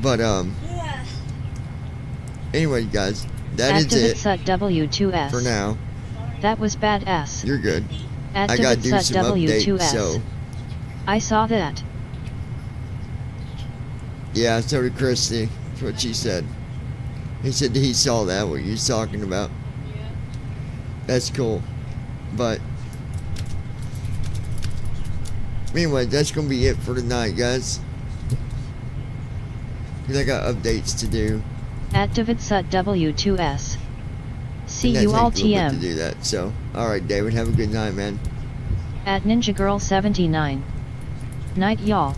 But anyway, guys, that At is David it Sut W2S. for now. That was badass. You're good. At I gotta David do Sut some updates, W2S. so I saw that. yeah, so did Christy. That's what she said. He said that he saw that, what you was talking about. That's cool. But anyway, that's gonna be it for tonight, guys. Cause I got updates to do. At David Sut W2S. See and that you all takes a little bit to TM. do that. So, alright, David, have a good night, man. At Ninja Girl 79. Night y'all.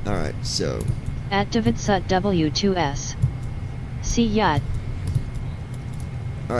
Alright, so At David Sut W2S. See ya.